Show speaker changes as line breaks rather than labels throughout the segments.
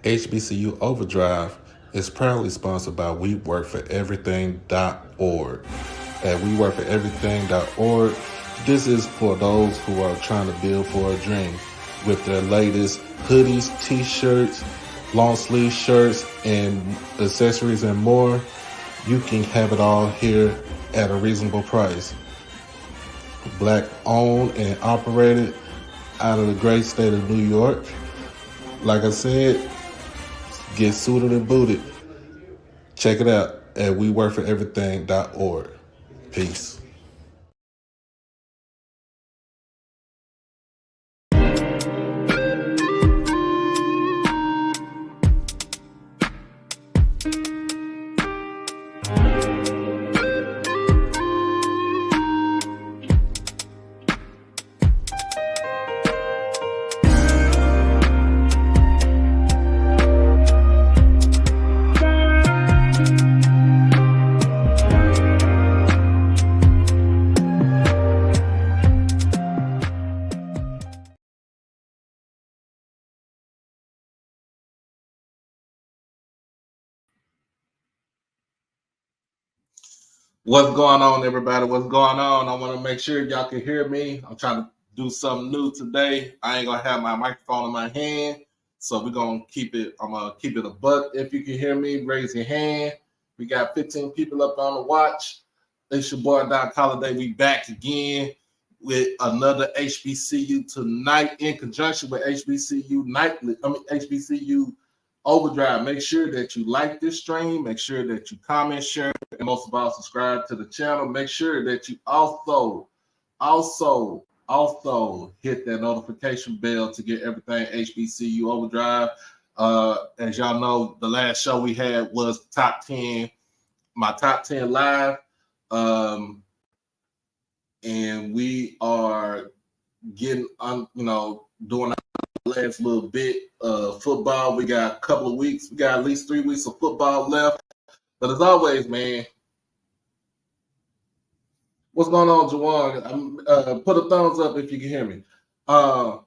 HBCU OverDrive is proudly sponsored by WeWorkForEverything.org. At WeWorkForEverything.org, this is for those who are trying to build for a dream with their latest hoodies, t-shirts, long sleeve shirts, and accessories and more. You can have it all here at a reasonable price. Black owned and operated out of the great state of New York. Like I said, get suited and booted. Check it out at WeWorkForEverything.org. Peace. What's going on, everybody? What's going on? I want to make sure y'all can hear me. I'm trying to do something new today. I ain't gonna have my microphone in my hand, so we're gonna keep it. I'm gonna keep it a buck. If you can hear me, raise your hand. We got 15 people up on the watch. It's your boy Doc Holiday. We back again with another HBCU tonight in conjunction with HBCU nightly. HBCU OverDrive. Make sure that you like this stream. Make sure that you comment, share, and most of all, subscribe to the channel. Make sure that you also hit that notification bell to get everything HBCU OverDrive. As y'all know, the last show we had was top 10, my top 10 live. And we are getting doing last little bit of football. We got a couple of weeks. We got at least 3 weeks of football left. But as always, man, what's going on, Jawan? Put a thumbs up if you can hear me. But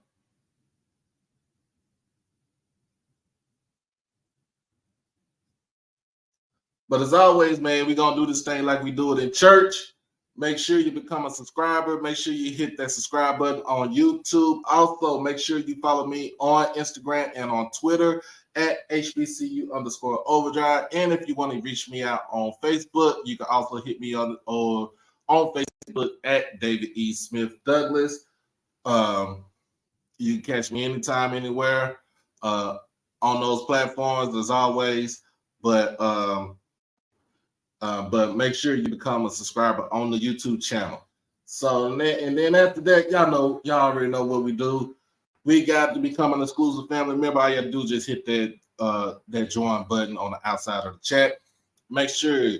as always, man, we're going to do this thing like we do it in church. Make sure you become a subscriber. Make sure you hit that subscribe button on YouTube. Also, make sure you follow me on Instagram and on Twitter at HBCU_OverDrive. And if you want to reach me out on Facebook, you can also hit me on Facebook at David E. Smith Douglas. You can catch me anytime, anywhere on those platforms, as always. But make sure you become a subscriber on the YouTube channel. So, and then after that, y'all already know what we do. We got to become an exclusive family member. All you have to do is just hit that join button on the outside of the chat. Make sure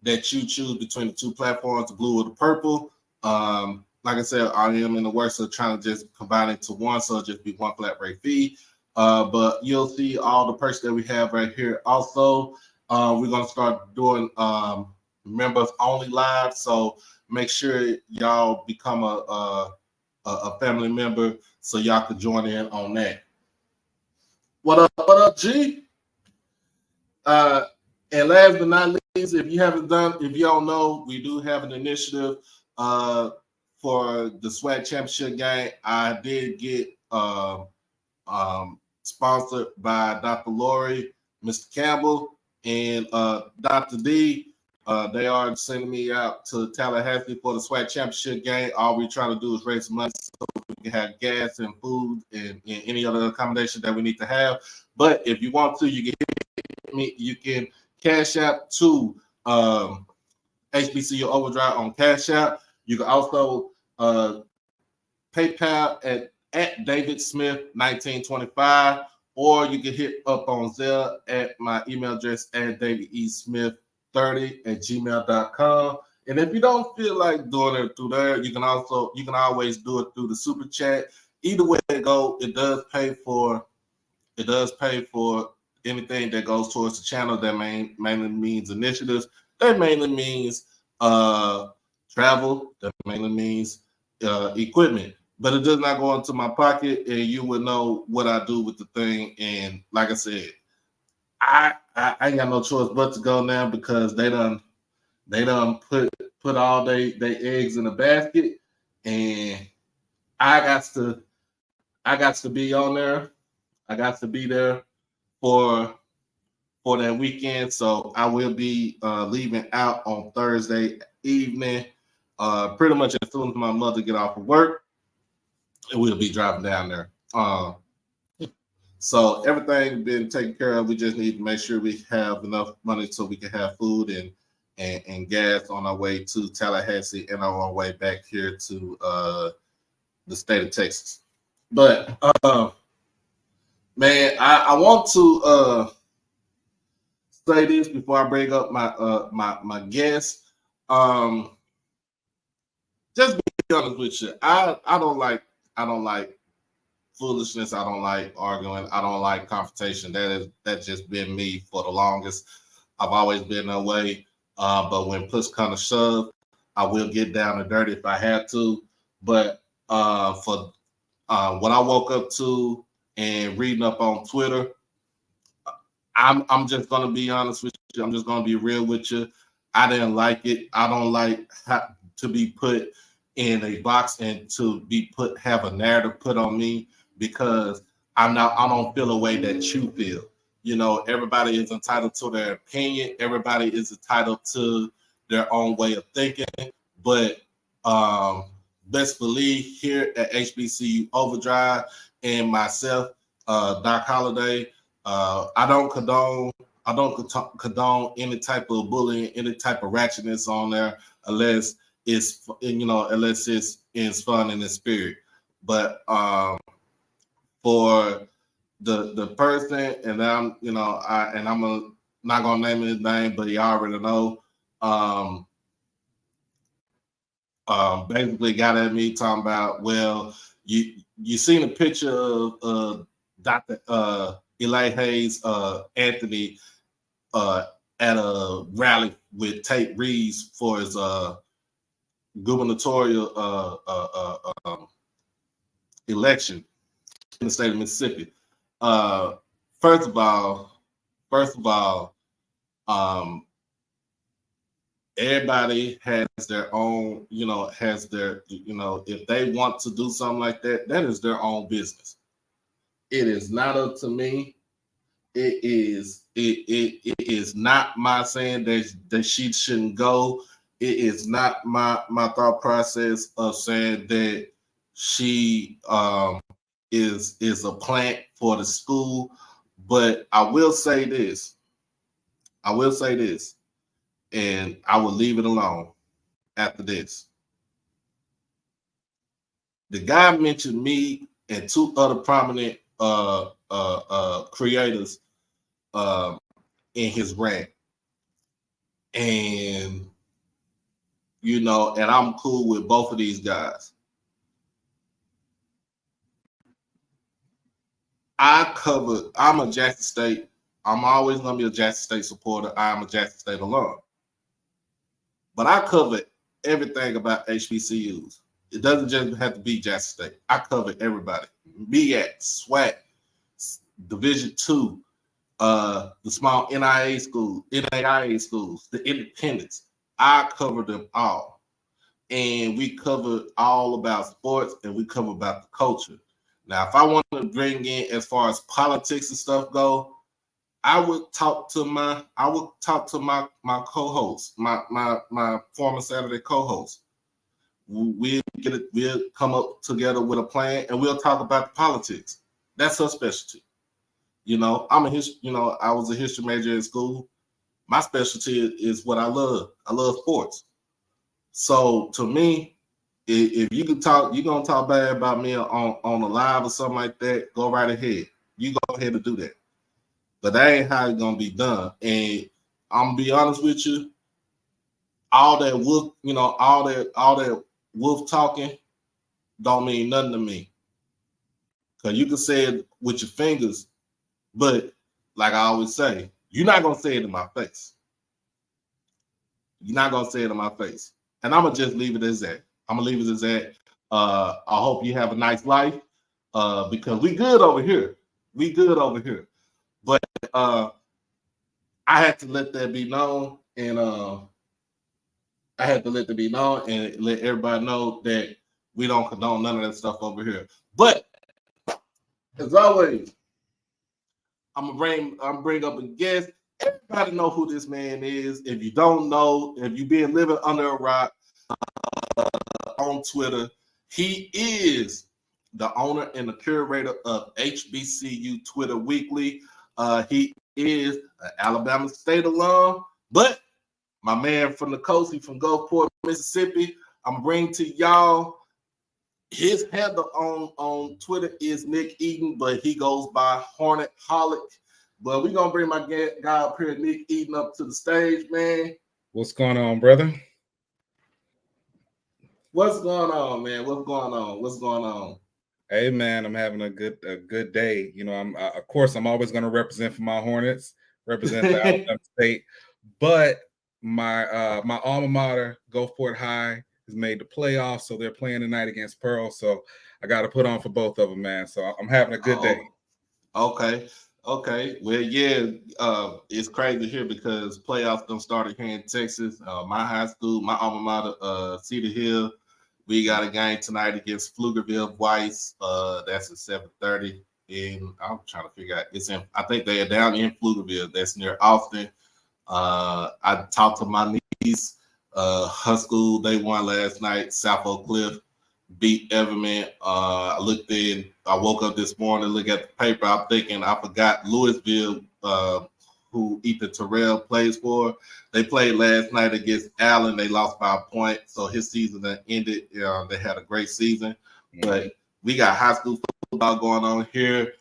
that you choose between the two platforms, the blue or the purple. Like I said, I am in the works of trying to just combine it to one, so it'll just be one flat rate fee. But you'll see all the perks that we have right here. Also, we're going to start doing members only live. So make sure y'all become a family member so y'all can join in on that. What up, G? And last but not least, if you don't know, we do have an initiative for the SWAC championship game. I did get sponsored by Dr. Lori, Mr. Campbell, and Dr. D. They are sending me out to Tallahassee for the SWAC championship game. All we're trying to do is raise money so we can have gas and food and any other accommodation that we need to have. But if you want to, you can hit me. You can cash out to HBCU OverDrive on Cash App. You can also PayPal at David Smith 1925, or you can hit up on Zelle at my email address at davidesmith30@gmail.com. And if you don't feel like doing it through there, you can always do it through the super chat. Either way it go, it does pay for anything that goes towards the channel. That mainly means initiatives. That mainly means travel. That mainly means equipment. But it does not go into my pocket, and you would know what I do with the thing. And like I said, I ain't got no choice but to go now because they done put all they eggs in a basket, and I got to be on there. I got to be there for that weekend. So I will be leaving out on Thursday evening. Pretty much as soon as my mother get off of work, and we'll be driving down there. So everything been taken care of. We just need to make sure we have enough money so we can have food and gas on our way to Tallahassee and on our way back here to the state of Texas. But man, I want to say this before I bring up my guest. Just be honest with you. I don't like foolishness. I don't like arguing. I don't like confrontation. That's just been me for the longest. I've always been that way. But when push kind of shove, I will get down and dirty if I have to. But for what I woke up to and reading up on Twitter, I'm just gonna be honest with you. I'm just gonna be real with you. I didn't like it. I don't like to be put in a box and to have a narrative put on me because I don't feel a way that you feel. You know, everybody is entitled to their opinion. Everybody is entitled to their own way of thinking. But best believe here at HBCU OverDrive and myself, Doc Holliday, I don't condone any type of bullying, any type of ratchetness on there, unless it's fun and in spirit. But for the person, and I'm not gonna name his name, but he already know. Basically got at me talking about, well, you seen a picture of Dr. Eli Hayes Anthony at a rally with Tate Reeves for his gubernatorial election in the state of Mississippi. First of all, everybody has their own, if they want to do something like that, that is their own business. It is not up to me. It is not my saying that she shouldn't go. It is not my thought process of saying that she is a plant for the school. But I will say this, and I will leave it alone after this. The guy mentioned me and two other prominent creators in his rant. And, and I'm cool with both of these guys. I'm a Jackson State. I'm always going to be a Jackson State supporter. I'm a Jackson State alum. But I cover everything about HBCUs. It doesn't just have to be Jackson State. I cover everybody. MEAC, SWAC, Division II, the small NAIA schools, the independents. I cover them all. And we cover all about sports, and we cover about the culture. Now, if I want to bring in as far as politics and stuff go, I would talk to my co-host, my former Saturday co-host. We'll come up together with a plan, and we'll talk about the politics. That's her specialty. I was a history major in school. My specialty is what I love. I love sports. So to me, if you can talk, you're gonna talk bad about me on a live or something like that, go right ahead. You go ahead and do that. But that ain't how it's gonna be done. And I'm gonna be honest with you, all that wolf talking don't mean nothing to me. Because you can say it with your fingers, but like I always say, you're not gonna say it in my face. You're not gonna say it in my face. And I'm gonna just leave it as that. I hope you have a nice life. Because we good over here. But I had to let that be known, and I had to let that be known and let everybody know that we don't condone none of that stuff over here. But as always, I'm bring up a guest. Everybody know who this man is. If you don't know, if you've been living under a rock on Twitter, he is the owner and the curator of HBCU Twitter Weekly. He is an Alabama State alum, but my man from the coast, he's from Gulfport, Mississippi. I'm bringing to y'all his handle on Twitter is Nick Eden, but he goes by Hornet Holic. But we're gonna bring my guy up here, Nick Eden, up to the stage, man.
What's going on, brother?
What's going on, man? What's going on? What's going on?
Hey, man, I'm having a good day. You know, of course I'm always going to represent for my Hornets, represent the Alabama State, but my my alma mater, Gulfport High, has made the playoffs, so they're playing tonight against Pearl. So I got to put on for both of them, man. So I'm having a good day.
Okay. Well, yeah, it's crazy here because playoffs done started here in Texas. My high school, my alma mater, Cedar Hill. We got a game tonight against Pflugerville Weiss. That's at 7:30. And I'm trying to figure out. I think they are down in Pflugerville. That's near Austin. I talked to my niece. Her school, they won last night. South Oak Cliff beat Everman. I woke up this morning, look at the paper. I'm thinking I forgot Louisville, who Ethan Terrell plays for. They played last night against Allen. They lost by a point, so his season ended. They had a great season, but we got high school football going on here.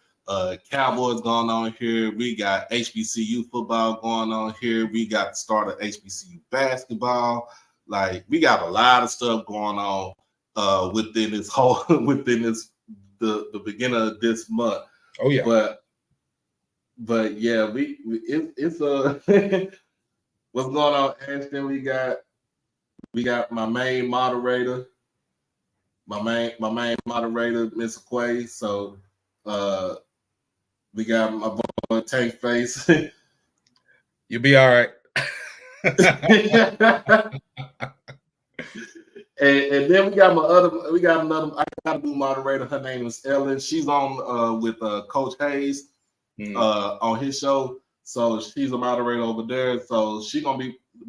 Cowboys going on here. We got HBCU football going on here. We got the start of HBCU basketball. Like, we got a lot of stuff going on within this the beginning of this month.
Oh yeah.
But yeah, it's what's going on, Ashton? We got my main moderator, Mr. Quay. So we got my boy Tank Face.
You'll be all right.
And then we got another. I got a new moderator. Her name is Ellen. She's on with Coach Hayes on his show. So she's a moderator over there. So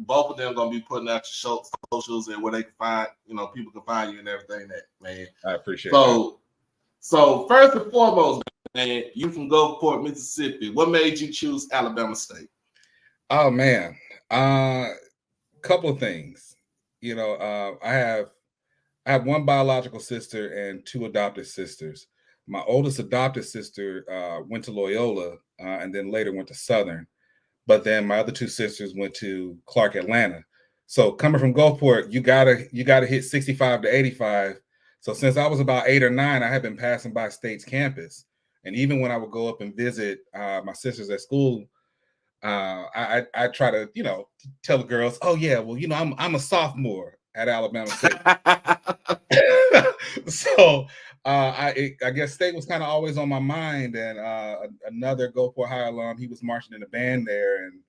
both of them gonna be putting out your socials and where they can find, people can find you and everything. That, man,
I appreciate it.
So first and foremost, man, you from Gulfport, Mississippi. What made you choose Alabama State?
Oh man, couple of things. I have one biological sister and two adopted sisters. My oldest adopted sister went to Loyola and then later went to Southern. But then my other two sisters went to Clark Atlanta. So coming from Gulfport, you gotta hit 65 to 85. So since I was about 8 or 9, I had been passing by State's campus. And even when I would go up and visit my sisters at school, I try to, tell the girls, oh yeah, well, I'm a sophomore at Alabama State. So I guess State was kind of always on my mind. And another Gulfport High alum, he was marching in the band there and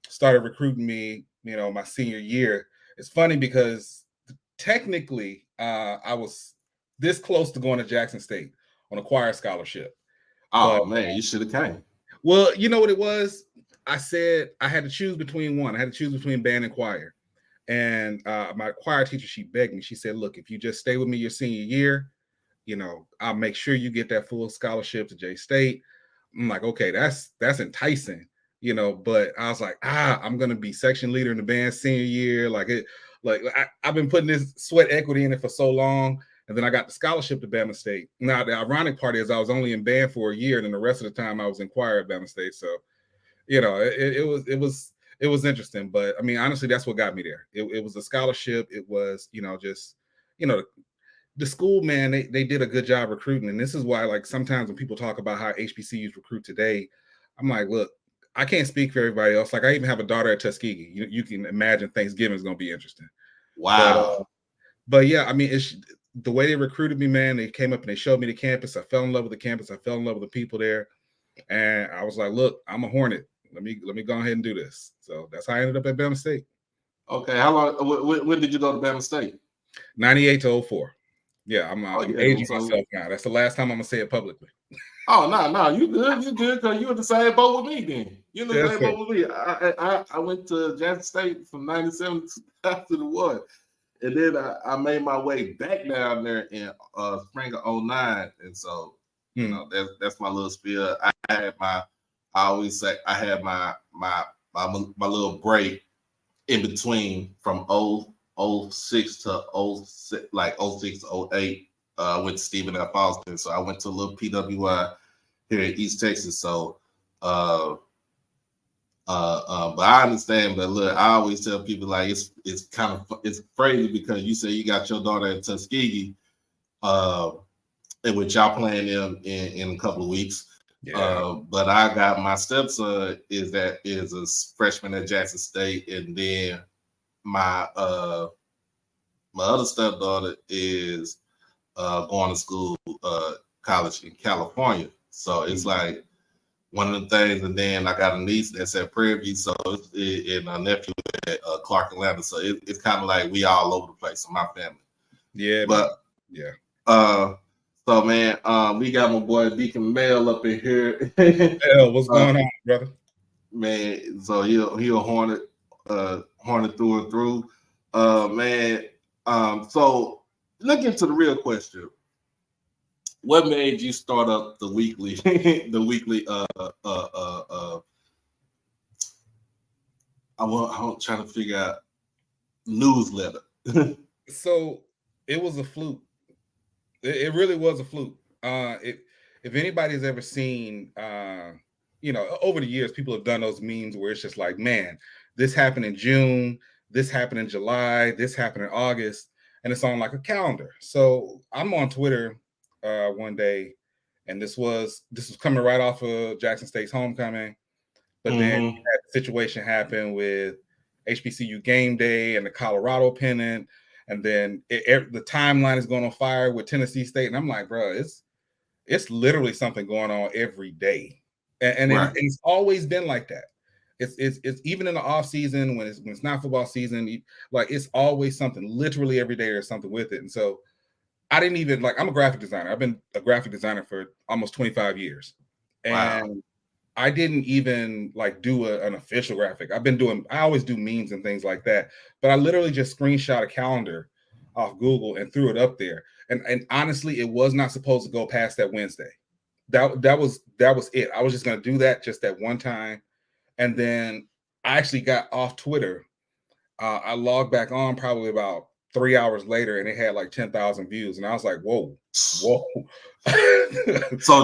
started recruiting me, my senior year. It's funny because technically I was this close to going to Jackson State on a choir scholarship.
Oh, man, you should have came.
Well, you know what it was? I said I had to choose between one. I had to choose between band and choir. And my choir teacher, she begged me. She said, look, if you just stay with me your senior year, I'll make sure you get that full scholarship to J State. I'm like, okay, that's enticing, but I was like, I'm going to be section leader in the band senior year. I've been putting this sweat equity in it for so long. And then I got the scholarship to Bama State. Now, the ironic part is I was only in band for a year, and then the rest of the time I was in choir at Bama State. So, it was interesting. But I mean, honestly, that's what got me there. It was a scholarship. It was, the school, man, they did a good job recruiting. And this is why, like, sometimes when people talk about how HBCUs recruit today, I'm like, look, I can't speak for everybody else. Like, I even have a daughter at Tuskegee. You can imagine Thanksgiving is going to be interesting.
Wow.
But yeah, I mean, it's the way they recruited me, man. They came up and they showed me the campus. I fell in love with the campus. I fell in love with the people there. And I was like, look, I'm a Hornet. let me go ahead and do this. So that's how I ended up at Bama State.
Okay, how long? When did you go to Bama State?
98 to 04. Yeah, I'm
yeah,
aging
so-
myself now. That's the last time I'm gonna say it publicly.
Oh no, you good, because you in the same boat with me. Then you in the
Yes,
same
sir.
boat with me. I went to Jackson State from '97 to 2001, and then I made my way back down there in spring of '09, and so you know that's my little spiel. I always say I had my little break in between from 06 to 06, like 06 to 08. With Stephen F. Austin. So I went to a little PWI here in East Texas. So, but I understand. But look, I always tell people like it's crazy because you say you got your daughter at Tuskegee, and with y'all playing them in a couple of weeks.
Yeah.
But I got my stepson is a freshman at Jackson State, and then my other stepdaughter is going to school, college in California. So it's like one of the things. And then I got a niece that's at Prairie View, so and a nephew at Clark Atlanta. So it's kind of like we all over the place in my family.
Yeah,
but
man.
Yeah. So man, we got my boy Deacon Mel up in here.
Hell, what's going on, brother?
Man, so he'll hornet through and through. Man. So look into the real question. What made you start up the weekly I'm trying to figure out newsletter.
So it was a fluke. It really was a fluke. If anybody's ever seen over the years, people have done those memes where it's just like, man, this happened in June, this happened in July, this happened in August, and it's on like a calendar. So I'm on Twitter one day, and this was coming right off of Jackson State's homecoming, but then that situation happened with HBCU game day and the Colorado pennant, and then the timeline is going on fire with Tennessee State, and I'm like, bro, it's literally something going on every day, and right. It's always been like that. It's even in the off season when it's not football season, like it's always something. Literally every day there's something with it, and so I didn't even I'm a graphic designer. I've been a graphic designer for almost 25 years, and wow. I didn't even do an official graphic. I always do memes and things like that, but I literally just screenshot a calendar off Google and threw it up there. And honestly, it was not supposed to go past that Wednesday. That was it. I was just going to do that just that one time. And then I actually got off Twitter. I logged back on probably about 3 hours later, and it had like 10,000 views. And I was like, whoa.
So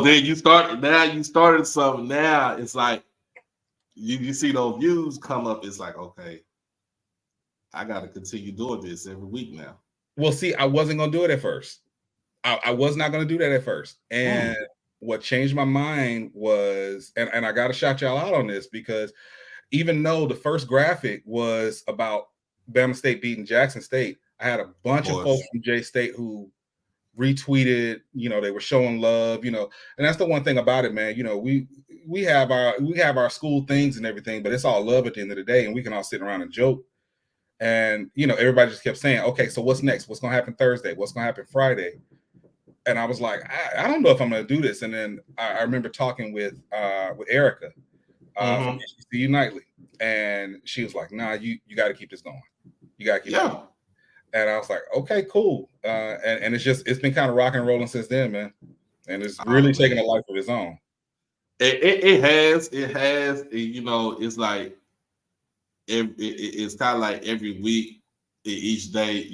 then you started something. Now it's like you see those views come up. It's like, okay, I got to continue doing this every week now.
Well, see, I wasn't going to do it at first. I was not going to do that at first. And what changed my mind was, and I got to shout y'all out on this, because even though the first graphic was about Bama State beating Jackson State, I had a bunch of folks from J State who retweeted, they were showing love, and that's the one thing about it, man. We have our school things and everything, but it's all love at the end of the day, and we can all sit around and joke. And everybody just kept saying, okay, so what's next? What's going to happen Thursday? What's going to happen Friday? And I was like, I don't know if I'm going to do this. And then I remember talking with Erica from HBCU Nightly, and she was like, nah, you got to keep this going. You got to keep it going. And I was like, okay, cool. And it's been kind of rocking and rolling since then, man. And it's really taking a life of its own.
It has. It's like it's kind of like every week, each day,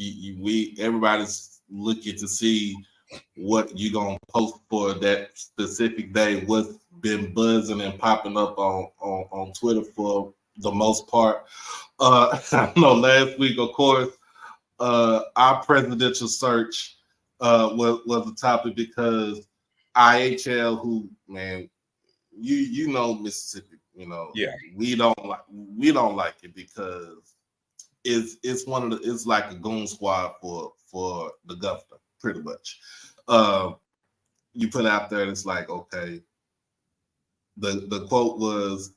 everybody's looking to see what you're gonna post for that specific day. What's been buzzing and popping up on Twitter for the most part. I know last week, of course, our presidential search was a topic because IHL, who, man, you know Mississippi, we don't like it because it's like a goon squad for the governor, pretty much. You put out there, and it's like, okay, the quote was,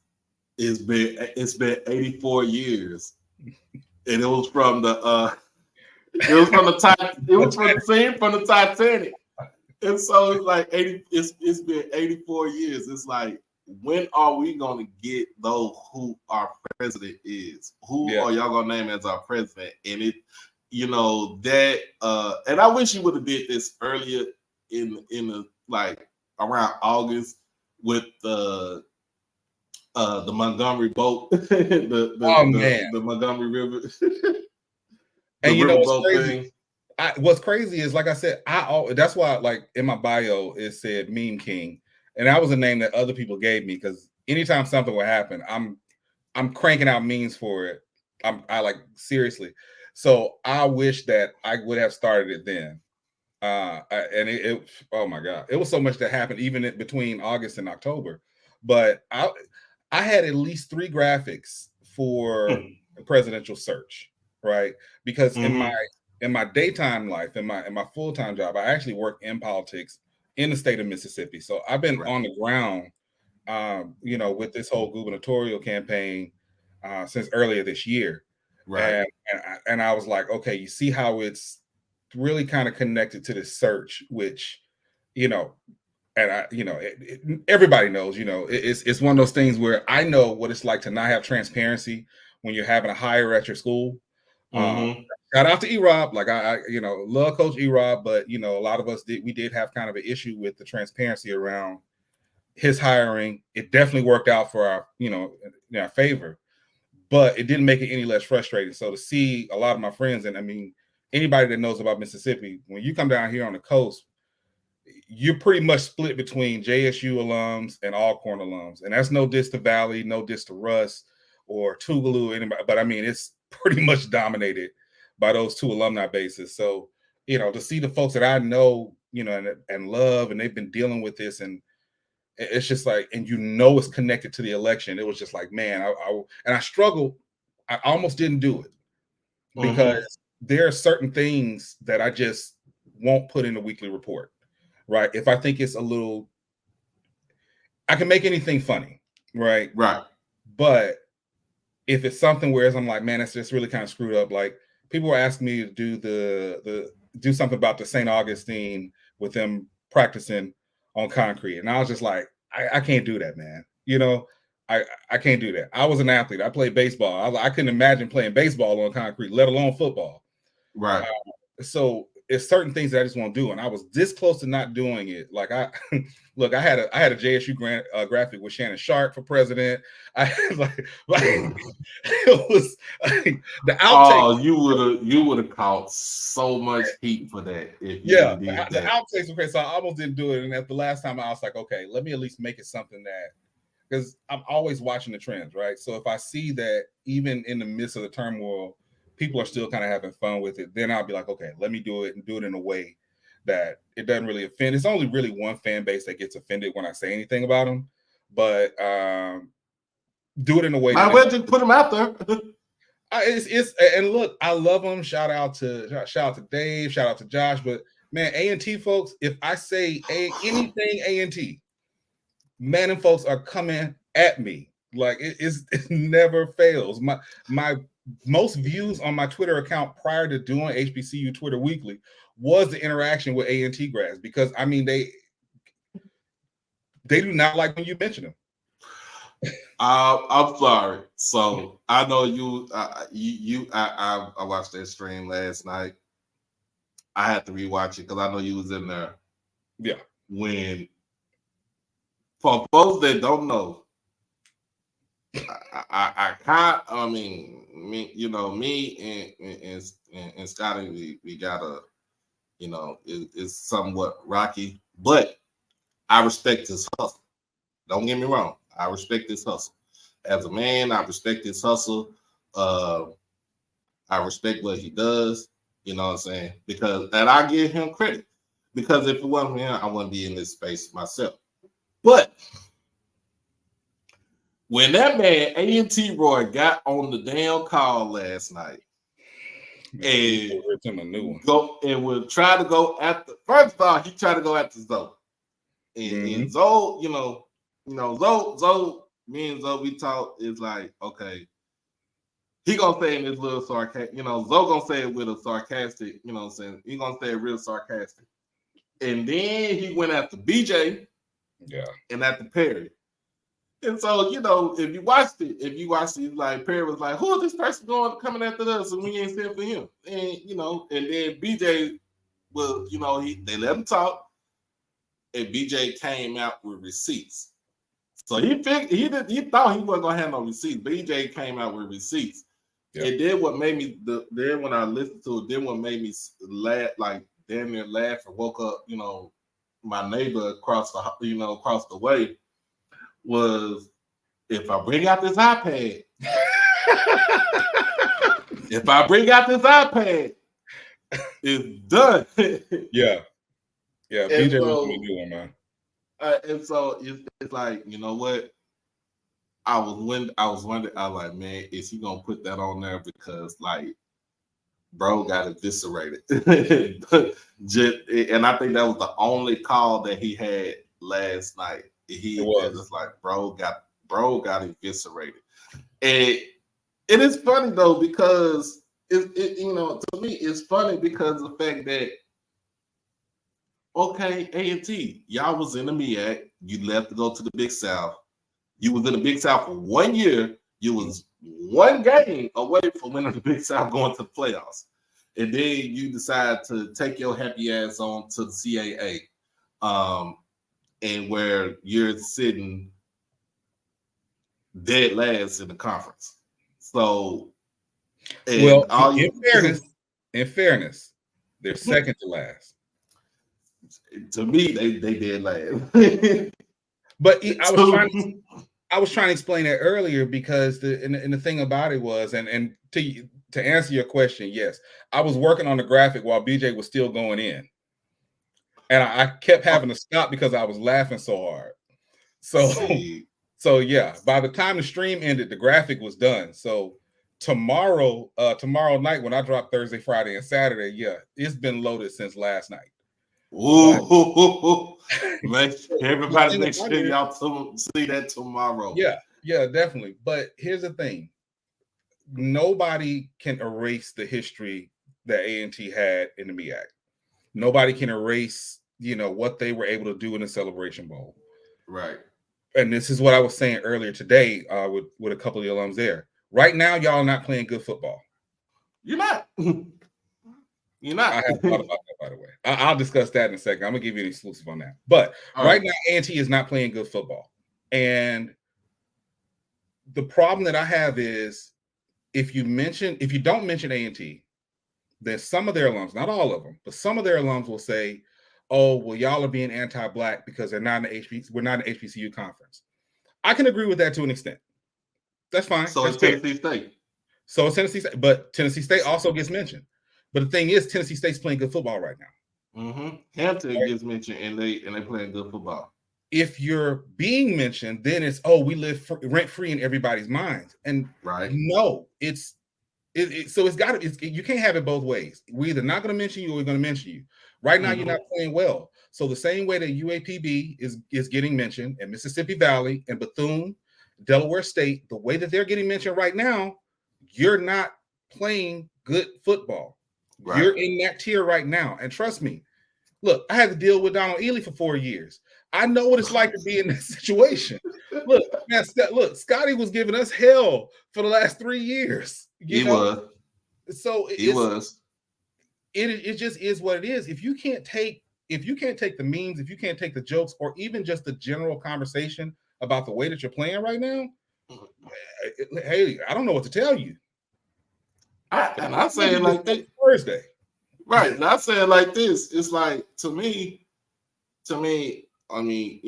it's been 84 years, and it was from the it was from the scene from the Titanic, and so it's like 80. It's been 84 years. It's like, when are we gonna get those who our president is? Who are y'all gonna name as our president? And it, that and I wish you would have did this earlier in the like around August with the Montgomery boat, the Montgomery River,
and what's crazy? What's crazy is, like I said, that's why, like, in my bio it said Meme King, and that was a name that other people gave me because anytime something would happen, I'm cranking out memes for it. I like, seriously. So I wish that I would have started it then. And it oh my God, it was so much that happened even between August and October. But I had at least 3 graphics for the presidential search, right? Because in my daytime life, in my full-time job, I actually work in politics in the state of Mississippi. So I've been on the ground, with this whole gubernatorial campaign since earlier this year. Right. And I was like, okay, you see how it's really kind of connected to this search, which, everybody knows, it's one of those things where I know what it's like to not have transparency when you're having a hire at your school. Shout out to E-Rob. Like, I love Coach E-Rob, but a lot of us did have kind of an issue with the transparency around his hiring. It definitely worked out for our, in our favor, but it didn't make it any less frustrating. So to see a lot of my friends, and I mean, anybody that knows about Mississippi, when you come down here on the coast, you're pretty much split between JSU alums and Alcorn alums. And that's no diss to Valley, no diss to Russ or Tougaloo, anybody. But I mean, it's pretty much dominated by those 2 alumni bases. So, to see the folks that I know, and love, and they've been dealing with this, and it's just like, and it's connected to the election. It was just like, man, I struggled. I almost didn't do it because there are certain things that I just won't put in a weekly report, right? If I think it's a little, I can make anything funny, right?
Right.
But if it's something where I'm like, man, that's just really kind of screwed up. Like, people were asking me to do do something about the St. Augustine with them practicing on concrete. And I was just like, I can't do that, man. I can't do that. I was an athlete. I played baseball. I couldn't imagine playing baseball on concrete, let alone football.
Right.
So it's certain things that I just won't do. And I was this close to not doing it. Like, I had a JSU graphic with Shannon Sharp for president. I had it was like, the outtake.
Oh, you would have caught so much heat for that. If you did that.
The outtakes were crazy. So I almost didn't do it. And at the last time, I was like, okay, let me at least make it something that, because I'm always watching the trends, right? So if I see that even in the midst of the turmoil, people are still kind of having fun with it, then I'll be like, okay, let me do it, and do it in a way that it doesn't really offend. It's only really one fan base that gets offended when I say anything about them, but do it in a way.
I will just put them out there.
And look, I love them. Shout out to Dave. Shout out to Josh. But man, A&T folks, if I say anything A&T, man, and folks are coming at me. Like, it never fails. My most views on my Twitter account prior to doing HBCU Twitter Weekly was the interaction with A&T grads, because I mean, they do not like when you mention them.
I'm sorry. So I know you. I watched that stream last night. I had to rewatch it because I know you was in there.
Yeah.
When, for folks that don't know, I mean, me and Scotty, we got a, it's somewhat rocky, but I respect his hustle. Don't get me wrong. I respect his hustle. As a man, I respect his hustle. I respect what he does. You know what I'm saying? And I give him credit, because if it wasn't him, I wouldn't be in this space myself. But when that man A&T Roy got on the damn call last night, and would try to go after, first of all, he tried to go after Zoe. And Zoe, Zoe me and Zoe, we talk, is like, okay, he gonna say in this little sarcastic, Zoe gonna say it with a sarcastic, you know what I'm saying? He gonna say it real sarcastic. And then he went after BJ, and after Perry. And so, if you watched it, like Perry was like, who is this person coming after us? And we ain't sent for him. And and then BJ was, they let him talk, and BJ came out with receipts. So he thought he wasn't gonna have no receipts. BJ came out with receipts. Yeah. And then what made me then when I listened to it, then what made me laugh, like damn near laugh and woke up, my neighbor across the way was, if I bring out this iPad, it's done.
Yeah. BJ was a good one, man.
And so it's like, you know what? I was wondering, I was like, man, is he gonna put that on there? Because like, bro got eviscerated. And I think that was the only call that he had last night. He was just like, bro got eviscerated. And it is funny though, because to me it's funny because of the fact that, okay, A&T, y'all was in the MEAC, you left to go to the Big South. You was in the Big South for 1 year. You was one game away from winning the Big South, going to the playoffs. And then you decide to take your happy ass on to the CAA, and where you're sitting dead last in the conference. So,
in fairness, they're second to last.
To me, they did last.
But I was trying to explain that earlier, because the thing about it was, and to answer your question, yes, I was working on the graphic while BJ was still going in, and I kept having to stop because I was laughing so hard. So yeah, by the time the stream ended, the graphic was done. So tomorrow night when I drop Thursday, Friday, and Saturday, yeah, it's been loaded since last night.
Ooh, everybody make sure y'all see that tomorrow.
Yeah, definitely. But here's the thing: nobody can erase the history that A&T had in the MEAC. Nobody can erase, what they were able to do in the Celebration Bowl.
Right.
And this is what I was saying earlier today with a couple of the alums there. Right now, y'all are not playing good football.
You're not. You're not.
I haven't thought about that, by the way. I'll discuss that in a second. I'm gonna give you an exclusive on that. But right now, A&T is not playing good football. And the problem that I have is, if you don't mention A&T, then some of their alums, not all of them, but some of their alums will say, "Oh, well, y'all are being anti-black because they're not in the we're not an HBCU conference." I can agree with that to an extent. That's fine.
So it's Tennessee State.
So it's Tennessee State, but Tennessee State also gets mentioned. But the thing is, Tennessee State's playing good football right now.
Mm-hmm. Hampton gets mentioned, and they playing good football.
If you're being mentioned, then it's, oh, we live rent free in everybody's minds, and no, so it's got to. You can't have it both ways. We're either not going to mention you or we're going to mention you. Right now, you're not playing well. So the same way that UAPB is getting mentioned, and Mississippi Valley and Bethune, Delaware State, the way that they're getting mentioned right now, you're not playing good football. Right. You're in that tier right now. And trust me, look, I had to deal with Donald Ely for 4 years. I know what it's like to be in that situation. Look, man, Scotty was giving us hell for the last 3 years.
He was.
So it just is what it is. If you can't take the memes, if you can't take the jokes, or even just the general conversation about the way that you're playing right now, hey, I don't know what to tell you.
I say it like this
Thursday,
right? And I say it like this. It's like to me. I mean,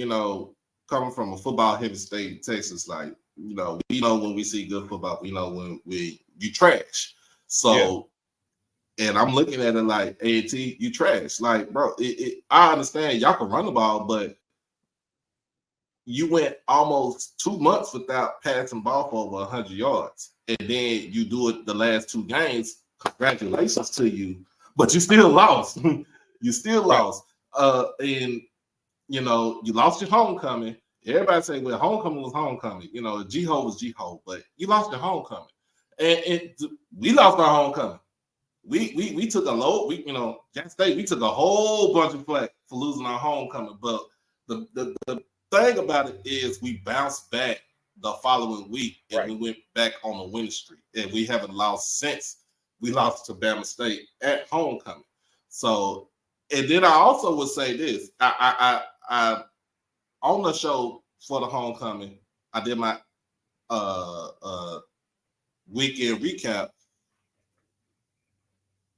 coming from a football heavy state, Texas, like we know when we see good football, we know when you trash. So, and I'm looking at it like, A&T, you trash. Like, bro, I understand y'all can run the ball, but you went almost 2 months without passing ball for over 100 yards. And then you do it the last 2 games. Congratulations to you, but you still lost. You still lost. And you lost your homecoming. Everybody say, well, homecoming was homecoming. You know, G-Ho was G-Ho, but you lost your homecoming. And we lost our homecoming. We took a load. Jackson State, we took a whole bunch of flack for losing our homecoming. But the thing about it is we bounced back the following week and we went back on a winning streak. And we haven't lost since we lost to Bama State at homecoming. So, and then I also would say this. I on the show for the homecoming, I did my weekend recap.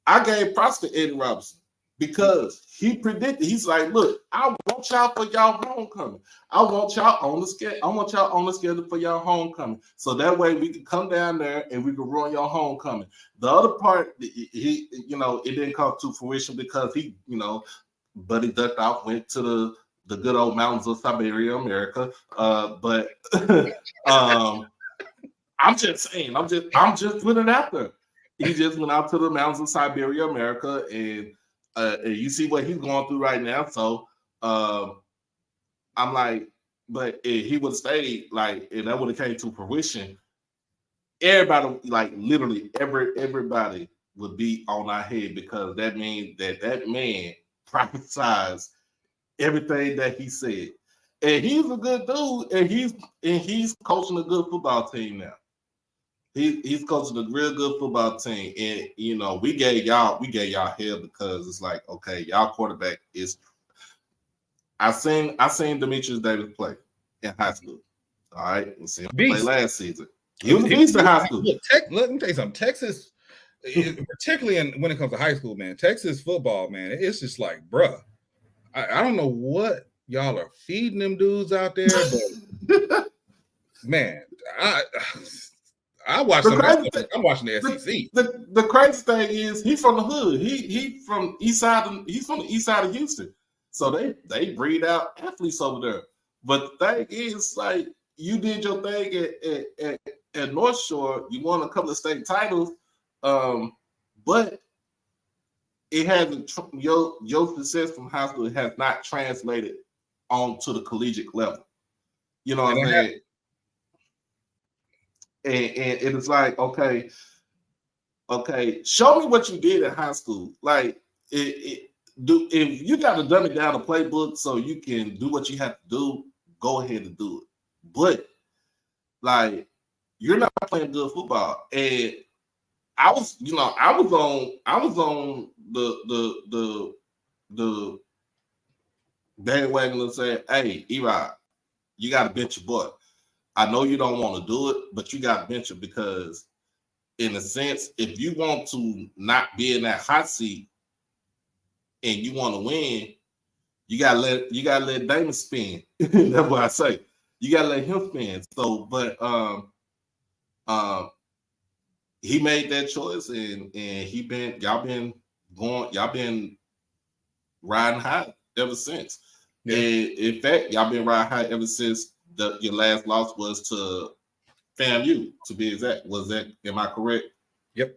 I gave props to Eddie Robinson because he predicted. He's like, look, I want y'all for y'all homecoming. I want y'all on the schedule. I want y'all on the schedule for y'all homecoming. So that way we can come down there and we can run your homecoming. The other part, he, it didn't come to fruition because he, Buddy ducked off, went to the good old mountains of Siberia, America. But I'm just saying, I'm just putting it out there. He just went out to the mountains of Siberia, America, and you see what he's going through right now. So I'm like, but if he would have stayed, like, and that would have came to fruition, everybody, like literally everybody would be on our head because that means that man prophesied everything that he said. And he's a good dude, and he's coaching a good football team now. He's coaching a real good football team, and we gave y'all hell because it's like, okay, y'all quarterback is. I seen Demetrius Davis play in high school. All right, we seen him play last season. He was a beast in high school.
Let me tell you something. Texas, particularly when it comes to high school, man, Texas football, man, it's just like, bruh, I don't know what y'all are feeding them dudes out there, but man, I'm watching the SEC.
The crazy thing is he's from the hood. He's from the east side of Houston. So they breed out athletes over there. But the thing is, like, you did your thing at North Shore. You won a couple of state titles, but it hasn't. Your success from high school has not translated onto the collegiate level. You know what I'm saying? And it's like, okay, show me what you did in high school. Like, if you got to dumb it down the playbook so you can do what you have to do, go ahead and do it. But like, you're not playing good football. And I was on the bandwagon and said, hey, Erod, you got to bench your boy. I know you don't want to do it, but you got to bench it because, in a sense, if you want to not be in that hot seat and you want to win, you gotta let Damon spin. That's what I say. You gotta let him spin. So, but he made that choice, and y'all been riding high ever since. Yeah. And in fact, y'all been riding high ever since. Your last loss was to FAMU, to be exact. Am I correct?
Yep.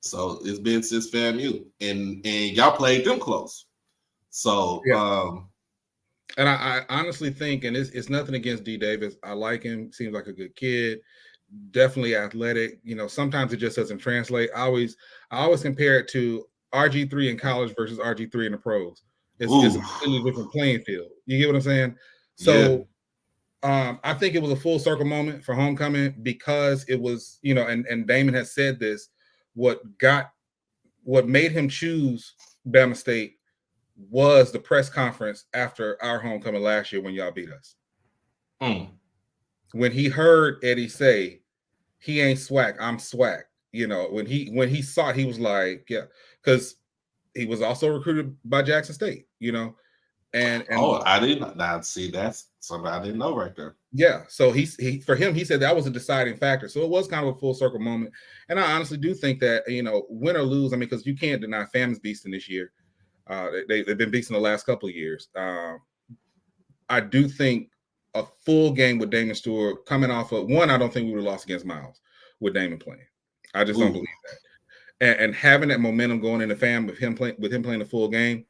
So it's been since FAMU, and y'all played them close. So yeah.
And I honestly think, and it's nothing against D Davis. I like him. Seems like a good kid. Definitely athletic. Sometimes it just doesn't translate. I always compare it to RG3 in college versus RG3 in the pros. It's a completely different playing field. You get what I'm saying? So. Yeah. I think it was a full circle moment for homecoming because it was, and Damon has said this, what made him choose Bama State was the press conference after our homecoming last year when y'all beat us. When he heard Eddie say, he ain't swag, I'm swag. When he saw it, he was like, yeah, because he was also recruited by Jackson State, And
I didn't not see that's something I didn't know right there.
Yeah, so he said that was a deciding factor. So it was kind of a full circle moment, and I honestly do think that win or lose, because you can't deny Fam's beasting this year. They've been beasting the last couple of years. I do think a full game with Damon Stewart coming off of one, I don't think we would have lost against Miles with Damon playing. I just don't believe that. And having that momentum going into Fam with him playing the full game.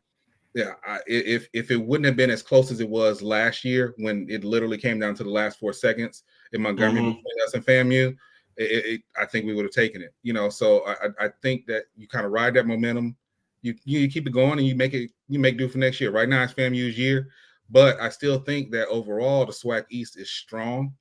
Yeah, if it wouldn't have been as close as it was last year when it literally came down to the last 4 seconds in Montgomery between us and FAMU, I think we would have taken it. So I think that you kind of ride that momentum, you keep it going, and you make do for next year. Right now it's FAMU's year, but I still think that overall the SWAC East is strong.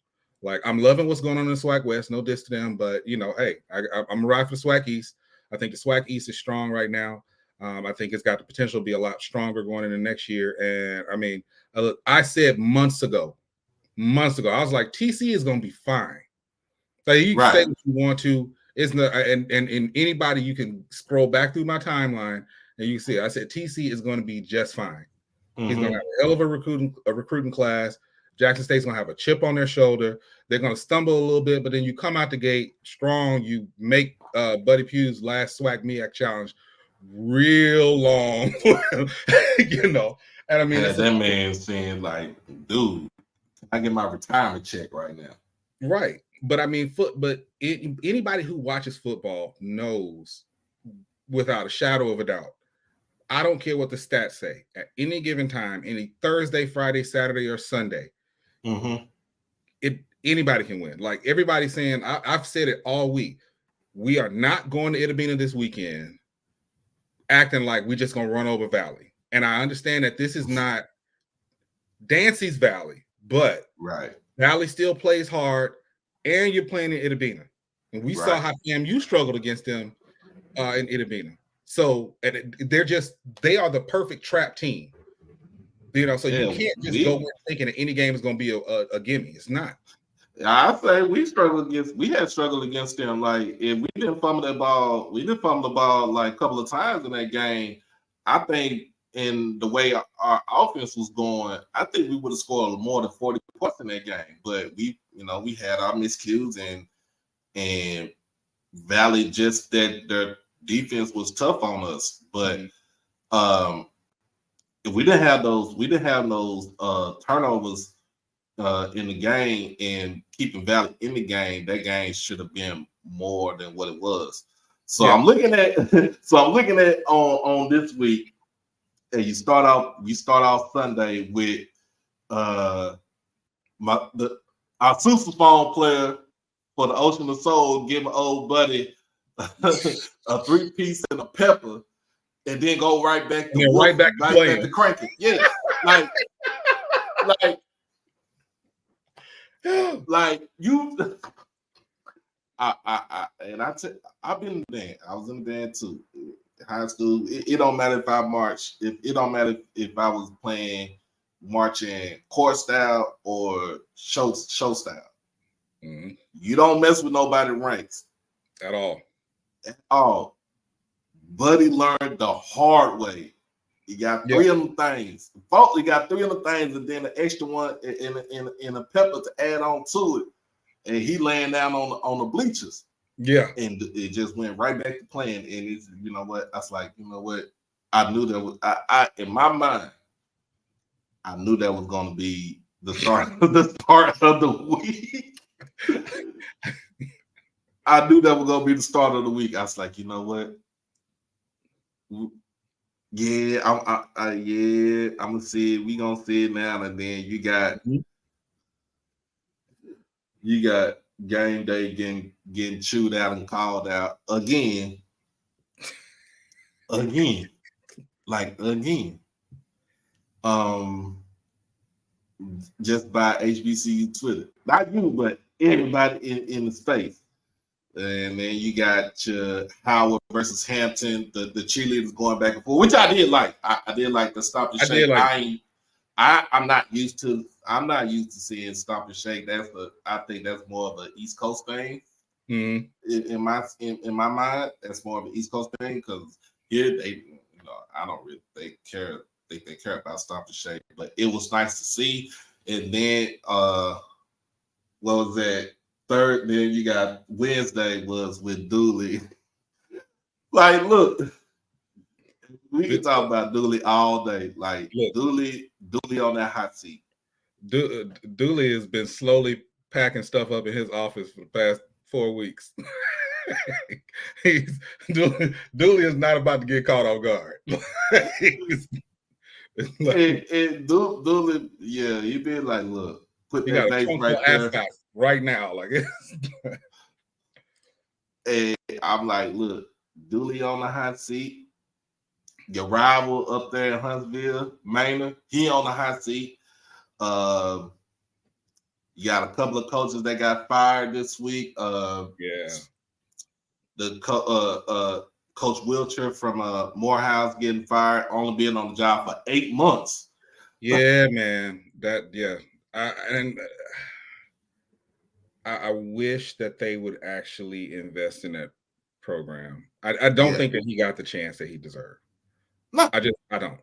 Like, I'm loving what's going on in the SWAC West. No diss to them, but hey, I'm a ride for the SWAC East. I think the SWAC East is strong right now. I think it's got the potential to be a lot stronger going into next year. And I mean, I said months ago, I was like, TC is going to be fine. Like, you can say what you want to. It's not, and anybody, you can scroll back through my timeline and you can see, I said TC is going to be just fine. He's going to have a hell of a recruiting class. Jackson State's going to have a chip on their shoulder. They're going to stumble a little bit, but then you come out the gate strong. You make Buddy Pugh's last SWAC MEAC challenge real long, And I mean,
that man saying like, dude, I get my retirement check right now.
Right. But I mean, anybody who watches football knows without a shadow of a doubt, I don't care what the stats say, at any given time, any Thursday, Friday, Saturday, or Sunday, anybody can win. Like, everybody's saying, I've said it all week, we are not going to Itabena this weekend acting like we're just going to run over Valley. And I understand that this is not Dancy's Valley, but Valley still plays hard, and you're playing in Itabena. And we saw how FAMU struggled against them in Itabena. So they are the perfect trap team. So you can't just go in thinking that any game is going to be a gimme. It's not.
I say we had struggled against them. Like, if we didn't fumble the ball like a couple of times in that game. I think in the way our offense was going, I think we would have scored more than 40 points in that game. But we had our miscues, and Valley, just that their defense was tough on us. But if we didn't have those turnovers in the game and keeping Valley in the game, that game should have been more than what it was. So I'm looking at on this week, and you start off Sunday with our sousaphone player for the Ocean of Soul giving old buddy a 3-piece and a pepper, and then go right back to cranking. Yeah, like you. I've been in the band. I was in the band too. High school. It don't matter if I march. It don't matter if I was playing marching court style or show style. You don't mess with nobody ranks
at all.
At all. Buddy learned the hard way. He got 3 of them things. He got 3 of them things, and then the extra one in a pepper to add on to it. And he laying down on the bleachers.
Yeah.
And it just went right back to playing. And it's, you know what? I was like, you know what? I knew that was I in my mind, I knew that was gonna be the start of the week. I knew that was gonna be the start of the week. I was like, you know what? Yeah, I'm gonna see it. We gonna see it now, and then you got game day getting chewed out and called out again. Just by HBCU Twitter. Not you, but everybody in the space. And then you got Howard versus Hampton, the cheerleaders going back and forth, which I did like. I did like the stop and shake. I'm not used to seeing stop and shake. I think that's more of an East Coast thing. In my mind, that's more of an East Coast thing, because here I don't really think they care about stop and shake, but it was nice to see. And then what was that? Third, then you got Wednesday was with Dooley. Like, look, we can talk about Dooley all day. Like, Dooley on that hot seat.
Dooley has been slowly packing stuff up in his office for the past 4 weeks. Dooley is not about to get caught off guard.
Dooley, yeah, you be like, look, put
You
that
got a
base
trunk
right
on
there.
asphalt right now. Like
And I'm like, look, Dooley on the hot seat. Your rival up there in Huntsville, Maynard, he on the hot seat. You got a couple of coaches that got fired this week.
yeah.
Coach Wilcher from Morehouse getting fired, only being on the job for 8 months.
Yeah, man. I wish that they would actually invest in that program. I don't think that he got the chance that he deserved.
No.
I don't.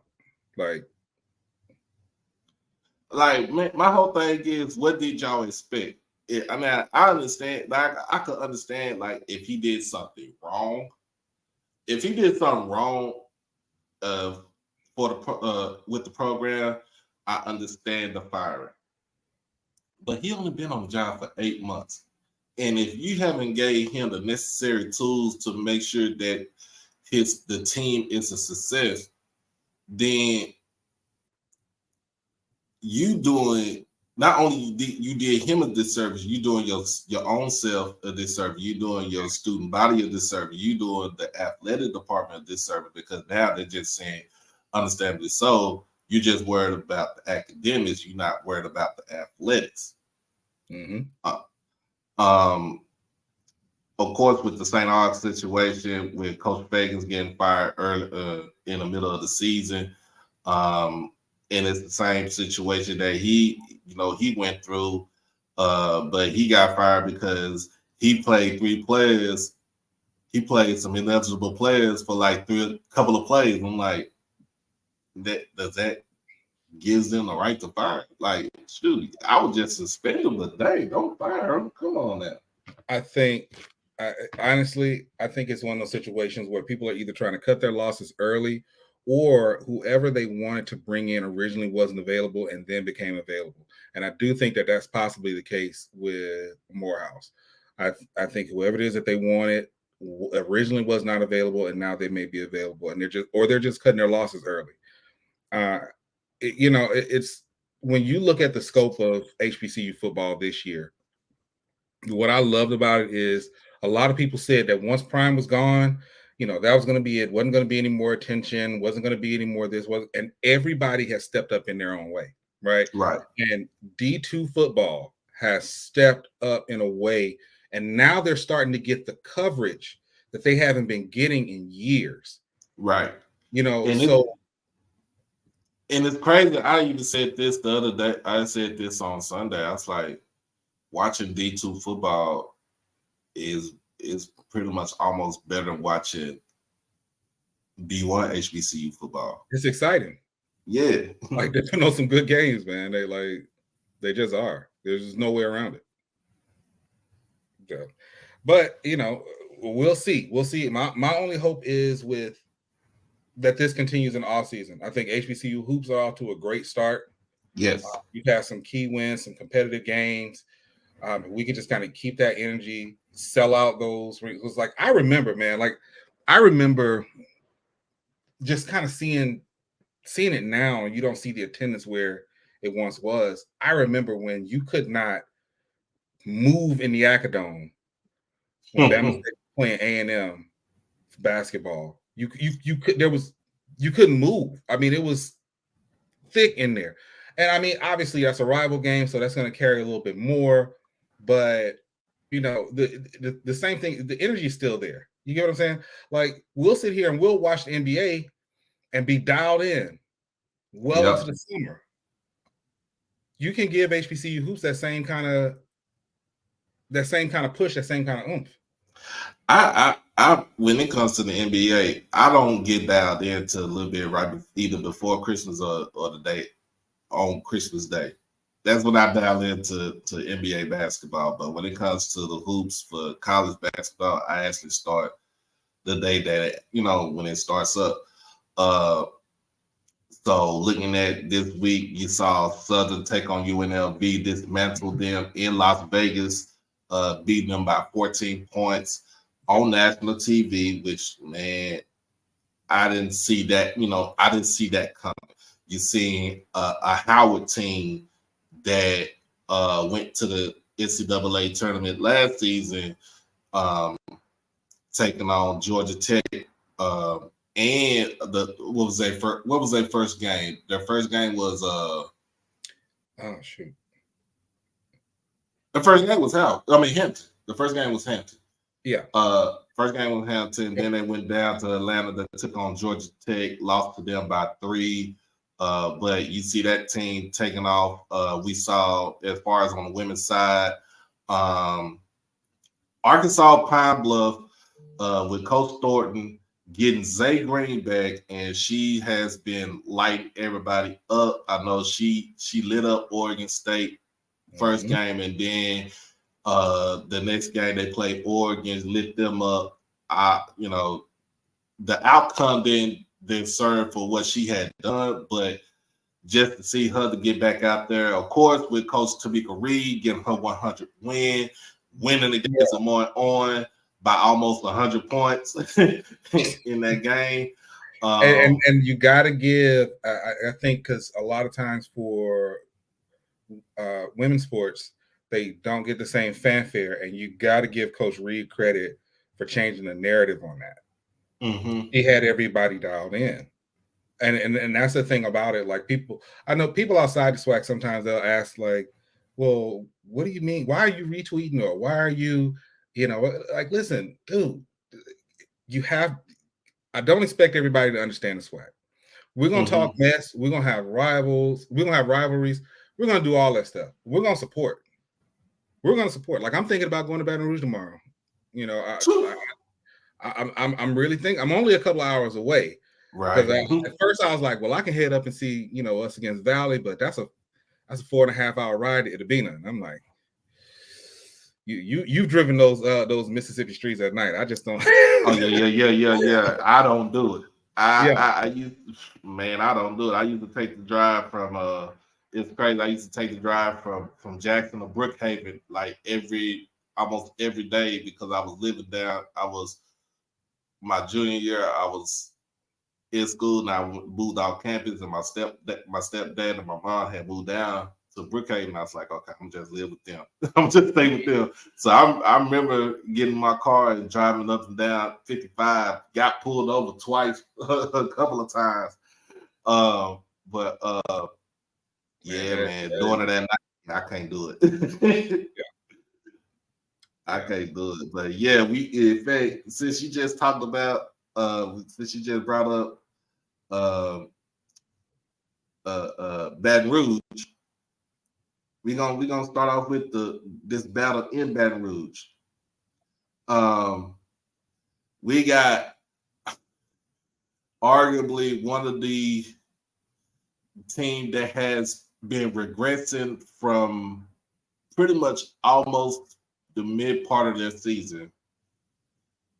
Like my whole thing is, what did y'all expect? I mean, I understand. Like, I could understand, like, if he did something wrong. If he did something wrong, with the program, I understand the firing. But he only been on the job for 8 months, and if you haven't gave him the necessary tools to make sure that the team is a success, then you doing, not only you did him a disservice, you doing your own self a disservice, you doing your student body a disservice, you doing the athletic department a disservice, because now they're just saying, understandably so, you're just worried about the academics, you're not worried about the athletics. Of course, with the St. Aug's situation, with Coach Fagan's getting fired early in the middle of the season, and it's the same situation that he went through, but he got fired because he played 3 players. He played some ineligible players for like a couple of plays. I'm like, that gives them the right to fire? Like, shoot, I would just suspend him, but dang, don't fire him. Come on now.
Honestly, I think it's one of those situations where people are either trying to cut their losses early, or whoever they wanted to bring in originally wasn't available and then became available. And I do think that that's possibly the case with Morehouse. I think whoever it is that they wanted originally was not available, and now they may be available, and they're just cutting their losses early. It's when you look at the scope of HBCU football this year, what I loved about it is a lot of people said that once Prime was gone, that was going to be it. Wasn't going to be any more attention. Wasn't going to be any more of this. And everybody has stepped up in their own way, right?
Right.
And D2 football has stepped up in a way, and now they're starting to get the coverage that they haven't been getting in years.
Right.
And
it's crazy. I even said this the other day. I said this on Sunday. I was like, watching D2 football is pretty much almost better than watching D1 HBCU football.
It's exciting.
Yeah.
Like, they're putting on some good games, man. They just are. There's just no way around it. Yeah. But, we'll see. We'll see. My only hope is that this continues in all season. I think HBCU hoops are off to a great start.
Yes.
You've had some key wins, some competitive games. We can just kind of keep that energy, sell out those. It was like, I remember, man, just kind of seeing it now, and you don't see the attendance where it once was. I remember when you could not move in the Acadome when Bama State was playing A&M basketball. You couldn't move. I mean, it was thick in there. And I mean, obviously that's a rival game, so that's going to carry a little bit more. But the same thing, the energy is still there. You get what I'm saying? Like, we'll sit here and we'll watch the NBA and be dialed in into the summer. You can give HBCU hoops that same kind of push, that same kind of oomph.
I when it comes to the NBA, I don't get dialed into a little bit right either before Christmas or the day on Christmas Day. That's when I dial into NBA basketball. But when it comes to the hoops for college basketball, I actually start the day that, when it starts up. So looking at this week, you saw Southern take on UNLV, dismantle them in Las Vegas, beating them by 14 points on national TV, which, man, I didn't see that, I didn't see that coming. You seen a Howard team that went to the NCAA tournament last season, taking on Georgia Tech. And what was their first game? Their first game was
oh shoot.
The first game was Hampton. The first game was Hampton.
Yeah.
First game was Hampton. Then they went down to Atlanta. They took on Georgia Tech, lost to them by 3. But you see that team taking off. We saw, as far as on the women's side, Arkansas Pine Bluff with Coach Thornton getting Zay Green back, and she has been lighting everybody up. I know she lit up Oregon State first game, and then the next game they played Oregon, lit them up. The outcome didn't serve for what she had done, but just to see her to get back out there, of course, with Coach Tamika Reed getting her 100 win, winning against Lemoyne on by almost 100 points in that game.
And you got to give, I think, because a lot of times for women's sports, they don't get the same fanfare, and you got to give Coach Reed credit for changing the narrative on that. He had everybody dialed in. And that's the thing about it. Like I know people outside the SWAC, sometimes they'll ask like, well, what do you mean? Why are you retweeting, or why are you, like, listen, dude, I don't expect everybody to understand the SWAC. We're going to talk mess. We're going to have rivals. We're going to have rivalries. We're going to do all that stuff. We're going to support. Like, I'm thinking about going to Baton Rouge tomorrow. I'm really thinking, I'm only a couple of hours away.
Right.
At first I was like, well, I can head up and see, us against Valley, but that's a 4.5 hour ride to Itabena. And I'm like, you've driven those Mississippi streets at night. I just don't.
Oh yeah. I don't do it. I don't do it. I used to take the drive from it's crazy. I used to take the drive from Jackson to Brookhaven like almost every day, because I was living down. My junior year, I was in school, and I moved off campus, and my stepdad and my mom had moved down to Brookhaven. I was like, okay, I'm just live with them. I'm just stay with them. So I remember getting in my car and driving up and down 55, got pulled over twice, a couple of times. Man, doing it at night, I can't do it. I can't do it. But yeah, in fact, since you just talked about, since you just brought up Baton Rouge, we're gonna start off with this battle in Baton Rouge. We got arguably one of the team that has been regressing from pretty much almost the mid part of their season,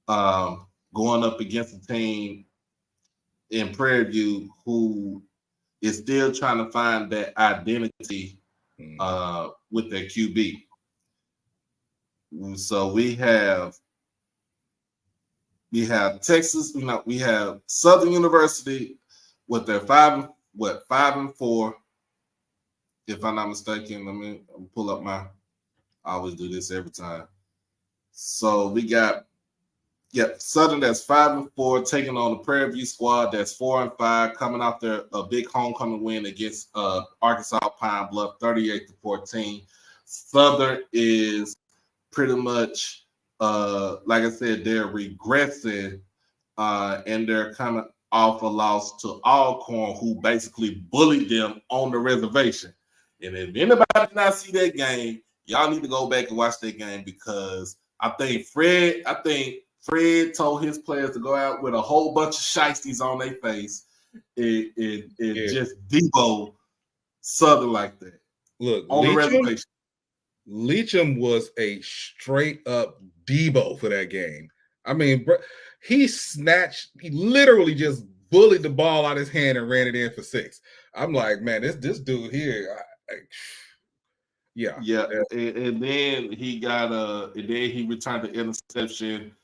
going up against a team in Prairie View who is still trying to find that identity with their QB. So we have Texas, we have Southern University with their 5-4. If I'm not mistaken, let me pull up I always do this every time. So we got Southern that's 5-4 taking on the Prairie View squad that's 4-5, coming out there a big homecoming win against Arkansas Pine Bluff, 38-14. Southern is pretty much like I said, they're regressing, and they're kind of off a loss to Alcorn, who basically bullied them on the reservation. And if anybody did not see that game, y'all need to go back and watch that game, because I think Fred told his players to go out with a whole bunch of shiesties on their face and just Debo Southern like that.
Look,
on the reservation.
Leacham was a straight up Debo for that game. I mean, bro, he literally just bullied the ball out of his hand and ran it in for 6. I'm like, man, this dude here. And
then he returned the interception,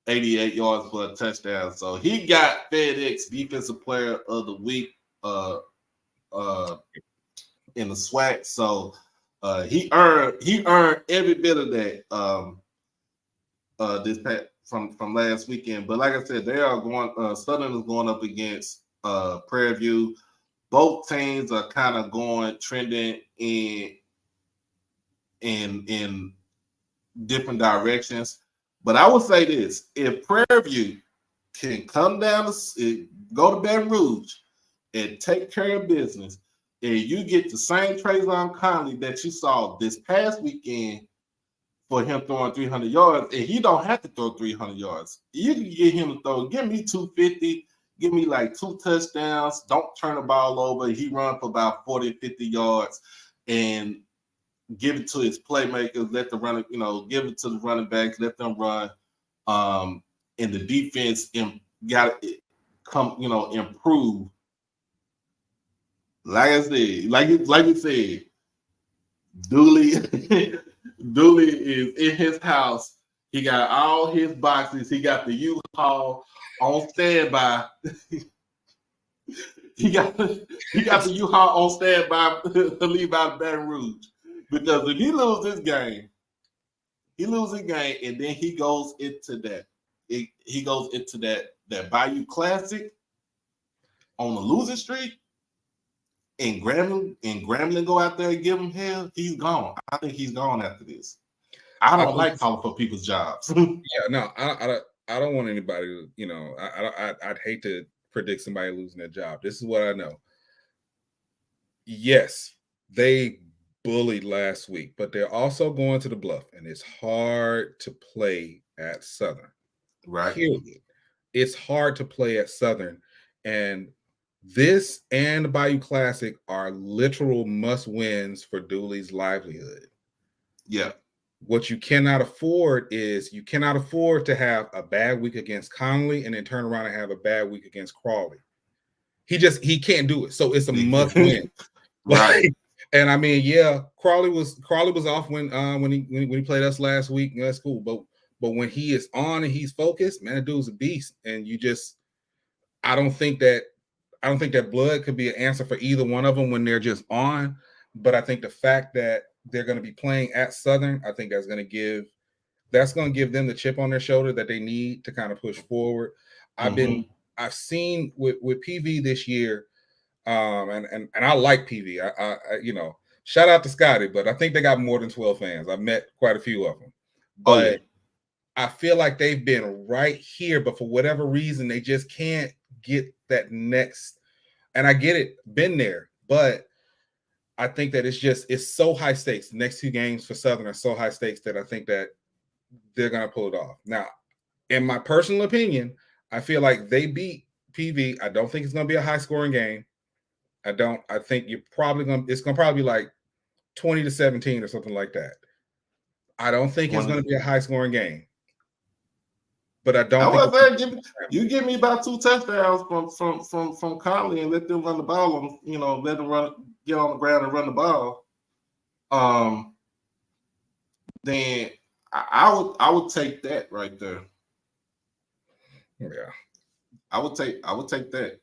88 yards for a touchdown. So he got FedEx Defensive Player of the Week in the SWAC. So he earned every bit of that this from last weekend. But like I said, they are going. Southern is going up against Prairie View. Both teams are kind of trending in different directions. But I would say this: if Prairie View can come down go to Baton Rouge and take care of business, and you get the same Trayvon Conley that you saw this past weekend for him throwing 300 yards, and he don't have to throw 300 yards. You can get him to give me 250, give me like 2 touchdowns, don't turn the ball over. He run for about 40, 50 yards, and give it to his playmakers, let the running, give it to the running backs, let them run. And the defense got to improve. Like I said, like you said, Dooley is in his house. He got all his boxes. He got the U-Haul on standby. he got the U-Haul on standby to leave out of Baton Rouge. Because if he loses this game, and then he goes into that. He goes into that Bayou Classic on the losing streak, and Grambling go out there and give him hell. He's gone. I think he's gone after this. I don't like calling for people's jobs.
Yeah, no, I don't want anybody to, I'd hate to predict somebody losing their job. This is what I know. Yes, they bullied last week, but they're also going to the Bluff, and it's hard to play at Southern.
Right.
Period. It's hard to play at Southern, and this and the Bayou Classic are literal must-wins for Dooley's livelihood.
Yeah.
What you cannot afford is to have a bad week against Conley and then turn around and have a bad week against Crawley. He can't do it. So it's a must-win.
Right.
And I mean, yeah, Crawley was off when he played us last week, and that's cool. But when he is on and he's focused, man, the dude's a beast. And I don't think that blood could be an answer for either one of them when they're just on. But I think the fact that they're going to be playing at Southern, I think that's going to give them the chip on their shoulder that they need to kind of push forward. I've seen with PV this year, and I like PV. I shout out to Scotty, but I think they got more than 12 fans. I've met quite a few of them, but I feel like they've been right here, but for whatever reason, they just can't get that next. And I get it, been there, but I think that it's so high stakes. The next 2 games for Southern are so high stakes that I think that they're going to pull it off. Now, in my personal opinion, I feel like they beat PV. I don't think it's going to be a high scoring game. I think it's going to probably be like 20-17 or something like that. I don't think it's going to be a high scoring game. But I don't think
you give me about 2 touchdowns from Conley and let them run the ball let them get on the ground and run the ball. Then I would take that right there.
Yeah.
I would take that.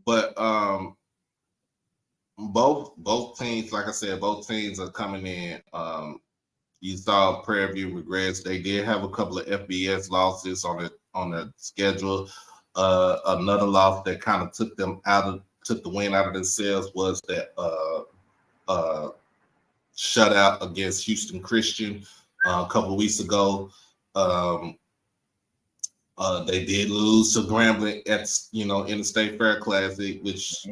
But both teams, like I said, both teams are coming in. You saw Prairie View regrets. They did have a couple of FBS losses on the schedule. Another loss that kind of took the wind out of themselves was that shutout against Houston Christian a couple of weeks ago. They did lose to Grambling at in the State Fair Classic, which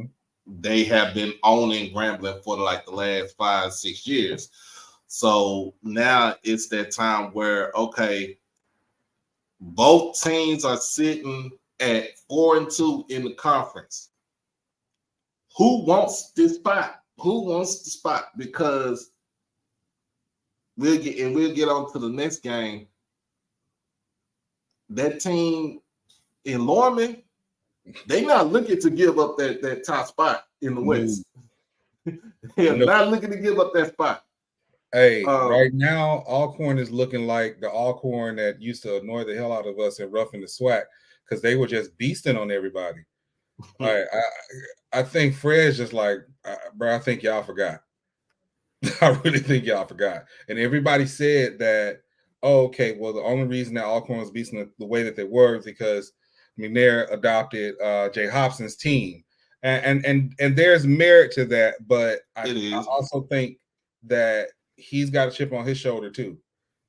they have been owning Grambling for like the last 5-6 years. So now it's that time where, okay, both teams are sitting at 4-2 in the conference. Who wants this spot? Who wants the spot? Because we'll get on to the next game. That team in Lorman, they're not looking to give up that top spot in the West. They're not looking to give up that spot.
Hey, right now, Alcorn is looking like the Alcorn that used to annoy the hell out of us and rough in the SWAC because they were just beasting on everybody. I think Fred's just like, bro. I think y'all forgot. I really think y'all forgot. And everybody said that, oh, okay, well, the only reason that Alcorn was beating the way that they were is because McNair adopted Jay Hobson's team. And there's merit to that, but I also think that he's got a chip on his shoulder too,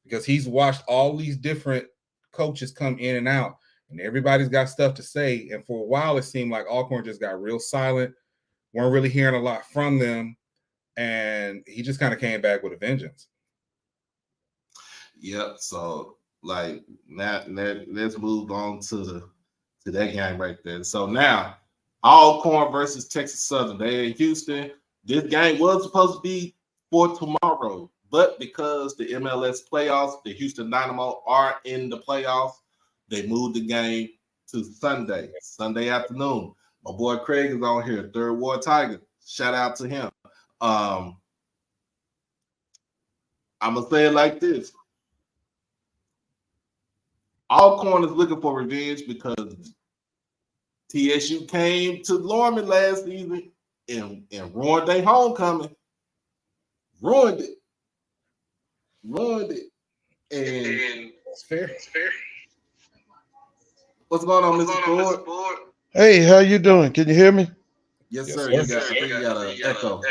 because he's watched all these different coaches come in and out, and everybody's got stuff to say. And for a while, it seemed like Alcorn just got real silent, weren't really hearing a lot from them. And he just kind of came back with a vengeance.
Yep. So like now let's move on to that game right there. So now Alcorn versus Texas Southern. They in Houston. This game was supposed to be for tomorrow, but because the MLS playoffs, the Houston Dynamo are in the playoffs, they moved the game to Sunday afternoon. My boy Craig is on here, Third Ward Tiger. Shout out to him. I'm gonna say it like this: Alcorn is looking for revenge because TSU came to Lorman last season and ruined their homecoming, ruined it, and
that's fair.
What's going on, Mr. Ford?
Hey, how you doing? Can you hear me?
Yes, sir. You got an echo.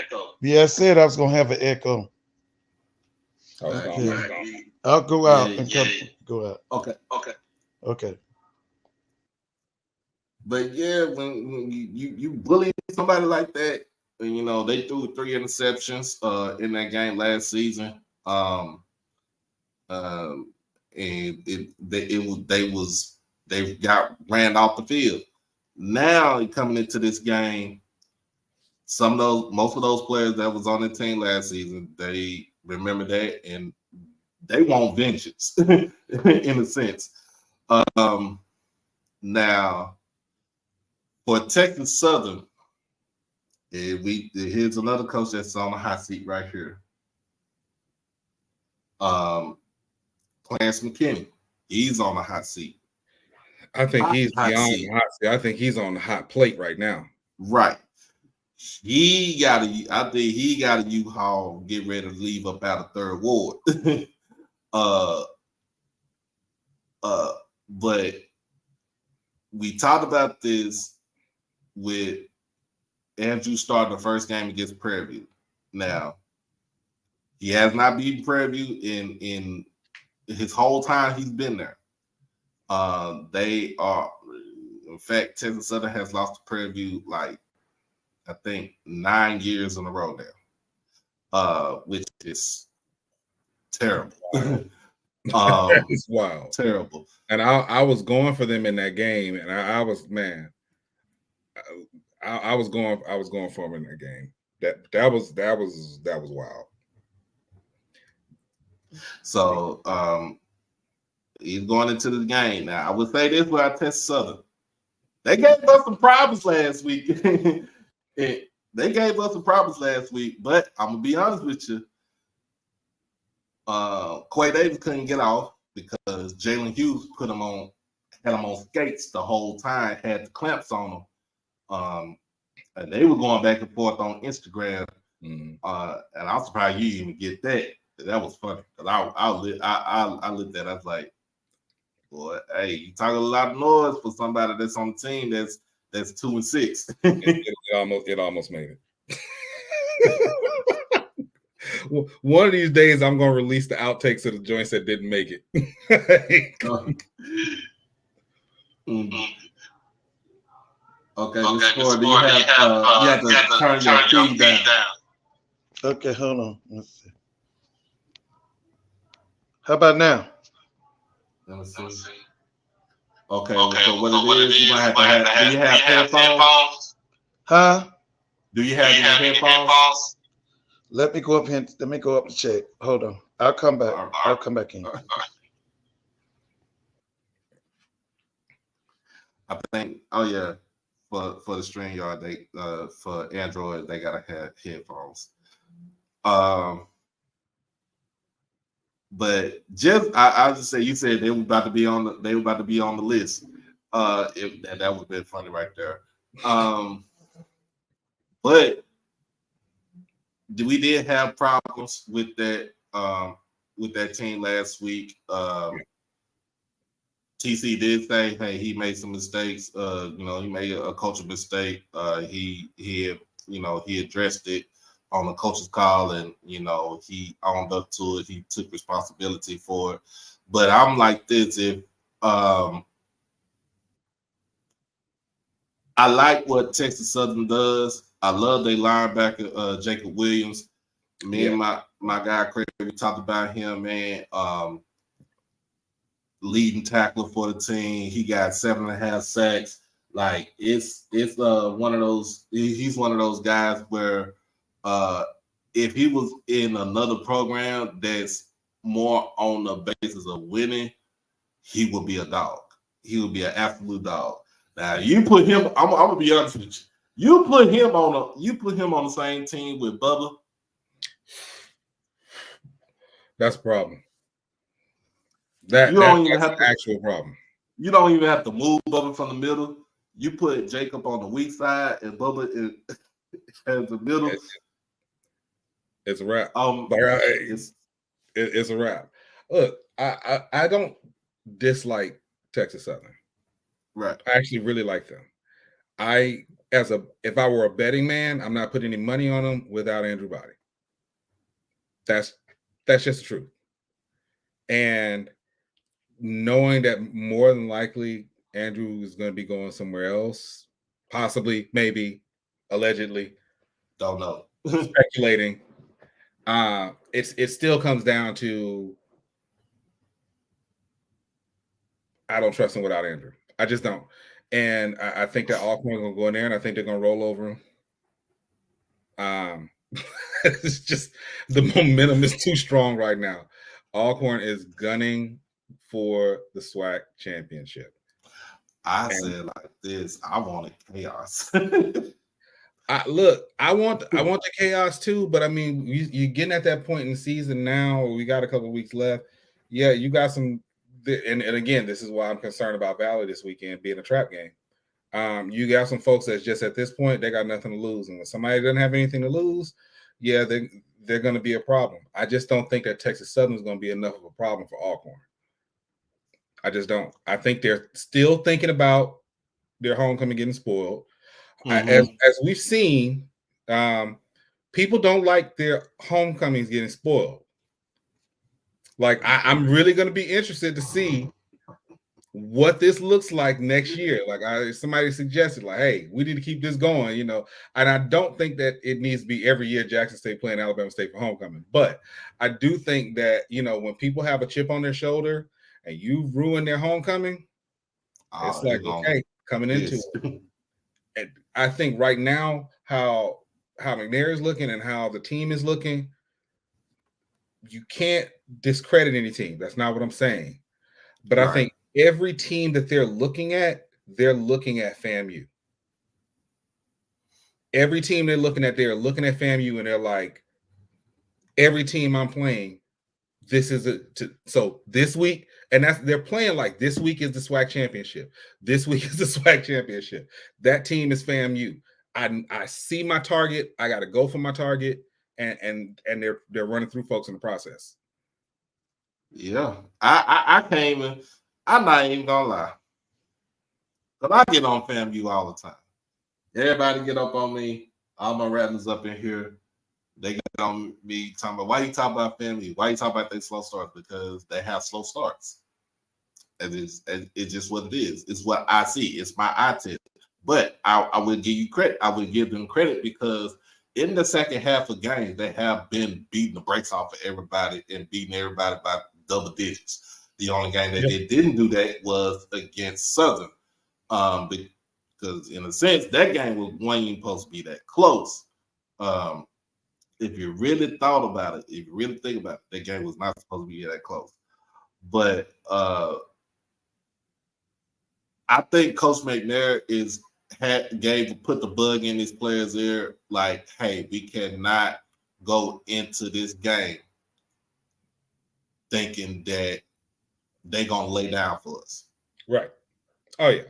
Yeah, I said I was gonna have an echo. I'll go out and come. Go out. Okay.
But yeah, when you bully somebody like that, and you know they threw 3 interceptions in that game last season, and they got ran off the field. Now coming into this game, most of those players that was on the team last season, they remember that and they want vengeance in a sense. Now for Texas Southern, here's another coach that's on the hot seat right here. Clarence McKinney, he's on the hot seat.
I think he's beyond the hot seat. I think he's on the hot plate right now.
Right. I think he got a U-Haul, get ready to leave up out of Third Ward. But we talked about this with Andrew starting the first game against Prairie View. Now, he has not beaten Prairie View in his whole time he's been there. They are, in fact, Texas Southern has lost to Prairie View like I think 9 years in a row now, which is terrible.
It's wild,
terrible.
And I was going for them in that game, and I was I was going for them in that game. That was wild.
So he's going into the game now. I would say this about Texas Southern: they gave us some problems last week. They gave us some problems last week, but I'm gonna be honest with you. Quay Davis couldn't get off because Jalen Hughes had him on skates the whole time, had the clamps on him. And they were going back and forth on Instagram. And I'm surprised you even get that. That was funny because I looked at it, I was like, boy, hey, you talking a lot of noise for somebody that's on the team that's 2-6.
it almost made it. One of these days, I'm gonna release the outtakes of the joints that didn't make it.
Okay, Mr. Do you have to turn your feed down?
Okay, hold on. Let's see. How about now?
Let me see. Okay, so what it is, you might have to have. Do you have headphones?
Huh?
Do you have any headphones?
Let me go up here. Let me go up and check. Hold on. I'll come back. I'll come back in.
I think. Oh yeah, for the StreamYard, they for Android they gotta have headphones. But just I'll just say you said they were about to be on the list. That would have been funny right there. But we did have problems with that team last week. TC did say, hey, he made some mistakes. He made a coaching mistake. He addressed it on the coach's call, and he owned up to it. He took responsibility for it. But I'm like this: if I like what Texas Southern does. I love their linebacker, Jacob Williams. Me and my guy Craig, we talked about him, man. Leading tackler for the team. He got 7.5 sacks. Like it's one of those. He's one of those guys where if he was in another program that's more on the basis of winning, he would be a dog. He would be an absolute dog. Now you put him. I'm gonna be honest with you. You put him on the same team with Bubba.
That's a problem. That's an actual problem.
You don't even have to move Bubba from the middle. You put Jacob on the weak side and Bubba as the middle.
It's a wrap. It's a wrap. Look, I don't dislike Texas Southern.
Right.
I actually really like them. If I were a betting man, I'm not putting any money on them without Andrew Body. That's just the truth. And knowing that more than likely Andrew is going to be going somewhere else, possibly, maybe, allegedly,
don't know,
speculating. It still comes down to I don't trust him without Andrew. I just don't. And I think that Alcorn's going to go in there, and I think they're going to roll over him. It's just the momentum is too strong right now. Alcorn is gunning for the SWAC championship.
I said like this. I wanted chaos.
I want the chaos too, but I mean, you're getting at that point in the season now. We got a couple of weeks left. Yeah, you got some. And again, this is why I'm concerned about Valley this weekend being a trap game. You got some folks that's just at this point, they got nothing to lose. And when somebody doesn't have anything to lose, yeah, they're going to be a problem. I just don't think that Texas Southern is going to be enough of a problem for Alcorn. I just don't. I think they're still thinking about their homecoming getting spoiled. Mm-hmm. As we've seen, people don't like their homecomings getting spoiled. Like, I'm really going to be interested to see what this looks like next year. Like, somebody suggested, like, hey, we need to keep this going, And I don't think that it needs to be every year Jackson State playing Alabama State for homecoming. But I do think that, when people have a chip on their shoulder and you ruin their homecoming, it's like, okay, coming into it. And I think right now, how McNair is looking and how the team is looking, you can't discredit any team. That's not what I'm saying. But right. I think every team that they're looking at FAMU. Every team they're looking at FAMU, and they're like, every team I'm playing, so this week, and they're playing like this week is the SWAC championship. This week is the SWAC championship. That team is FAMU. I see my target. I got to go for my target, and they're running through folks in the process.
Yeah, I came in. I'm not even gonna lie, but I get on FAMU all the time. Everybody get up on me. All my rattlers up in here. They get on me talking about, why you talking about FAMU? Why you talking about their slow starts? Because they have slow starts. It's just what it is. It's what I see. It's my eye test. But I will give you credit. I will give them credit because in the second half of games, they have been beating the brakes off of everybody and beating everybody by double digits. The only game that they didn't do that was against Southern. Because in a sense, that game wasn't even supposed to be that close. If you really thought about it, if you really think about it, that game was not supposed to be that close. But I think Coach McNair put the bug in his players' ear, like, hey, we cannot go into this game thinking that they're gonna lay down for us.
Right. Oh yeah.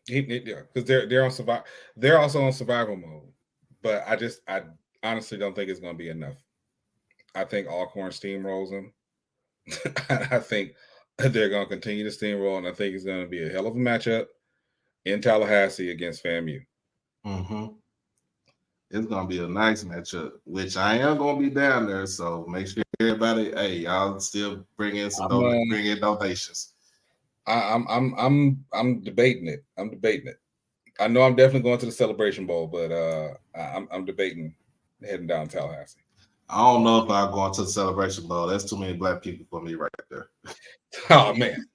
Yeah, because they're on survival. They're also on survival mode. But I honestly don't think it's going to be enough. I think Alcorn steamrolls them. I think they're going to continue to steamroll, and I think it's going to be a hell of a matchup in Tallahassee against FAMU.
Mm-hmm. It's gonna be a nice matchup, which I am gonna be down there. So make sure everybody, hey, y'all still bring in bring in donations.
I'm debating it. I'm debating it. I know I'm definitely going to the Celebration Bowl, but I'm debating heading down to Tallahassee.
I don't know if I'm going to the Celebration Bowl. That's too many black people for me right there.
Oh man.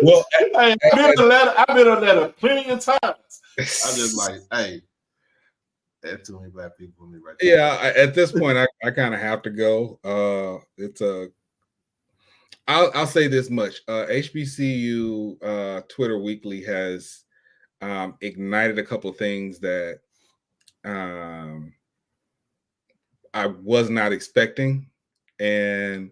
Well, I've been on that plenty of times. I'm just like, hey, that's too many black people for me right there.
Yeah, at this point, I kind of have to go. I'll say this much: HBCU Twitter Weekly has ignited a couple of things that I was not expecting, and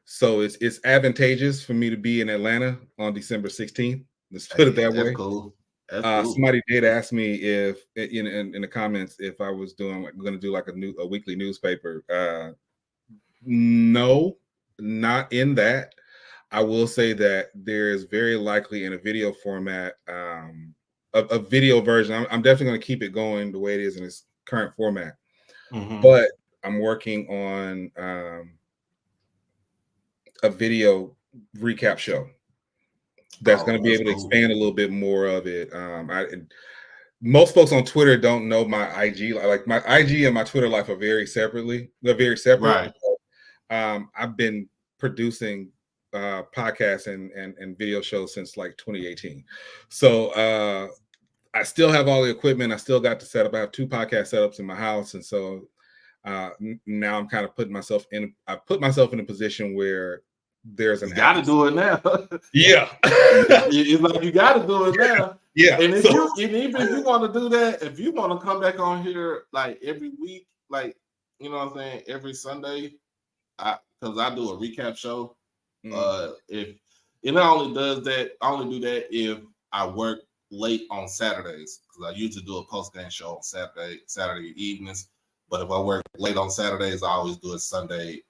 so it's advantageous for me to be in Atlanta on December 16th. Let's put it that way.
Cool. Cool.
Somebody did ask me if in the comments if I was going to do like a weekly newspaper. No, not in that. I will say that there is very likely in a video format, a video version. I'm definitely going to keep it going the way it is in its current format. Mm-hmm. But I'm working on a video recap show that's going to be able to expand a little bit more of it. Most folks on Twitter don't know my IG. Like my IG and my Twitter life are very separate. Right. I've been producing podcasts and video shows since like 2018. So I still have all the equipment. I still got the setup. I have 2 podcast setups in my house. And so now I'm kind of putting myself in a position where there's an.
You got to do it now.
Yeah.
It's like you got to do it now.
Yeah.
And even if you want to do that, if you want to come back on here like every week, like, you know what I'm saying, every Sunday, because I do a recap show. If it only do that if I work late on Saturdays, because I usually do a post-game show on Saturday evenings. But if I work late on Saturdays, I always do it Sunday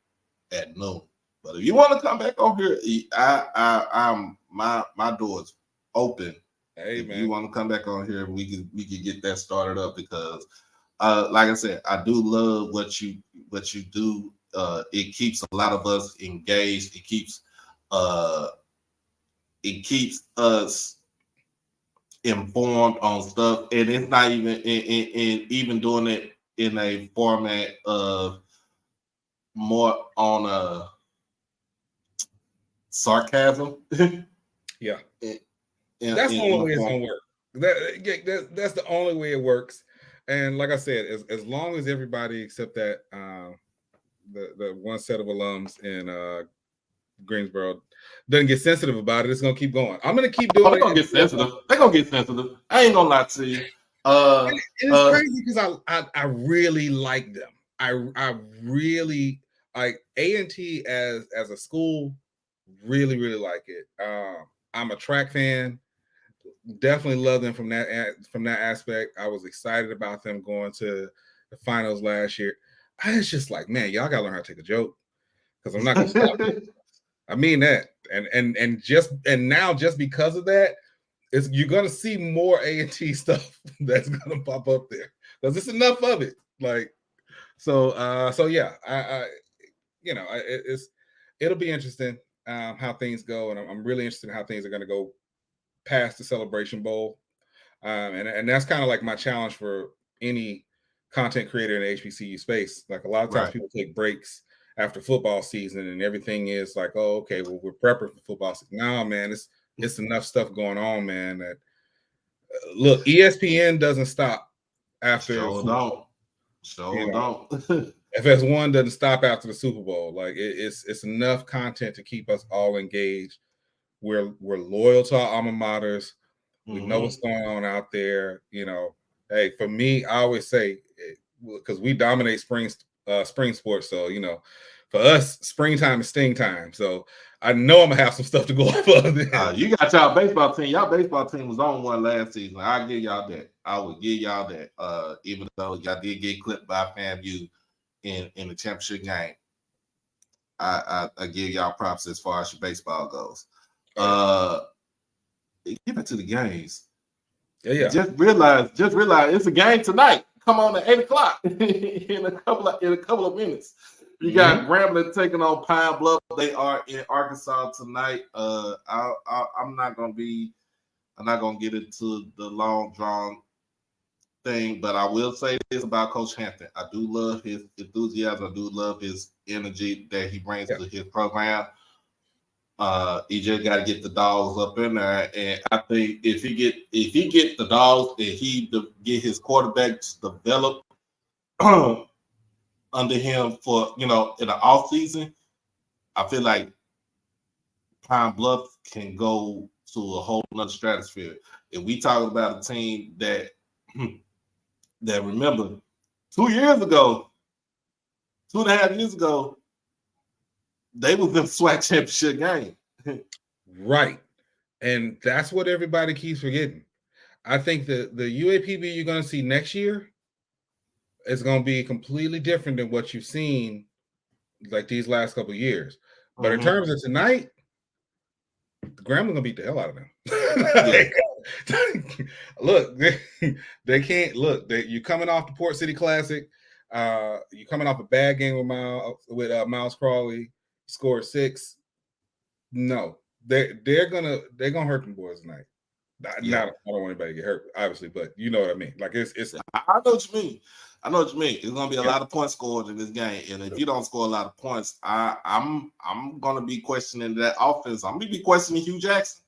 at noon. But if you want to come back on here, I'm my door's open.
Hey,
if
man.
you want to come back on here, we can get that started up because, like I said, I do love what you do. It keeps a lot of us engaged. It keeps us informed on stuff, and it's not even doing it in a format of more on a sarcasm.
Yeah, that's the only way it's gonna work. That's the only way it works. And like I said, as long as everybody except that the one set of alums in Greensboro doesn't get sensitive about it, it's gonna keep going. I'm gonna keep doing it.
They're gonna get sensitive. They're gonna get sensitive. I ain't gonna lie to you.
It's crazy because I really like them. I really like A&T as a school. Really, really like it. I'm a track fan. Definitely love them from that aspect. I was excited about them going to the finals last year. I was just like, man, y'all gotta learn how to take a joke because I'm not gonna stop. I mean that, and now just because of that, you're gonna see more A&T stuff that's gonna pop up there because it's enough of it. Like, so yeah, it'll be interesting how things go, and I'm really interested in how things are gonna go past the Celebration Bowl, and that's kind of like my challenge for any content creator in the HBCU space. Like a lot of times people take breaks after football season and everything is like, oh, okay, well, we're prepping for football season. No, man, it's enough stuff going on, man. That look, ESPN doesn't stop after
don't.
FS1 doesn't stop after the Super Bowl. Like it's enough content to keep us all engaged. We're loyal to our alma maters. We know what's going on out there. You know, hey, for me, I always say because we dominate spring sports. So For us, springtime is sting time. So I know I'm gonna have some stuff to go off of.
You got y'all baseball team. Y'all baseball team was on one last season. I'll give y'all that. I will give y'all that. Even though y'all did get clipped by FAMU in the championship game, I give y'all props as far as your baseball goes. Get back to the games.
Yeah.
Just realize it's a game tonight. Come on at 8:00 in a couple of minutes. You got Grambling taking on Pine Bluff. They are in Arkansas tonight. I'm not gonna get into the long drawn thing, but I will say this about Coach Hampton. I do love his enthusiasm. I do love his energy that he brings to his program. He just got to get the dogs up in there, and I think if he get the dogs and he get his quarterbacks developed under him for in the off season, I feel like Pine Bluff can go to a whole nother stratosphere. If we talk about a team that remember 2.5 years ago, they was in the SWAC championship game.
Right. And that's what everybody keeps forgetting. I think the UAPB you're going to see next year is going to be completely different than what you've seen like these last couple of years. But in terms of tonight, Grambling going to beat the hell out of them. Look, they can't look. You're coming off the Port City Classic. You're coming off a bad game with Miles Crawley. Scored 6. No, they're gonna hurt them boys tonight. I don't want anybody to get hurt, obviously, but you know what I mean. Like it's.
I know what you mean. It's gonna be a lot of points scored in this game, and if you don't score a lot of points, I'm gonna be questioning that offense. I'm gonna be questioning Hugh Jackson,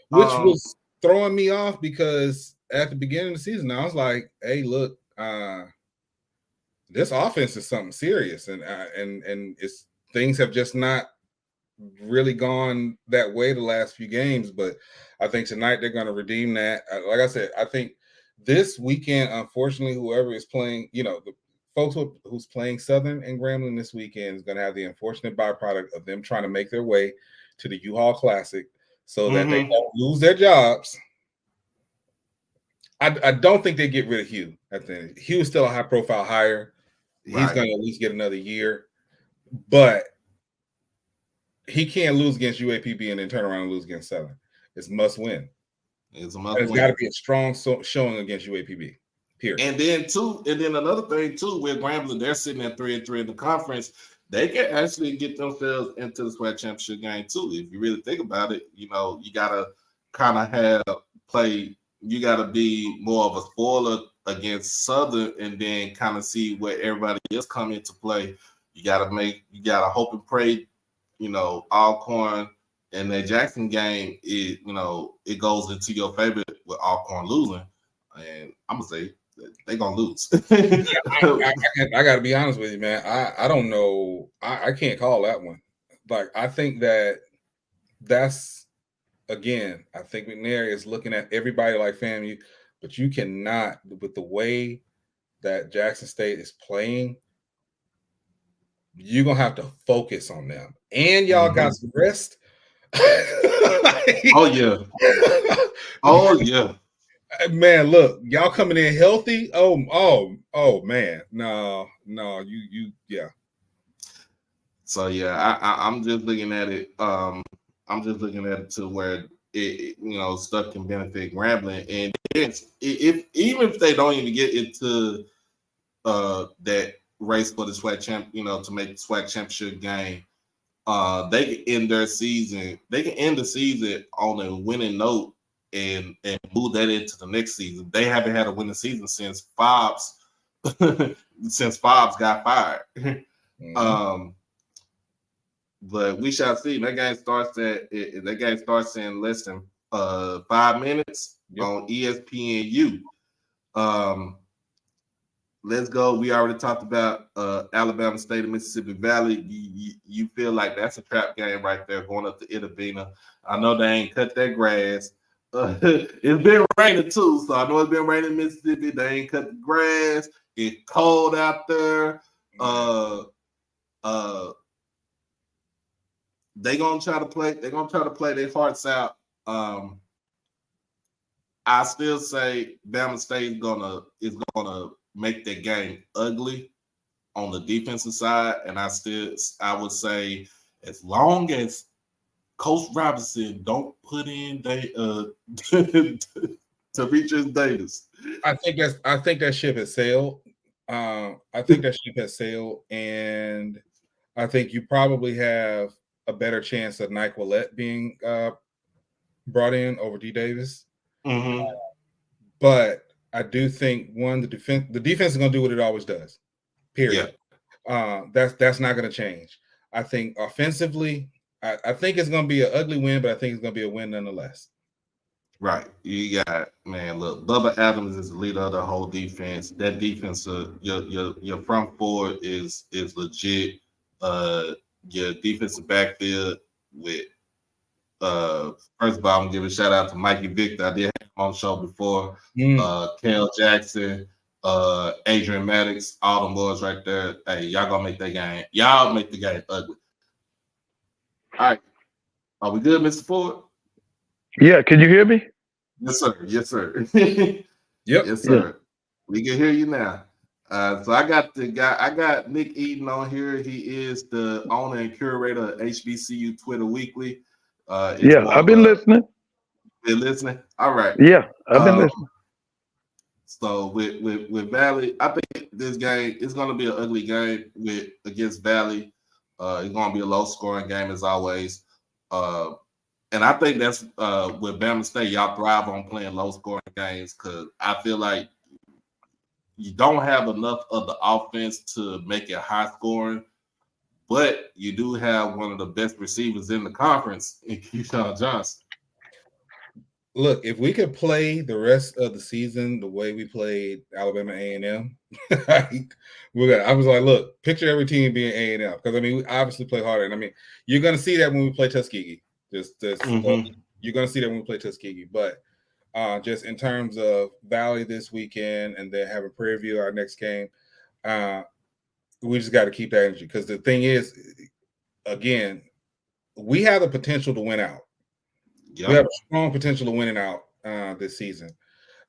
which was throwing me off because at the beginning of the season, I was like, "Hey, look, this offense is something serious," and it's things have just not really gone that way the last few games. But I think tonight they're going to redeem that. Like I said, I think this weekend, unfortunately, whoever is playing, the folks who's playing Southern and Grambling this weekend is going to have the unfortunate byproduct of them trying to make their way to the U-Haul Classic so that they don't lose their jobs. I don't think they get rid of Hugh. I think Hugh is still a high-profile hire. He's going to at least get another year, but he can't lose against UAPB and then turn around and lose against Southern. It's must win. It's got to be a strong showing against UAPB. Period.
And then another thing too, with Grambling, they're sitting at 3-3 in the conference. They can actually get themselves into the SWAC championship game too. If you really think about it, you gotta kind of you gotta be more of a spoiler against Southern, and then kind of see where everybody else come into play. You gotta hope and pray. Alcorn and the Jackson game, it goes into your favor with Alcorn losing, and I'm gonna say they're gonna lose.
I got to be honest with you, man. I don't know. I can't call that one. Like I think that's again. I think McNair is looking at everybody like FAMU, but you cannot with the way that Jackson State is playing. You're gonna have to focus on them, and y'all got some rest.
Oh yeah,
man. Look, y'all coming in healthy. Oh man, no, you yeah.
So yeah, I'm just looking at it. I'm just looking at it to where it stuff can benefit Grambling, and even if they don't even get into that race for the SWAC champ, to make the SWAC championship game, they can end their season. They can end the season on a winning note and move that into the next season. They haven't had a winning season since Fobbs got fired. But we shall see. That game starts in less than 5 minutes on ESPNU. Let's go. We already talked about Alabama State and Mississippi Valley. You feel like that's a trap game right there going up to Itabena. I know they ain't cut that grass. It's been raining too, so I know it's been raining in Mississippi. They ain't cut the grass. It's cold out there. they're gonna try to play their hearts out. I still say Bama State is gonna make their game ugly on the defensive side, and I would say as long as Coach Robinson don't put in Demetrius Davis.
I think that ship has sailed. I think that ship has sailed, and I think you probably have a better chance of Nike Willett being brought in over D Davis.
Mm-hmm.
But I do think the defense is going to do what it always does. Period. Yeah. That's not going to change. I think offensively, I think it's going to be an ugly win, but I think it's going to be a win nonetheless.
Right. You got, man, look, Bubba Adams is the leader of the whole defense. That defense, your front four is legit. Your defensive backfield with first of all, I'm gonna give a shout out to Mikey Victor. I did have him on the show before. Kel Jackson, Adrian Maddox, all them boys right there. Hey, y'all gonna make that game. Y'all make the game ugly. All right. Are we good, Mr. Ford?
Yeah, can you hear me?
Yes, sir. Yes, sir.
Yep.
Yes, sir. Yeah. We can hear you now. So I got Nick Eden on here. He is the owner and curator of HBCU Twitter Weekly.
I've been listening.
Been listening? All right.
Yeah, I've been listening.
So with Valley, I think this game is going to be an ugly game against Valley. It's going to be a low-scoring game as always. And I think that's with Bama State, y'all thrive on playing low-scoring games because I feel like you don't have enough of the offense to make it high-scoring, but you do have one of the best receivers in the conference in Keyshawn Johnson.
Look, if we could play the rest of the season the way we played Alabama A&M, I was like, look, picture every team being A&M because I mean we obviously play harder, and I mean you're going to see that when we play Tuskegee. You're going to see that when we play Tuskegee, but just in terms of Valley this weekend and then have a preview of our next game, we just got to keep that energy because the thing is, again, we have the potential to win out. Yep. We have a strong potential of winning out this season.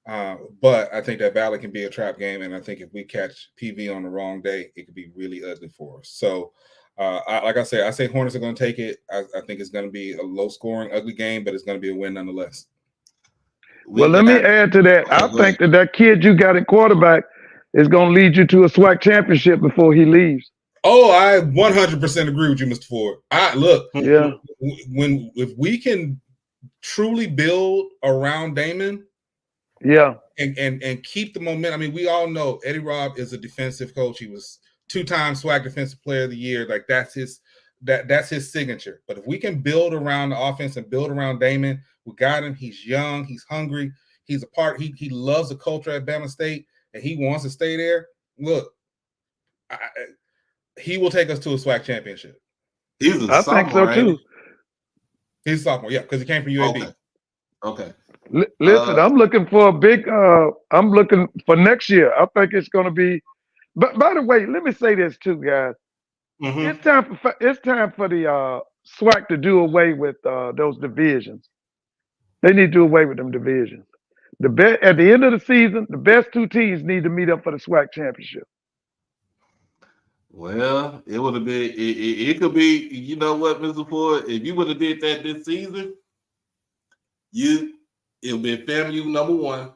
But I think that Valley can be a trap game, and I think if we catch PV on the wrong day, it could be really ugly for us. So, like I say Hornets are going to take it. I think it's going to be a low-scoring, ugly game, but it's going to be a win nonetheless.
Well, let me add to that. I think that kid you got at quarterback is going to lead you to a SWAC championship before he leaves.
Oh, I 100% agree with you, Mr. Ford. If we can truly build around Damon, and keep the momentum. I mean, we all know Eddie Robb is a defensive coach. He was 2-time SWAC Defensive Player of the Year. Like that's his signature. But if we can build around the offense and build around Damon, we got him. He's young. He's hungry. He's a part. He loves the culture at Bama State, and he wants to stay there. Look, he will take us to a SWAC championship.
I think so too.
He's a sophomore, yeah, because he came from UAB.
Okay.
Listen, I'm looking for a big. I'm looking for next year. I think it's going to be. But by the way, let me say this too, guys. Mm-hmm. It's time for the SWAC to do away with those divisions. They need to do away with them divisions. At the end of the season, the best 2 teams need to meet up for the SWAC championship.
Well, it would have been. It could be. You know what, Mr. Ford? If you would have did that this season, it'll be FAMU number 1,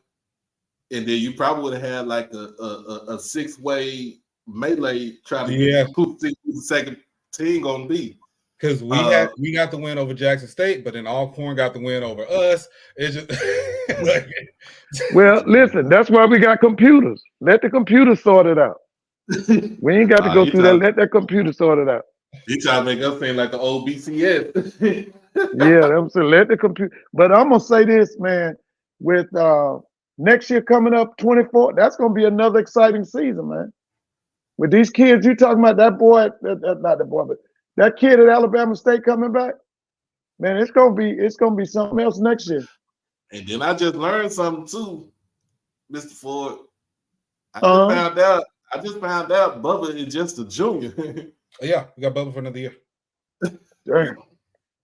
and then you probably would have had like a 6-way melee trying to get who the second team gonna be.
Because we got the win over Jackson State, but then Alcorn got the win over us. It's just
well, listen, that's why we got computers. Let the computers sort it out. We ain't got to go through that. Let that computer sort it out.
You trying to make us seem like the old BCS.
I'm saying let the computer. But I'm gonna say this, man. With next year coming up, 24, that's gonna be another exciting season, man. With these kids, you talking about that boy, not the boy, but that kid at Alabama State coming back, man. It's gonna be something else next year.
And then I just learned something too, Mr. Ford. I just found out Bubba is just a junior.
Yeah, we got Bubba for another year.
Damn.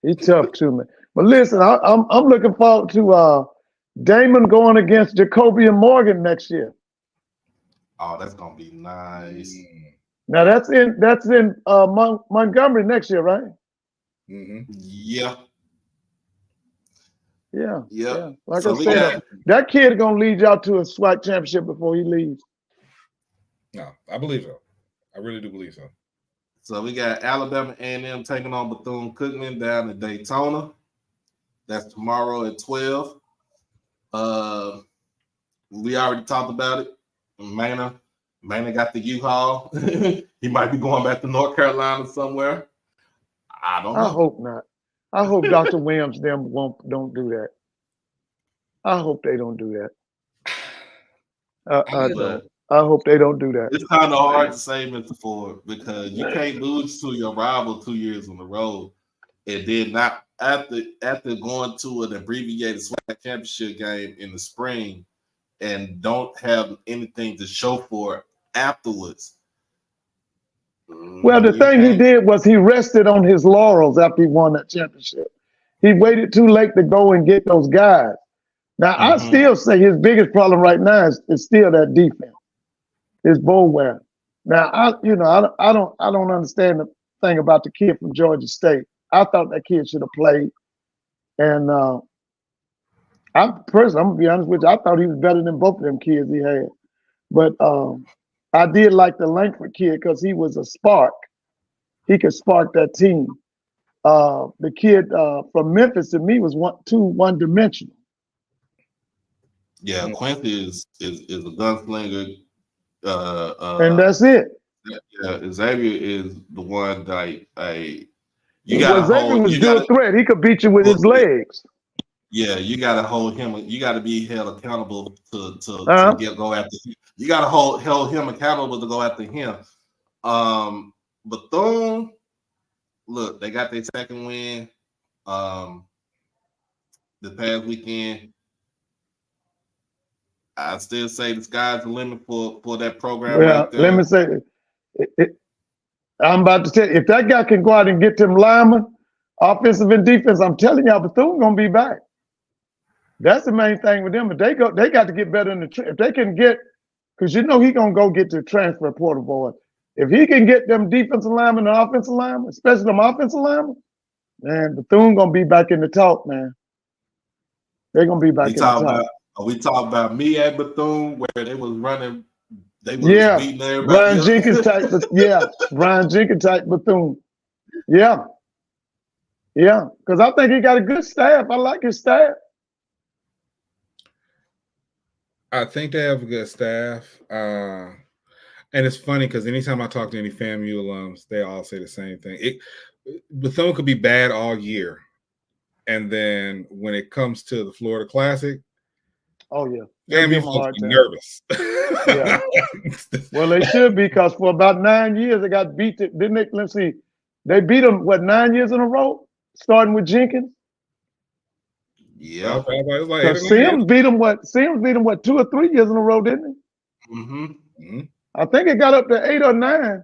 He's tough too, man. But listen, I'm looking forward to Damon going against Jacoby and Morgan next year.
Oh, that's gonna be nice.
Now that's in Montgomery next year, right?
Mm-hmm.
Yeah.
Yeah.
Yep.
Yeah. Like
So
I
we
said,
got-
that kid gonna lead y'all to a SWAC championship before he leaves.
No, I believe so. I really do believe so.
So we got Alabama A&M taking on Bethune-Cookman down in Daytona. That's tomorrow at 12. We already talked about it. Mana got the U-Haul. He might be going back to North Carolina somewhere. I don't know.
I hope not. I hope Dr. Williams them don't do that. I hope they don't do that. I don't. I hope they don't do that.
It's kind of hard to say, Mr. Ford, because you can't lose to your rival 2 years in a row, and then not after going to an abbreviated SWAC championship game in the spring, and don't have anything to show for it afterwards.
Well, the thing he did was he rested on his laurels after he won that championship. He waited too late to go and get those guys. Now, I still say his biggest problem right now is still that defense. It's bowl wear. Now, I don't understand the thing about the kid from Georgia State. I thought that kid should have played, and I'm gonna be honest with you. I thought he was better than both of them kids he had, but I did like the Langford kid because he was a spark. He could spark that team. The kid from Memphis to me was one-dimensional.
Yeah, Quincy is a gunslinger.
And that's it.
Yeah, Xavier is the one that
Xavier was dual threat. He could beat you with his legs.
Yeah, you got to hold him. You got to be held accountable to go after him. You got to hold him accountable to go after him. Bethune, look, they got their second win the past weekend. I still say the sky's the limit for that program.
Well,
right there.
let me say, I'm about to tell you, if that guy can go out and get them linemen, offensive and defense, I'm telling y'all, Bethune gonna be back. That's the main thing with them. But they got to get better in if they can get, because he gonna go get the transfer portal board. If he can get them defensive linemen and offensive linemen, especially them offensive linemen, man, Bethune gonna be back in the talk, man. They're gonna be back in the talk.
We talk about me at Bethune where they was running, they was beating everybody.
Brian Jenkins type, Brian Jenkins type Bethune. Yeah. Yeah. Because I think he got a good staff. I like his staff.
I think they have a good staff. And it's funny because anytime I talk to any FAMU alums, they all say the same thing. Bethune could be bad all year. And then when it comes to the Florida Classic,
oh yeah,
FAMU folks be nervous.
Yeah. Well, they should be, because for about 9 years they got beat. Didn't they? Let's see, they beat them 9 years in a row, starting with Jenkins.
Yeah,
like Sims beat them 2 or 3 years in a row, didn't he?
Mm-hmm.
I think it got up to 8 or 9.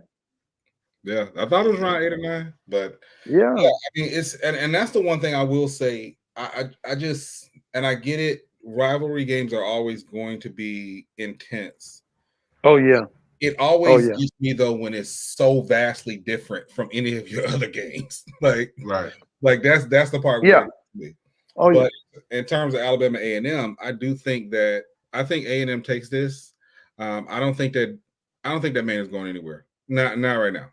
Yeah, I thought it was around 8 or 9, but
yeah,
I mean it's and that's the one thing I will say. I just, and I get it. Rivalry games are always going to be intense.
Oh yeah.
It always gets me though when it's so vastly different from any of your other games. Like that's the part.
Yeah.
But in terms of Alabama A&M, I think A&M takes this. I don't think that man is going anywhere. Not right now.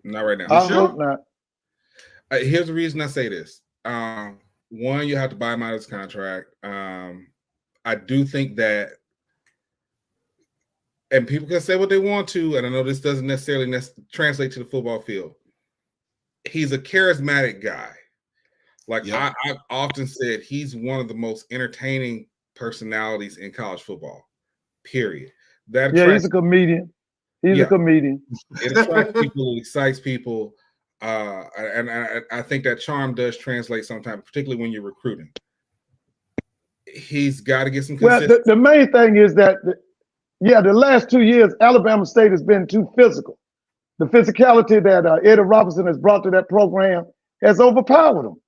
Not right now.
I hope not.
Here's the reason I say this. One, you have to buy him out of his contract. I do think that, and people can say what they want to, and I know this doesn't necessarily translate to the football field. He's a charismatic guy. Like I've often said, he's one of the most entertaining personalities in college football. Period.
He's a comedian. He's a comedian.
It attracts people. It excites people. And I think that charm does translate sometimes, particularly when you're recruiting. He's got to get some consistency.
Well, the main thing is that, the last 2 years, Alabama State has been too physical. The physicality that Eddie Robinson has brought to that program has overpowered them.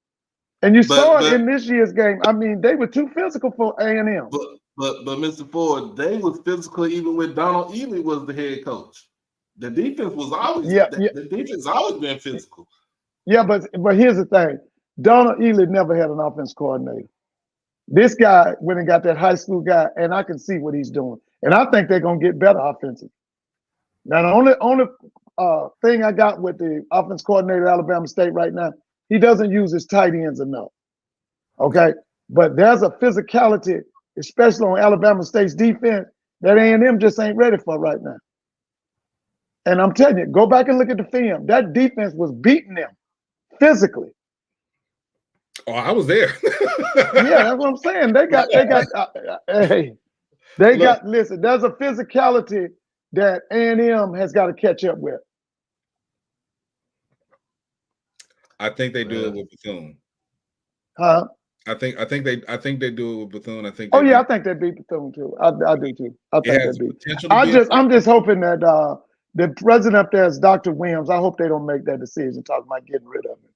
And you saw it
but
in this year's game. I mean, they were too physical for A&M.
but Mr. Ford, they was physical even when Donald Ely was the head coach. The defense was always the defense always been physical.
Yeah, but here's the thing. Donald Ely never had an offense coordinator. This guy went and got that high school guy, and I can see what he's doing. And I think they're gonna get better offensive. Now, the only thing I got with the offense coordinator at Alabama State right now, he doesn't use his tight ends enough. Okay, but there's a physicality, especially on Alabama State's defense, that A&M just ain't ready for right now. And I'm telling you, go back and look at the film. That defense was beating them physically.
Oh, I was there.
Yeah, that's what I'm saying. Listen, there's a physicality that A&M has got to catch up with.
I think they do it with Bethune.
Huh?
I think they do it with Bethune. I think.
I think they beat Bethune too. I do too. I think they beat. I'm just hoping that the president up there is Dr. Williams. I hope they don't make that decision talking about getting rid of him.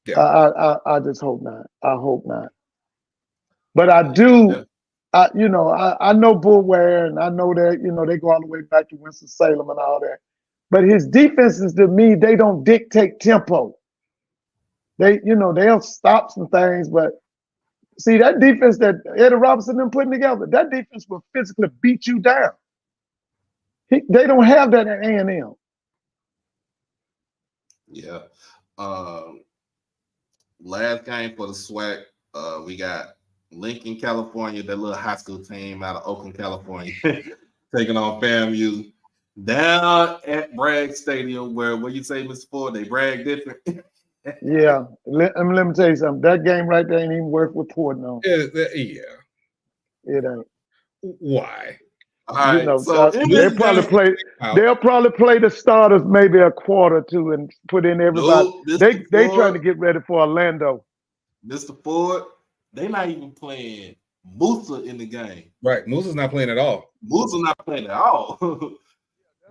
Yeah. I just hope not. I hope not. But I do. I know Bullware, and I know that they go all the way back to Winston-Salem and all that. But his defenses, to me, they don't dictate tempo. They'll stop some things, but see that defense that Eddie Robinson them putting together, that defense will physically beat you down. They don't have that at A&M.
Yeah. Last game for the SWAC, we got Lincoln, California, that little high school team out of Oakland, California, taking on FAMU down at Bragg Stadium, where you say, Mr. Ford, they brag different.
Yeah, let me tell you something. That game right there ain't even worth reporting on.
Yeah,
it ain't.
Why?
All right, so
they'll probably play the starters maybe a quarter or two and put in everybody. They trying to get ready for Orlando.
Mr. Ford, they not even playing Musa in the game.
Right, Musa's not playing at all.
Musa's not playing at all.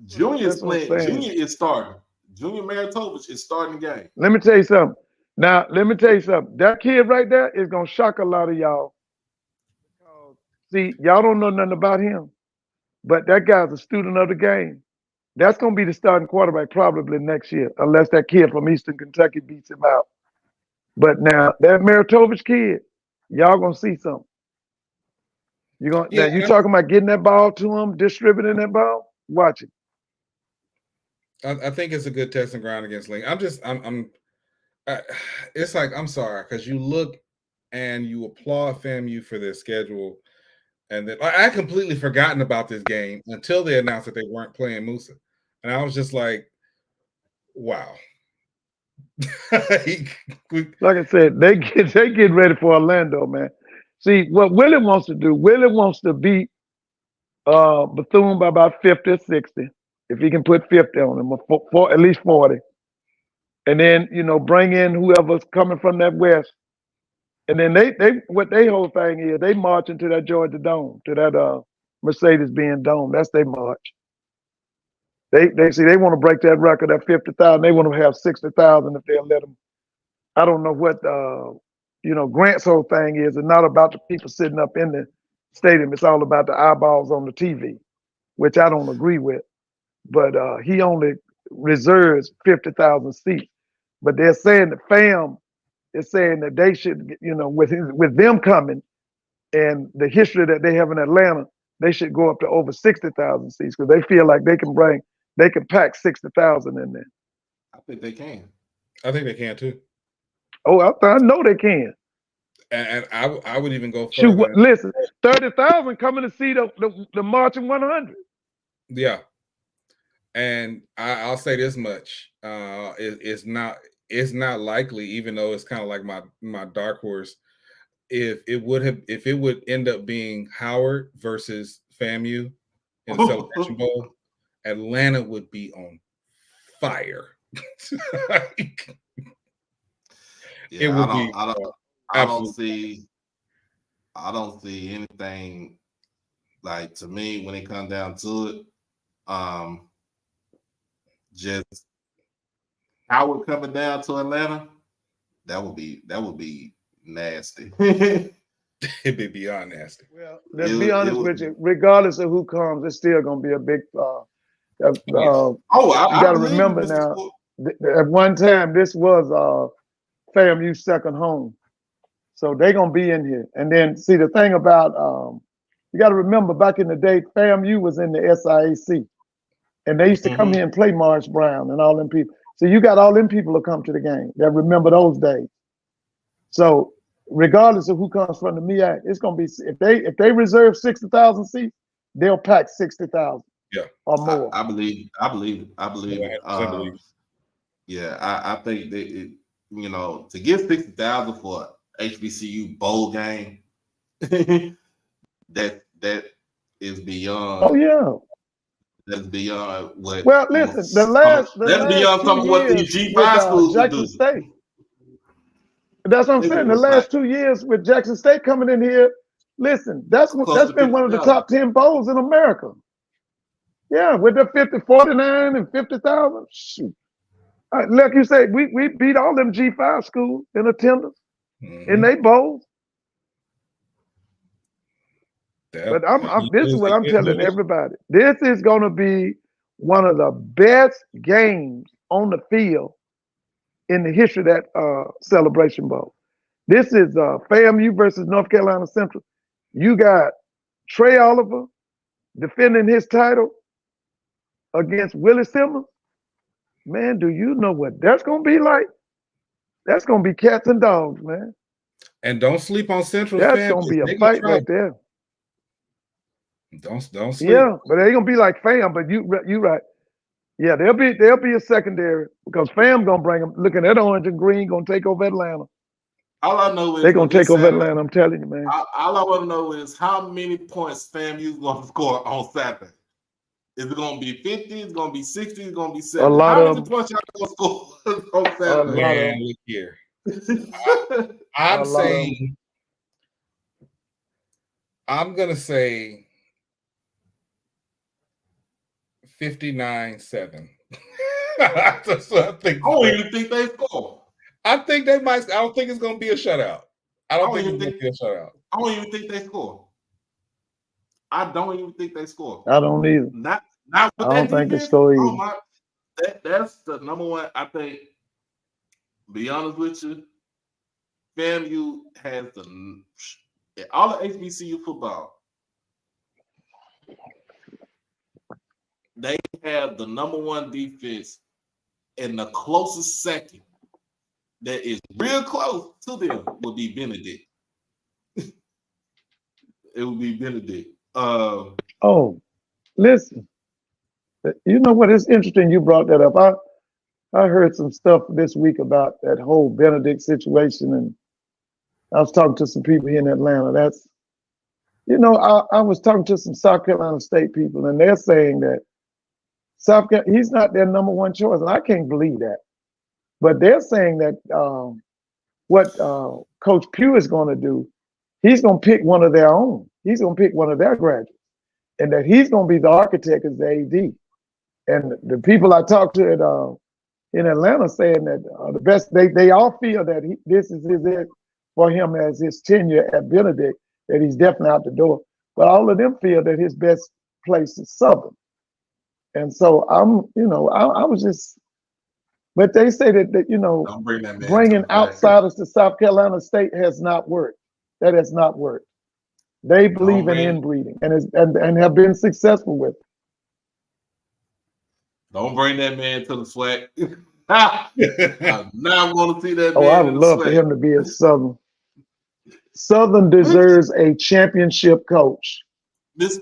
Junior is playing. Junior is starting. Junior Maritovich is starting the game.
Let me tell you something. Now, That kid right there is going to shock a lot of y'all. See, y'all don't know nothing about him, but that guy's a student of the game. That's going to be the starting quarterback probably next year, unless that kid from Eastern Kentucky beats him out. But now, that Maritovich kid, y'all going to see something. You talking about getting that ball to him, distributing that ball? Watch it.
I think it's a good testing ground against Lincoln. It's like, I'm sorry, because you look and you applaud FAMU for their schedule, and then I completely forgotten about this game until they announced that they weren't playing Musa, and I was just like, wow.
Like I said, they get ready for Orlando, man. See what Willie wants to do. Willie wants to beat Bethune by about 50 or 60. If he can put 50 on him, or at least 40. And then, bring in whoever's coming from that West. And then what their whole thing is, they march into that Georgia Dome, to that Mercedes-Benz Dome. That's their march. They want to break that record at 50,000. They want to have 60,000 if they'll let them. I don't know what, Grant's whole thing is. It's not about the people sitting up in the stadium. It's all about the eyeballs on the TV, which I don't agree with. But he only reserves 50,000 seats. But they're saying the FAM is saying that they should, with them coming and the history that they have in Atlanta, they should go up to over 60,000 seats because they feel like they can pack 60,000 in there.
I think they can.
I think they can too.
Oh, I know they can.
And I would even go further.
Shoot, listen, 30,000 coming to see the marching 100.
Yeah. And I'll say this much: it's not likely, even though it's kind of like my dark horse. If it would end up being Howard versus FAMU in the Celebration Bowl, Atlanta would be on fire.
It would be. I don't see anything like, to me, when it comes down to it. Just Howard coming down to Atlanta, That would be nasty.
It'd be beyond nasty.
Well, let's be honest with you. Regardless of who comes, it's still going to be a big.
I
you got to remember now. At one time, this was FAMU's second home, so they're going to be in here. And then see the thing about you got to remember back in the day, FAMU was in the SIAC, and they used to come here and play Morris Brown and all them people. So you got all them people to come to the game that remember those days. So regardless of who comes from the MEAC, it's gonna be if they reserve 60,000 seats, they'll pack 60,000.
Yeah,
or more.
I believe.
Yeah, I believe.
Yeah, I think that to get 60,000 for HBCU bowl game, that is beyond.
Oh yeah.
That's beyond what.
Well, listen, that's beyond some of what these G5 schools do. State. That's what I'm saying. The last 2 years with Jackson State coming in here, listen, that's been one of the top 10 bowls in America. Yeah, with the 49 and 50,000. Shoot. Like you say, we beat all them G5 schools in attendance in they bowls. But this is what I'm telling everybody. This is going to be one of the best games on the field in the history of that Celebration Bowl. This is FAMU versus North Carolina Central. You got Trey Oliver defending his title against Willie Simmons. Man, do you know what that's going to be like? That's going to be cats and dogs, man.
And don't sleep on Central.
That's going to be a fight right there.
Don't sleep.
Yeah, but they gonna be like FAM. But you right. Yeah, they'll be a secondary because FAM gonna bring them. Looking at orange and green, gonna take over Atlanta.
All I know is
they're gonna take over Atlanta. I'm telling you, man.
All I want to know is how many points FAMU's gonna score on Saturday. Is it gonna be 50? Is it gonna be 60? Is it gonna be 70?
A lot
how many points y'all gonna score on Saturday?
Man, look here. I'm saying. I'm gonna say 59-7. I don't
even think they score.
I think they might. I don't think it's going to be a shutout. I don't think it's going to be a shutout.
I don't even think they score. I don't even think they score.
I don't either.
Not
I don't think they score either.
That's the number one. I think. Be honest with you, FAMU has all the HBCU football. They have the number one defense, and the closest second that is real close to them will be Benedict. It will be Benedict.
Listen. You know what? It's interesting you brought that up. I heard some stuff this week about that whole Benedict situation, and I was talking to some people here in Atlanta. That's, I was talking to some South Carolina State people, and they're saying that he's not their number one choice, and I can't believe that. But they're saying that what Coach Pugh is going to do, he's going to pick one of their own. He's going to pick one of their graduates, and that he's going to be the architect as the AD. And the people I talked to in Atlanta saying that the best, they all feel that this is it for him as his tenure at Benedict, that he's definitely out the door. But all of them feel that his best place is Southern. And so I was just, but they say that bringing outsiders to South Carolina State has not worked. That has not worked. They believe in inbreeding and have been successful with it.
Don't bring that man to the SWAC. I'm not going to see that man.
I would love for him to be a Southern. Southern deserves a championship coach.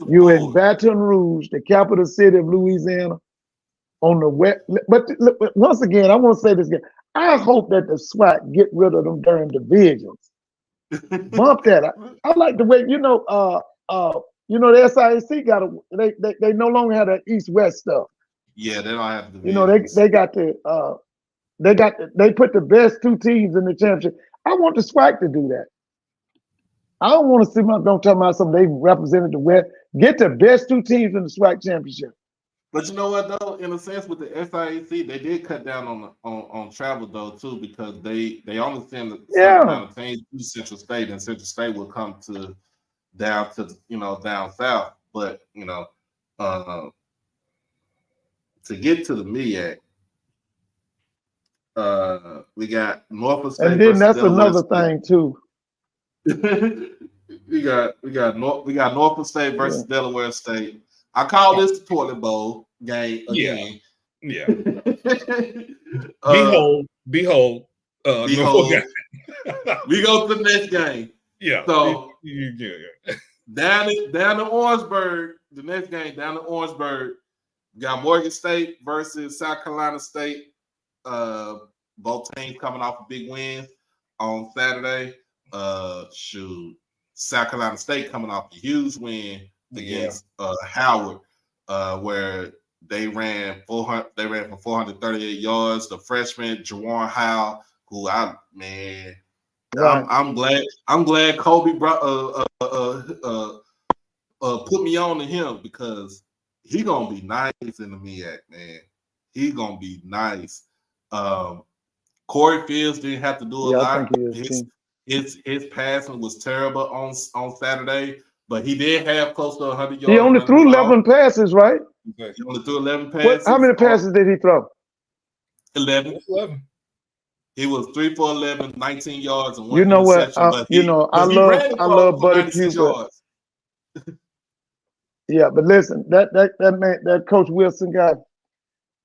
You in Baton Rouge, the capital city of Louisiana, on the west. But once again, I want to say this again. I hope that the SWAC get rid of them during divisions. Bump that. I like the way the SIAC they no longer have that East-West stuff.
Yeah, they don't have to.
They put the best two teams in the championship. I want the SWAC to do that. I don't want to see don't tell me something they represented the West. Get the best two teams in the SWAC championship.
But you know what though? In a sense, with the SIAC, they did cut down on travel though too, because they only send a certain
Yeah.
amount of teams to Central State, and Central State will come to down to down south. But to get to the MEAC, we got Norfolk State
And then
versus
that's
Delaware
another
State.
thing too.
we got Norfolk State versus
Yeah.
Delaware State. I call this the toilet bowl game again.
Yeah.
uh,
Behold.
Behold, we go to the next game.
Yeah.
So
Yeah.
down in Orangeburg, the next game down in Orangeburg, got Morgan State versus South Carolina State. Both teams coming off a big win on Saturday. South Carolina State coming off a huge win against Howard, where they ran for 438 yards. The freshman Jawan Howe, who I'm glad Kobe brought put me on to him, because he gonna be nice in the MEAC, man. He gonna be nice. Corey Fields didn't have to do a lot.
I think he is,
His passing was terrible on Saturday, but he did have close to 100 yards.
He only threw 11 passes, right?
He only threw 11 passes.
How many passes did he throw?
11. He was 3 for 11, 19 yards, and 1
You know what?
interception.
I love Buddy Pugh. Yeah, but listen, that Coach Wilson guy,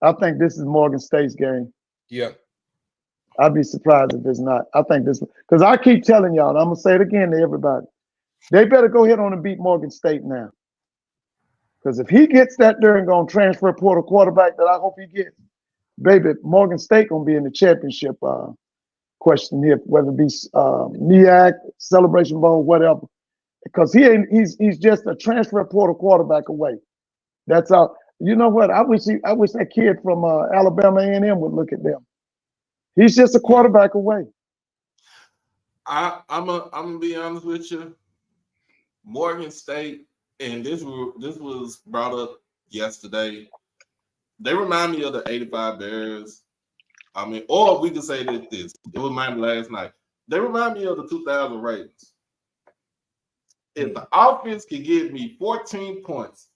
I think this is Morgan State's game.
Yeah.
I'd be surprised if it's not. I think this, because I keep telling y'all, and I'm gonna say it again to everybody, they better go ahead on and beat Morgan State now. Because if he gets that there and gonna transfer portal quarterback that I hope he gets, baby, Morgan State gonna be in the championship question here, whether it be MEAC, Celebration Bowl, whatever. Because he's just a transfer portal quarterback away. That's all. You know what? I wish that kid from Alabama A&M would look at them. He's just a quarterback away.
I'm gonna be honest with you. Morgan State, and this was brought up yesterday. They remind me of the '85 Bears. I mean, or we could say that this. It reminded me last night. They remind me of the 2000 Ravens. If the offense can give me 14 points,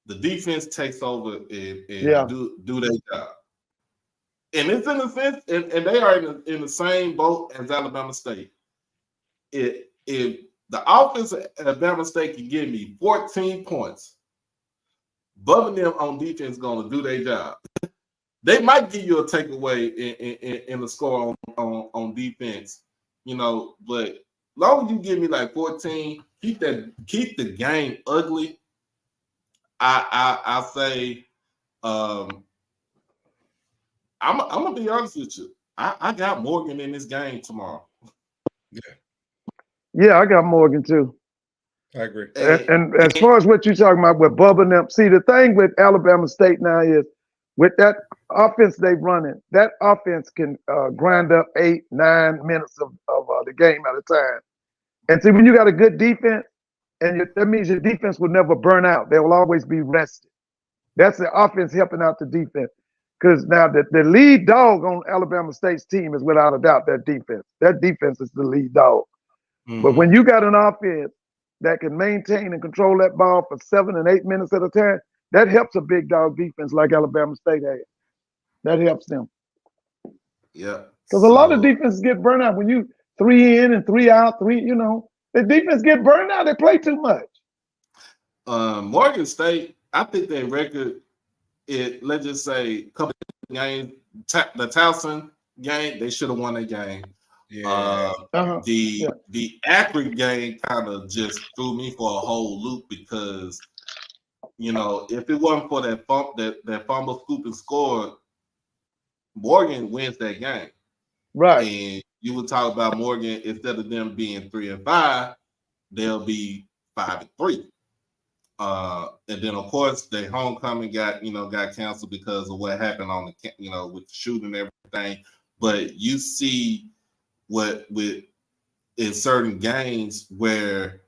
the defense takes over and do their job. And it's in a sense, and they are in the same boat as Alabama State. If the offense at Alabama State can give me 14 points, bumming them on defense is going to do their job. They might give you a takeaway in the score on defense, but as long as you give me like 14, keep the game ugly. I say, I'm gonna be honest with you. I got Morgan in this game tomorrow.
Yeah, I got Morgan too.
I agree.
And as far as what you're talking about with Bubba and them, see, the thing with Alabama State now is with that offense they've running, that offense can grind up 8-9 minutes of the game at a time. And see, when you got a good defense, that means your defense will never burn out. They will always be rested. That's the offense helping out the defense. Because now the lead dog on Alabama State's team is without a doubt that defense. That defense is the lead dog. Mm-hmm. But when you got an offense that can maintain and control that ball for 7 and 8 minutes at a time, that helps a big dog defense like Alabama State has. That helps them.
Yeah.
Because a lot of defenses get burned out when you 3 in and 3 out, the defense get burned out. They play too much.
Morgan State, I think their record, let's just say a couple of games, the Towson game, they should have won that game.
Yeah.
The Akron game kind of just threw me for a whole loop because, if it wasn't for that fumble, scoop, and score, Morgan wins that game.
Right.
And you would talk about Morgan, instead of them being 3-5, they'll be 5-3. And then of course the homecoming got canceled because of what happened on the with the shooting and everything. But you see what with in certain games where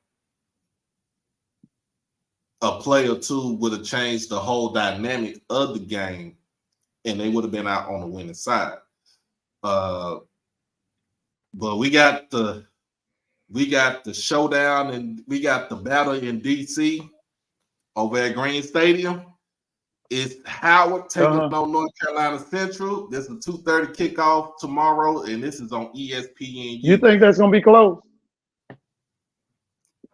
a play or two would have changed the whole dynamic of the game, and they would have been out on the winning side. But we got the showdown, and we got the battle in DC over at Green Stadium. It's Howard taking on North Carolina Central. This is a 2:30 kickoff tomorrow, and this is on ESPN.
You think that's gonna be close?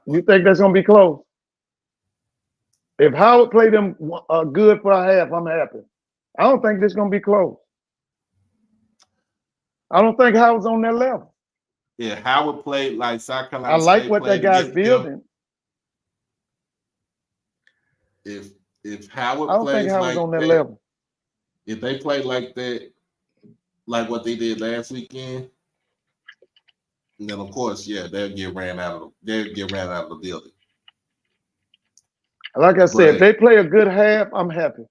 You think that's gonna be close? If Howard played them good for a half, I'm happy. I don't think this is gonna be close. I don't think Howard's on that level.
Yeah, Howard played like South Carolina.
I like what that guy's building.
If Howard
I don't
plays
think Howard's
like
on that level.
If they play like that, like what they did last weekend, then of course, yeah, they'll get ran out of the building.
Like I said, if they play a good half, I'm happy.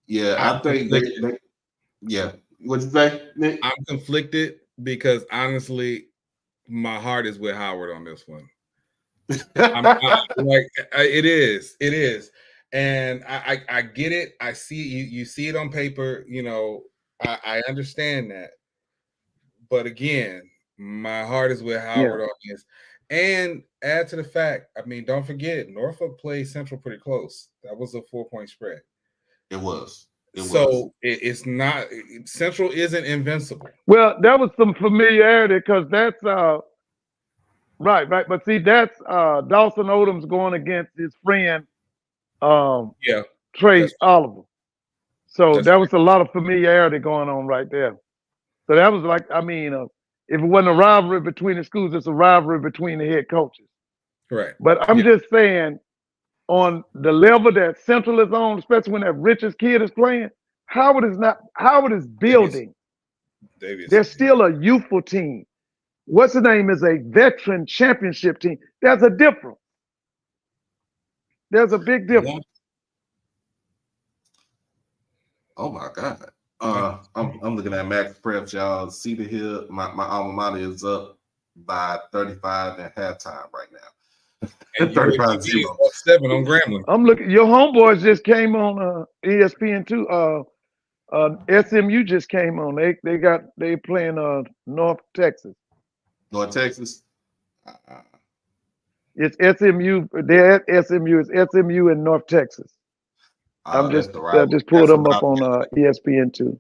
Yeah, I think they yeah. What'd you say, Nick?
I'm conflicted because honestly, my heart is with Howard on this one. It is, and I get it. I see you see it on paper. You know, I understand that, but again, my heart is with Howard on this. And add to the fact, I mean, don't forget, Norfolk played Central pretty close. That was a 4-point spread.
It was.
It's not Central isn't invincible.
Well, that was some familiarity because that's right. But see, that's Dawson Odom's going against his friend Trey Oliver. So that was a lot of familiarity going on right there. So that was like, I mean, if it wasn't a rivalry between the schools, it's a rivalry between the head coaches.
Right.
But I'm just saying, on the level that Central is on, especially when that Richards kid is playing, Howard is building. They're still a youthful team. What's the name is a veteran championship team. There's a difference. There's a big difference.
Oh my God. I'm looking at Max Prep, y'all. Cedar Hill, my alma mater is up by 35 at halftime right now. 35-0.
7 on Grambling.
I'm looking. Your homeboys just came on ESPN too. SMU just came on. They playing North Texas.
North Texas.
It's SMU. They're at SMU. It's SMU in North Texas. I just pulled them up on ESPN too.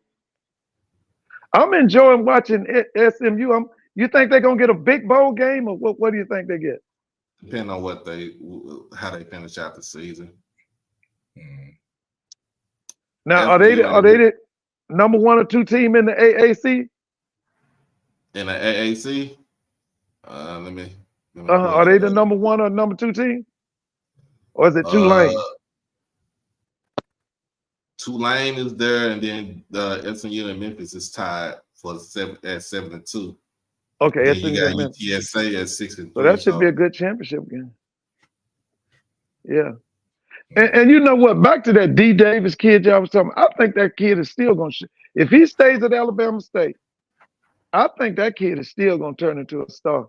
I'm enjoying watching SMU. You think they're gonna get a big bowl game, or what do you think they get?
Depending on how they finish out the season.
Now, are they the number 1 or 2 team in the AAC?
In the AAC, let me.
Are they the number 1 or number 2 team, or is it Tulane?
Tulane is there, and then SMU and Memphis is tied for at 7-2.
Okay,
then you got UTSA at 6-3.
So that should be a good championship game. Yeah, and you know what? Back to that D. Davis kid y'all was talking about, I think that kid is still going to. If he stays at Alabama State, I think that kid is still going to turn into a star.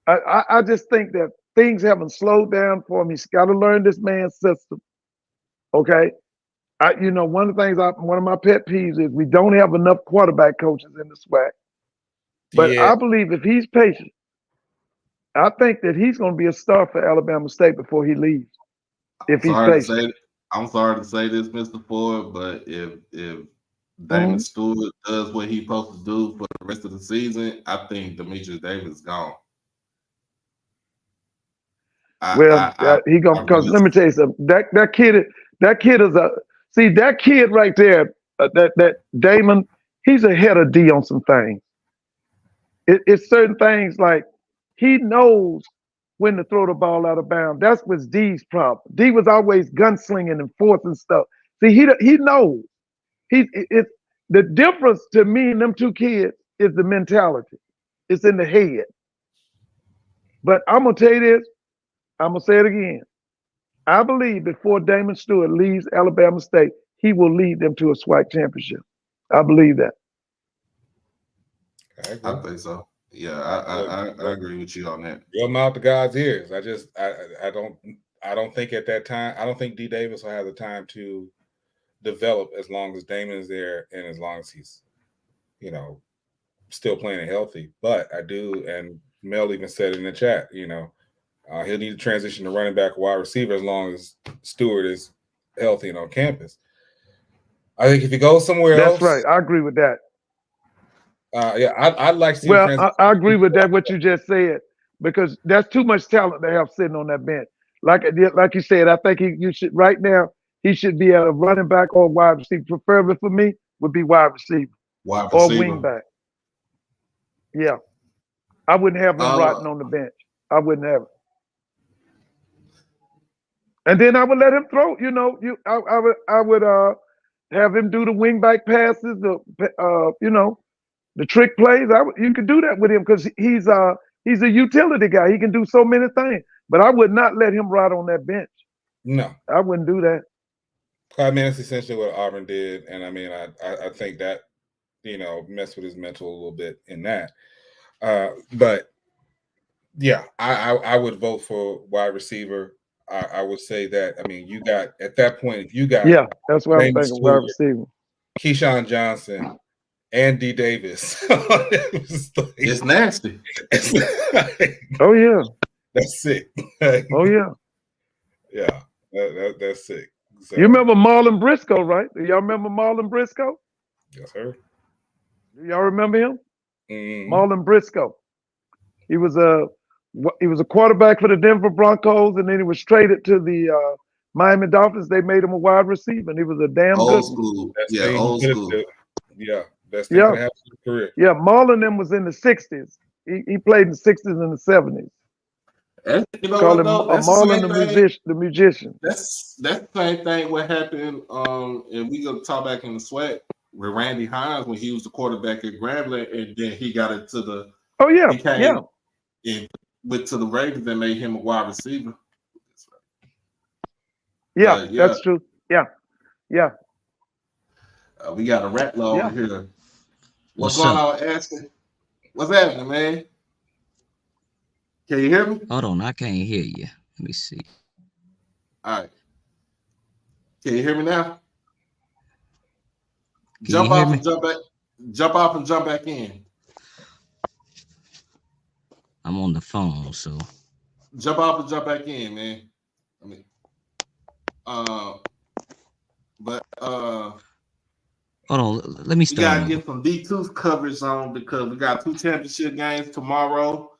I just think that things haven't slowed down for him. He's got to learn this man's system. Okay. One of the things, one of my pet peeves is we don't have enough quarterback coaches in the SWAC. But I believe if he's patient, I think that he's going to be a star for Alabama State before he leaves. If he's patient.
I'm sorry to say this, Mr. Ford, but if Damon Stewart does what he's supposed to do for the rest of the season, I think Demetrius Davis is gone.
He gonna, because let me tell you something. That kid is that kid right there. That Damon, he's ahead of D on some things. It's certain things like he knows when to throw the ball out of bounds. That's was D's problem. D was always gunslinging and forcing stuff. See, he knows. It's the difference to me and them 2 kids is the mentality. It's in the head. But I'm gonna tell you this. I'm gonna say it again. I believe before Damon Stewart leaves Alabama State, he will lead them to a SWAC championship. I believe that.
I think so. Yeah, I agree with you on that.
Your mouth to God's ears. I don't think at that time, I don't think D Davis will have the time to develop as long as Damon is there and as long as he's, still playing it healthy. But I do, and Mel even said in the chat, he'll need to transition to running back, wide receiver, as long as Stewart is healthy and on campus. I think if he goes somewhere else,
that's right. I agree with that.
I'd like to see.
Well, I agree with that. What you just said, because that's too much talent to have sitting on that bench. Like you said, I think you should right now. He should be at a running back or wide receiver. Preferably for me would be wide receiver or wing back. Yeah, I wouldn't have him rotting on the bench. I wouldn't have it. And then I would let him throw. I would have him do the wing back passes, the trick plays. You could do that with him because he's a utility guy. He can do so many things. But I would not let him rot on that bench.
No,
I wouldn't do that.
I mean, that's essentially what Auburn did, and I mean, I think that messed with his mental a little bit in that. But yeah, I would vote for wide receiver. I would say that. I mean, you got at that point, if you got
that's what I'm thinking. Wide receiver,
Keyshawn Johnson, and D Davis.
It's nasty.
Oh yeah,
that's sick.
Oh yeah,
yeah, that's sick. So,
you remember Marlon Briscoe, right? Do y'all remember Marlon Briscoe?
Yes, sir.
Do y'all remember him?
Mm-hmm.
Marlon Briscoe. He was a quarterback for the Denver Broncos, and then he was traded to the Miami Dolphins. They made him a wide receiver, and he was a damn
old
good
school. Yeah, old school.
Yeah, best thing that happened in his career.
Yeah, Marlon them was in the 60s. He played in the 60s and the 70s. Call him Marlon the musician.
That's the same thing what happened. And we gonna talk back in the sweat with Randy Hines when he was the quarterback at Grambling, and then he got it to the.
Oh yeah,
and went to the Ravens and made him a wide receiver.
Yeah, that's true. Yeah.
We got a Rattler over here. What's going on, Ashley? What's happening, man? Can you hear me?
Hold on, I can't hear you. Let me see.
All right. Can you hear me now?
Jump off
and jump back in.
I'm on the phone, so
jump off and jump back in, man.
hold on, let me start.
We gotta get some D2 coverage on because we got 2 championship games tomorrow.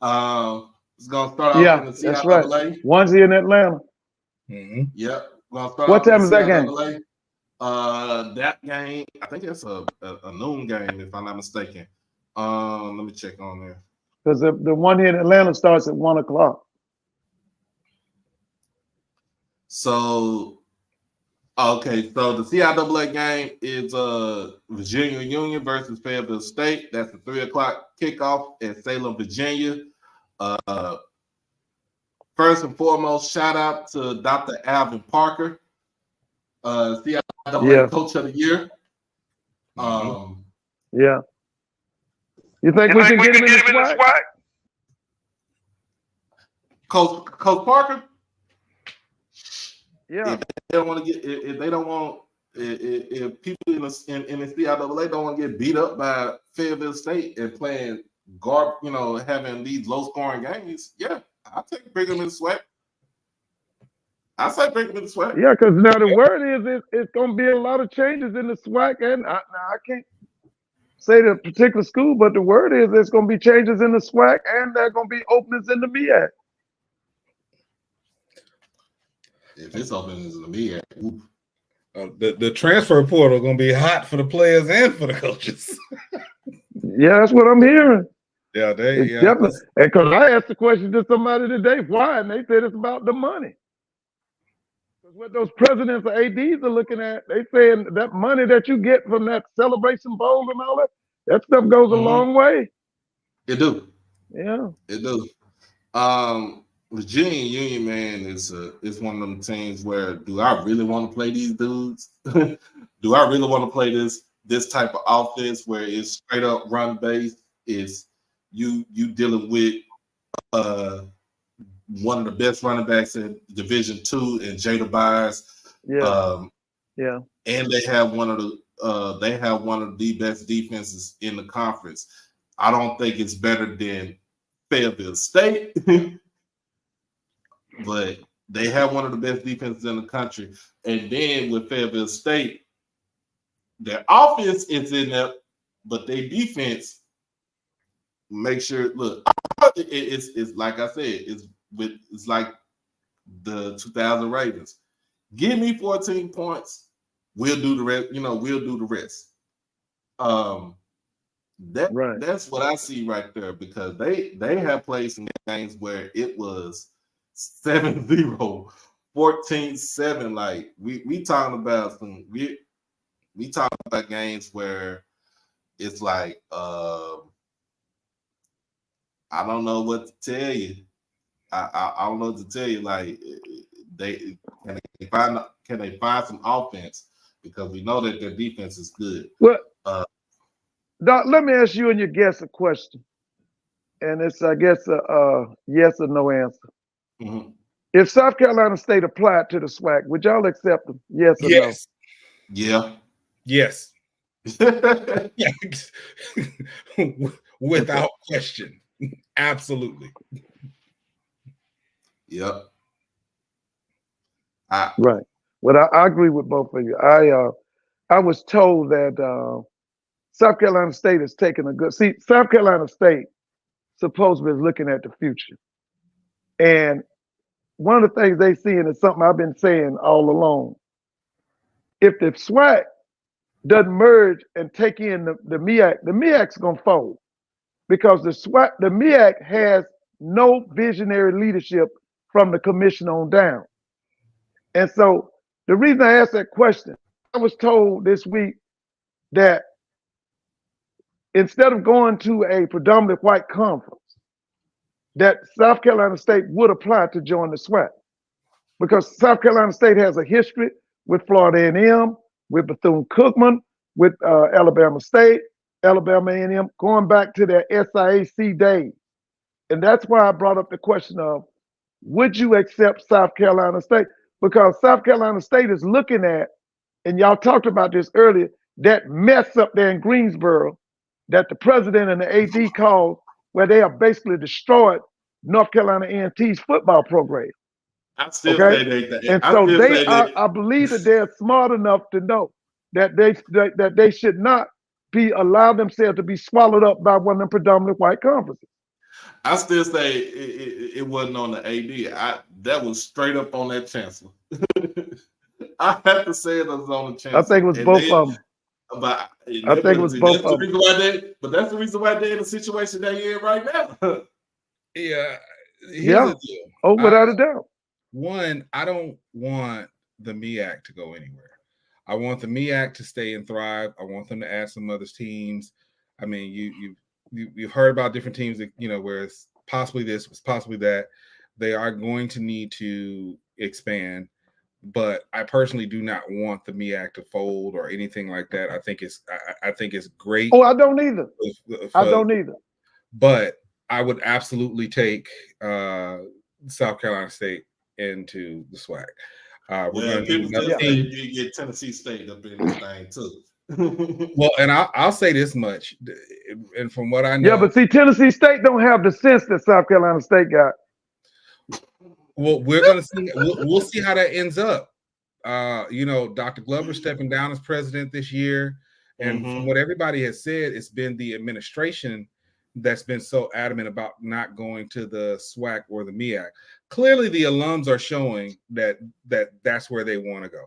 It's gonna start off in the CIAA.
That's right. One's in Atlanta.
Mm-hmm.
Yep.
What time is that game?
That game, I think it's a noon game, if I'm not mistaken. Let me check on there.
Because the one here in Atlanta starts at 1 o'clock.
So the CIAA game is Virginia Union versus Fayetteville State. That's a 3 o'clock kickoff at Salem, Virginia. First and foremost, shout out to Dr. Alvin Parker, CIAA Coach of the Year.
Yeah. You think we can get him in the SWAC?
Coach Parker?
Yeah.
If they don't want to get, if people in the CIAA don't want to get beat up by Fayetteville State and playing having these low scoring games, I'll bring them in the SWAC. I say bring them in the SWAC.
Yeah, because now the word is it's going to be a lot of changes in the SWAC, and I can't say the particular school, but the word is there's going to be changes in the SWAC, and there are going to be openings in the MEAC.
If it's openings in the MEAC,
the transfer portal going to be hot for the players and for the coaches.
Yeah, that's what I'm hearing.
Yeah,
definitely. Because I asked the question to somebody today, why, and they said it's about the money. Because what those presidents or ADs are looking at, they saying that money that you get from that Celebration Bowl and all that stuff goes a long way.
It do.
Yeah.
It do. Virginia Union, man, is one of them teams where do I really want to play these dudes? Do I really want to play this type of offense where it's straight up run based? you dealing with one of the best running backs in Division II in Jada Byers.
Yeah.
And they have one of the best defenses in the conference. I don't think it's better than Fayetteville State, but they have one of the best defenses in the country. And then with Fayetteville State, their offense is in there, but their defense make sure. Look, it's like I said, it's like the 2000 Ravens. Give me 14 points. We'll do the rest. We'll do the rest. That's what I see right there, because they have played some games where it was 7-0, 14-7. Like we talking about we talking about games where it's like I don't know what to tell you. I don't know what to tell you. Like can they find some offense, because we know that their defense is good.
Well, Doc, let me ask you and your guest a question, and it's, I guess, a yes or no answer.
Mm-hmm.
If South Carolina State applied to the SWAC, would y'all accept them? Yes or no?
Yeah.
Yes. Without question. Absolutely.
Yep.
Right. Well, I agree with both of you. I was told that South Carolina State is taking South Carolina State supposedly is looking at the future. And one of the things they see, and it's something I've been saying all along, if the SWAC doesn't merge and take in the MEAC's gonna fold, because the MEAC has no visionary leadership from the commission on down. And so the reason I asked that question, I was told this week that instead of going to a predominantly white conference, that South Carolina State would apply to join the SWAC, because South Carolina State has a history with Florida A&M, with Bethune-Cookman, with Alabama State, Alabama A&M, going back to their SIAC days. And that's why I brought up the question of, would you accept South Carolina State? Because South Carolina State is looking at, and y'all talked about this earlier, that mess up there in Greensboro that the president and the AD called, where they have basically destroyed North Carolina A&T's football program.
I still say they.
And so I believe that they're smart enough to know that they should not allow themselves to be swallowed up by one of the predominant white conferences.
I still say it wasn't on the AD. That was straight up on that chancellor. I have to say it was on the chancellor.
I think it was both of them.
But
I think it was both of them.
But that's the reason why they're in the situation they're in right now.
Yeah.
Without a doubt.
One, I don't want the MEAC to go anywhere. I want the MEAC to stay and thrive. I want them to add some other teams. I mean, you've heard about different teams that, where it's possibly this, it's possibly that. They are going to need to expand, but I personally do not want the MEAC to fold or anything like that. I think it's great.
Oh, I don't either. I don't either.
But I would absolutely take South Carolina State into the SWAC.
You get Tennessee State up in this thing too.
Well, and I'll say this much, and from what I know,
yeah, but see, Tennessee State don't have the sense that South Carolina State got.
Well, we're gonna see. We'll see how that ends up. Dr. Glover stepping down as president this year, and from what everybody has said, it's been the administration that's been so adamant about not going to the SWAC or the MEAC. Clearly, the alums are showing that's where they want to go.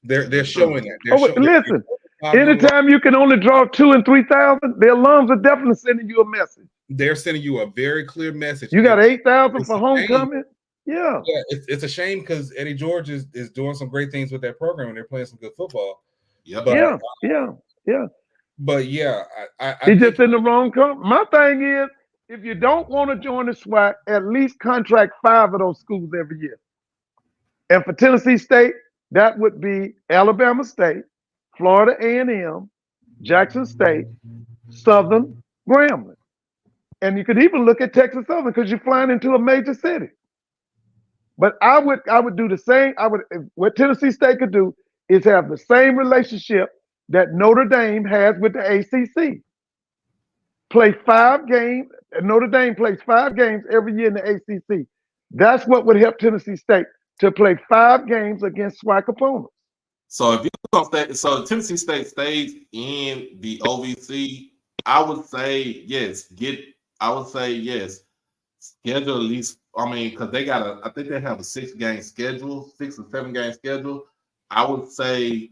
They're showing that.
Listen, anytime you can only draw 2,000 and 3,000, the alums are definitely sending you a message.
They're sending you a very clear message.
You got 8,000 for homecoming. Yeah,
it's a shame because Eddie George is doing some great things with that program and they're playing some good football.
Yep.
Yeah.
But yeah,
he's just in the wrong company. My thing is, if you don't want to join the SWAC, at least contract 5 of those schools every year. And for Tennessee State, that would be Alabama State, Florida A&M, Jackson State, Southern, Grambling. And you could even look at Texas Southern because you're flying into a major city. But I would do the same. What Tennessee State could do is have the same relationship that Notre Dame has with the ACC. Play 5 games. Notre Dame plays 5 games every year in the ACC. That's what would help Tennessee State to play 5 games against SWAC opponents.
So if you don't stay, so Tennessee State stays in the OVC, I would say yes. Schedule at least. I mean, because I think they have a 6-game schedule, 6 or 7 game schedule. I would say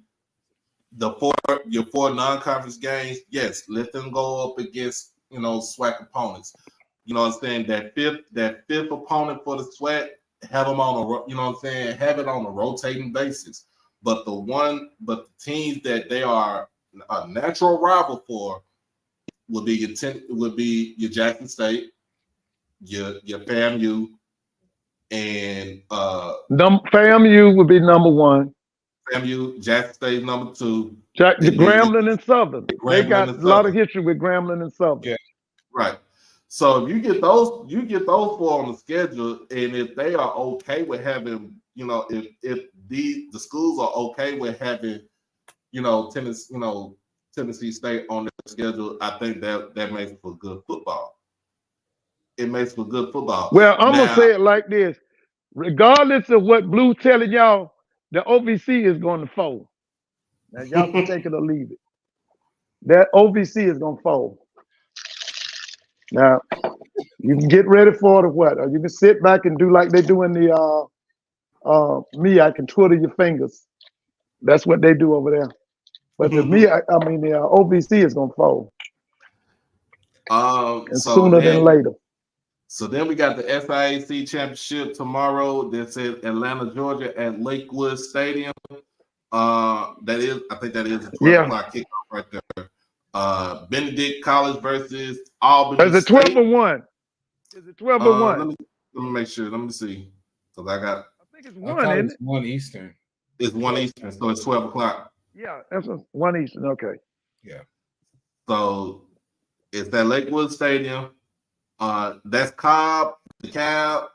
your 4 non-conference games, yes, let them go up against SWAC opponents. You know what I'm saying? That fifth opponent for the SWAC, have them on have it on a rotating basis. But the teams that they are a natural rival for would be your Jackson State, your FAMU, and
FAMU would be number 1.
FAMU, Jackson State number 2.
Grambling and Southern. They got a lot of history with Grambling and Southern.
Yeah.
Right. So if you get those 4 on the schedule, and if they are okay with having, if the schools are okay with having, Tennessee State on their schedule, I think that makes for good football. It makes for good football.
Well, I'm gonna say it like this: regardless of what Blue's telling y'all, the OVC is going to fold. Now y'all can take it or leave it. That OVC is gonna fold. Now you can get ready for it or what, or you can sit back and do like they do in the I can twiddle your fingers. That's what they do over there. But the OVC is gonna fold. Sooner than later.
So then we got the SIAC championship tomorrow. That's at Atlanta, Georgia, at Lakewood Stadium. I think that is a 12 o'clock kickoff right there. Benedict College versus Albany.
Is it 12 or 1? Is it 12 or 1?
Let me make sure. Let me see. Because I
think it's 1, isn't it?
1 Eastern.
It's 1 Eastern, so it's 12 o'clock.
Yeah, that's 1 Eastern. Okay.
Yeah.
So it's at Lakewood Stadium. That's Cobb, DeKalb,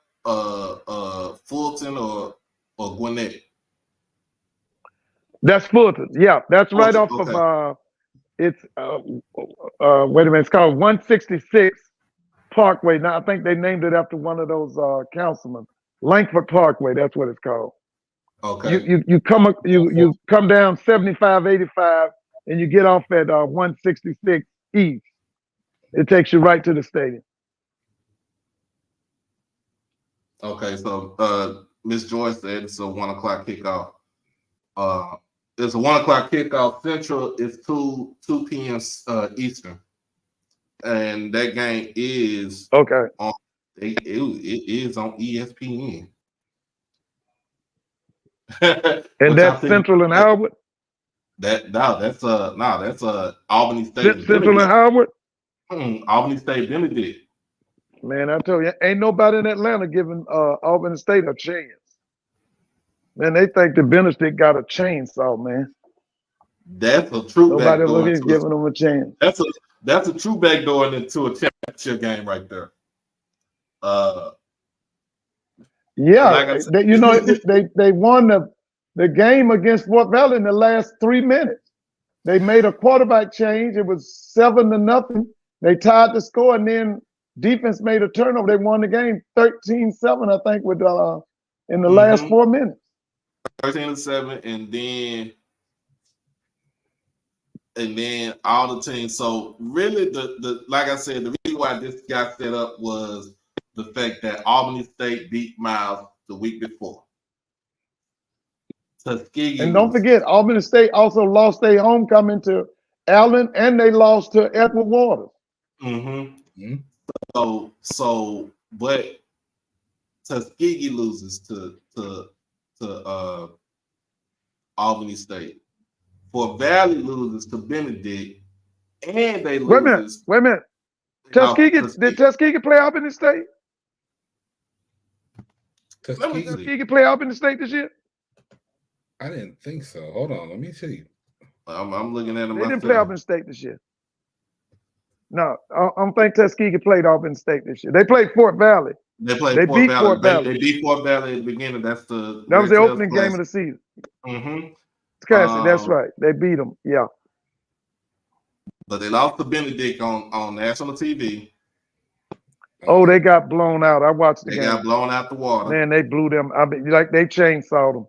Fulton, or Gwinnett.
That's Fulton. Yeah, that's right off of it's wait a minute, it's called 166 Parkway. Now I think they named it after one of those councilmen. Langford Parkway, that's what it's called.
Okay.
You come down 7585 and you get off at 166 East. It takes you right to the stadium.
Okay, so Miss Joyce said it's a 1 o'clock kickoff. It's a 1 o'clock kickoff Central. It's 2 p.m. Eastern, and that game is
okay.
It is on ESPN.
And that's Central and Howard.
That's Albany State.
Central and Howard.
Albany State Benedict.
Man, I tell you, ain't nobody in Atlanta giving Albany State a chance. Man, they think the Benedict got a chainsaw, man.
That's a true
nobody
backdoor.
Nobody's giving them a chance.
That's a true backdoor into a championship game right there.
Yeah, they won the game against Fort Valley in the last 3 minutes. They made a quarterback change. It was 7-0. They tied the score, and then defense made a turnover. They won the game 13-7, I think, with in the last 4 minutes.
13-7, and then all the teams. So really, the like I said, the reason why this got set up was the fact that Albany State beat Miles the week before. Tuskegee,
and don't forget, Albany State also lost their homecoming to Allen, and they lost to Edward Waters.
Mm-hmm. But Tuskegee loses to Albany State. Fort Valley loses to Benedict, and they lose.
Wait a minute. Did Tuskegee play Albany State? Tuskegee play Albany State this year?
I didn't think so. Hold on, let me see.
I'm looking at them.
They didn't play Albany State this year. No, I don't think Tuskegee played Auburn State this year. They played Fort Valley.
They played
They
Fort
beat
Valley.
Fort Valley.
They beat Fort Valley at the beginning. That's the
That was the
Red Tails
opening
Classic.
game of the season.
Mm-hmm.
Classic, that's right. They beat them. Yeah.
But they lost to Benedict on national TV.
Oh, they got blown out. I watched the
They
game.
got blown out the water.
Man, they blew them. I mean, like they chainsawed them.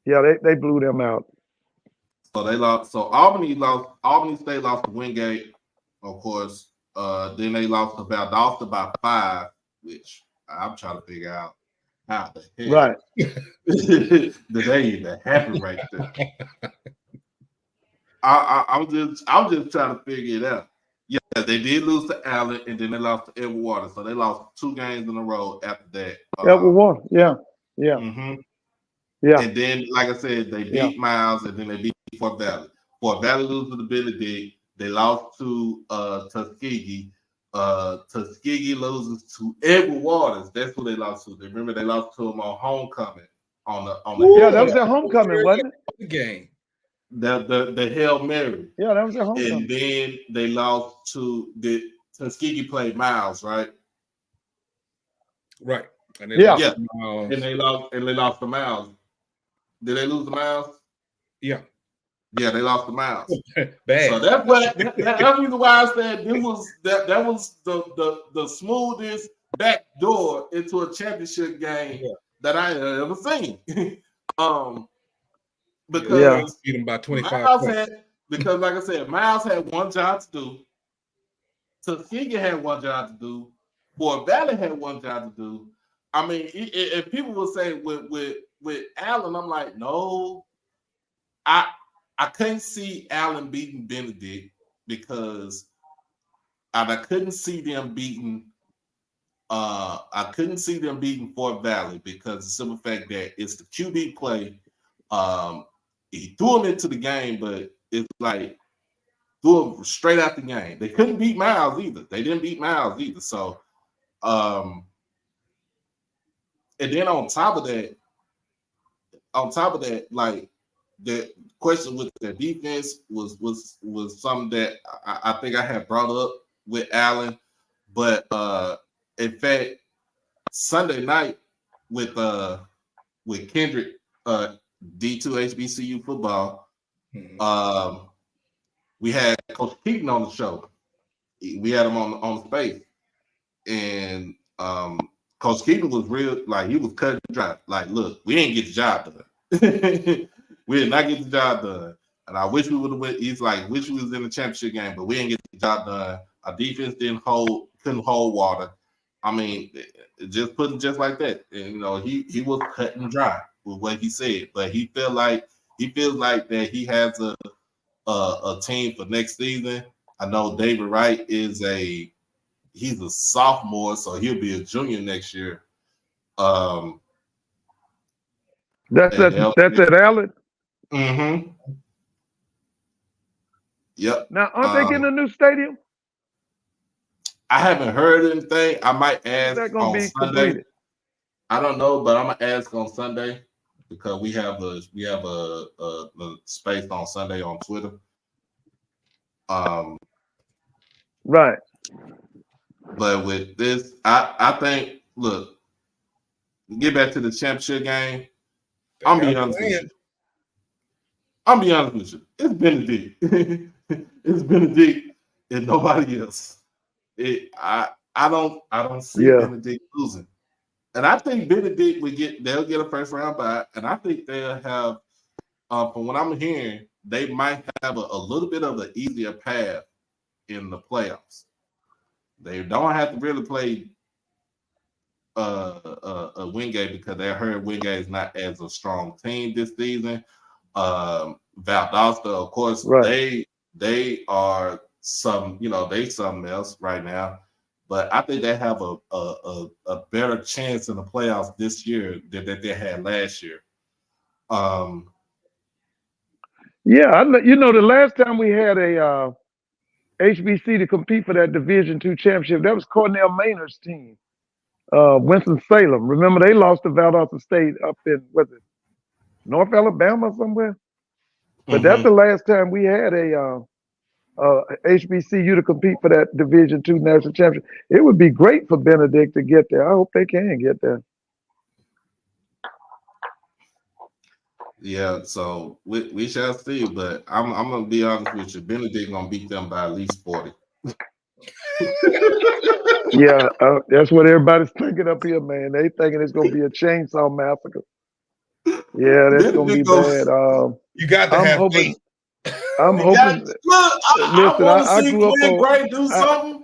Yeah, they blew them out.
So they lost. So Albany State lost to Wingate, of course. Then they lost to Valdosta by 5, which I'm trying to figure out how the hell
Right.
did they even happen right there. I'm just trying to figure it out. Yeah, they did lose to Allen, and then they lost to Edward Water. So they lost 2 games in a row after that.
Edward Water, yeah.
Mm-hmm.
Yeah.
And then, like I said, they beat Miles, and then they beat Fort Valley. Fort Valley lose to the Benedict. They lost to Tuskegee. Tuskegee loses to Edward Waters. That's who they lost to. Remember, they lost to him on homecoming. On the
yeah, that was their homecoming, wasn't it?
The game.
The Hail Mary.
Yeah, that was their homecoming.
And then they lost to the Tuskegee played Miles, right?
Right. And
they lost to Miles. Did they lose to Miles?
Yeah.
Yeah, they lost to Miles.
Bad.
So that's the reason why I said that was the smoothest back door into a championship game that I have ever seen. Because
beat them by 25
because like I said, Miles had one job to do. Tuskegee had one job to do. Fort Valley had one job to do. I mean, if people will say with Allen, I'm like, no, I couldn't see Allen beating Benedict because I couldn't see them beating Fort Valley because the simple fact that it's the QB play. He threw him into the game, but it's like threw him straight out the game. They couldn't beat Miles either. They didn't beat Miles either. So, and then on top of that, like the question with the defense was something that I think I had brought up with Allen, but in fact, Sunday night with Kendrick D2 HBCU football, we had Coach Keaton on the show. We had him on space, and Coach Keaton was real, like he was cutting dry. Like, look, we didn't get the job done. We did not get the job done, and I wish we would have went. He's like, wish we was in the championship game, but we didn't get the job done. Our defense couldn't hold water. I mean, just putting just like that, and he was cutting dry with what he said, but he feels like that he has a team for next season. I know David Wright he's a sophomore, so he'll be a junior next year.
That's at Allen.
Mm-hmm. Yep.
Now, aren't they getting a new stadium?
I haven't heard anything. I might ask on Sunday.
Completed?
I don't know, but I'm gonna ask on Sunday because we have a space on Sunday on Twitter.
Right.
But with this, I think, look, get back to the championship game. I'm be honest with you. It's Benedict. It's Benedict and nobody else. I don't see Benedict losing. And I think Benedict they'll get a first round bye, and I think they'll have, from what I'm hearing, they might have a little bit of an easier path in the playoffs. They don't have to really play a Wingate because they heard Wingate is not as a strong team this season. Valdosta, of course, right. they are something else right now. But I think they have a better chance in the playoffs this year than they had last year.
The last time we had a HBC to compete for that Division II championship, that was Cornell Maynard's team, Winston-Salem. Remember, they lost to Valdosta State up in, North Alabama somewhere? But that's the last time we had a HBCU to compete for that Division II national championship. It would be great for Benedict to get there. I hope they can get there.
Yeah, so we shall see. But I'm gonna be honest with you, Benedict gonna beat them by at least 40.
Yeah, that's what everybody's thinking up here, man. They thinking it's gonna be a chainsaw massacre. Yeah, that's gonna be bad.
You got to have faith.
I'm hoping.
Look, I want to see Quinn Gray do something.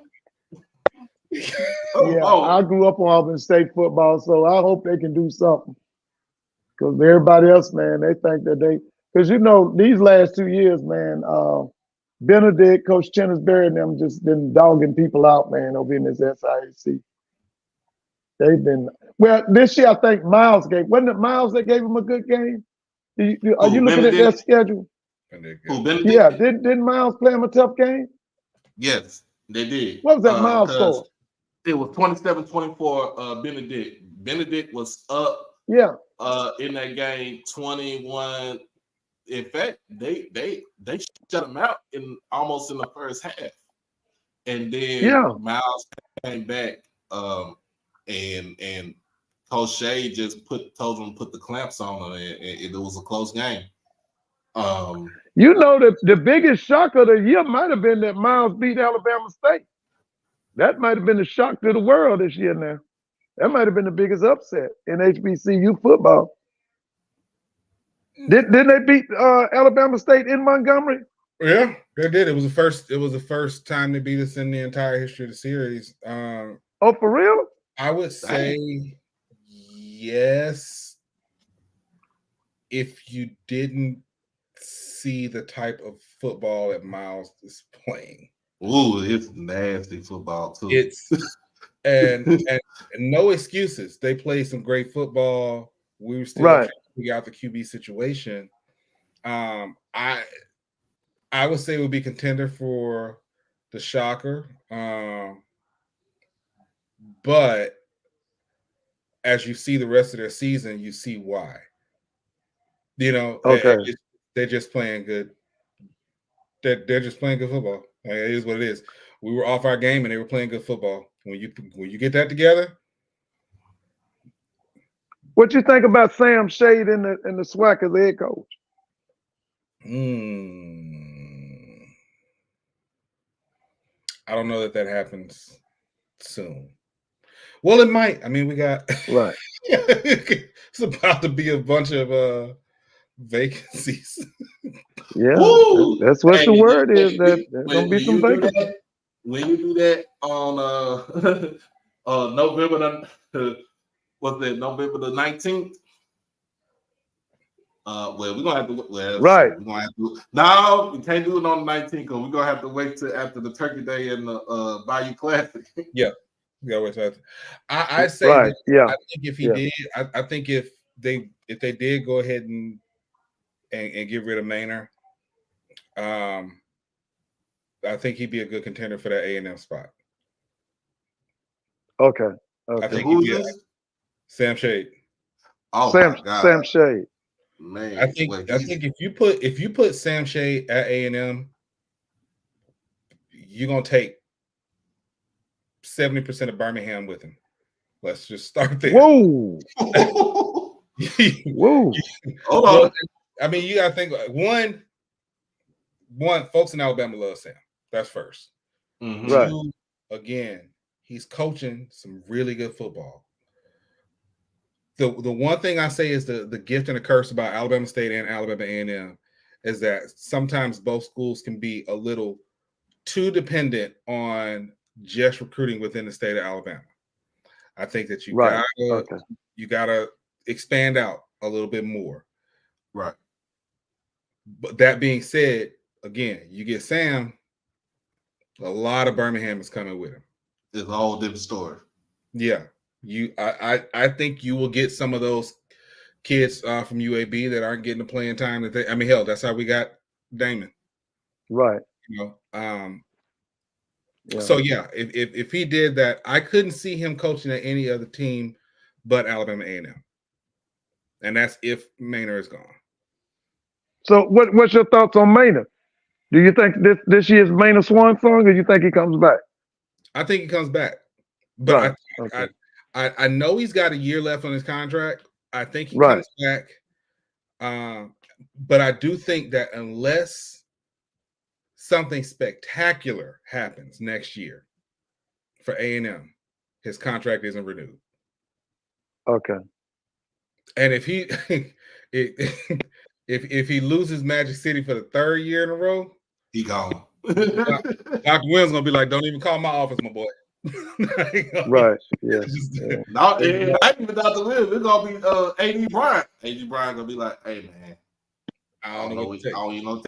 I grew up on Auburn State football, so I hope they can do something. Because everybody else, man, they think that because these last 2 years, man, Benedict, Coach Chennisberry, and them just been dogging people out, man, over in this SIAC. They've been this year. I think wasn't it Miles that gave him a good game? Are you looking at their schedule? Yeah, didn't Miles play him a tough game?
Yes, they did.
What was that Miles score?
It was 27-24. Benedict was up.
Yeah.
In that game, 21. In fact, they shut him out almost in the first half, and then Miles came back. And Coach Shea just told him to put the clamps on him, and it was a close game.
The biggest shock of the year might have been that Miles beat Alabama State. That might have been the shock to the world this year now. That might have been the biggest upset in HBCU football. Didn't they beat Alabama State in Montgomery?
Yeah, they did. It was the first time they beat us in the entire history of the series.
Oh, for real?
I would say yes. If you didn't see the type of football that Miles is playing.
Ooh, it's nasty football too.
It's and no excuses. They played some great football. We were still trying to figure out the QB situation. I would say it would be contender for the Shocker. But as you see the rest of their season, you see why. They're just playing good. They're just playing good football. Like, it is what it is. We were off our game and they were playing good football. When you get that together.
What you think about Sam Shade in the SWAC as head coach?
I don't know that happens soon. Well, it might. I mean, we got
right.
It's about to be a bunch of vacancies.
Yeah, that's what the word is. That there's gonna be some vacancies.
When you do that on November November the 19th. Well, we're gonna have to. Well,
right.
We're gonna have to. No, we can't do it on the 19th because we're gonna have to wait till after the Turkey Day and the Bayou Classic.
Yeah. Yeah, I say
right.
I think if he did, I think if they did go ahead and get rid of Maynard, I think he'd be a good contender for that A&M spot.
Okay.
I think he'd be Sam Shade.
Oh,
Sam Shade.
Man,
I think if you put Sam Shade at A&M, you're gonna take 70% of Birmingham with him. Let's just start there.
Whoa. Whoa.
Hold on.
I mean, you gotta think one, folks in Alabama love Sam. That's first.
Mm-hmm.
Right.
Two, again, he's coaching some really good football. The one thing I say is the gift and the curse about Alabama State and Alabama A&M is that sometimes both schools can be a little too dependent on just recruiting within the state of Alabama. I think that you gotta expand out a little bit more.
Right.
But that being said, again, you get Sam, a lot of Birmingham is coming with him.
It's a whole different story.
Yeah. I think you will get some of those kids from UAB that aren't getting the playing time that hell, that's how we got Damon.
Right.
So yeah, if he did that, I couldn't see him coaching at any other team but Alabama A&M. And that's if Maynard is gone.
So what's your thoughts on Maynard? Do you think this year's Maynard swan song, or you think he comes back?
I think he comes back, but
Right. Okay.
I know he's got a year left on his contract. I think he
Right.
comes back, but I do think that unless something spectacular happens next year for A&M, his contract isn't renewed.
Okay.
And if he if he loses Magic City for the third year in a row,
he gone.
Dr. Wynn's gonna be like, "Don't even call my office, my boy."
Right. Yeah.
No, it ain't even Dr. Wynn. It's gonna be A.D. Bryant. A.D. Bryant gonna be like, "Hey man, I don't know what to tell you."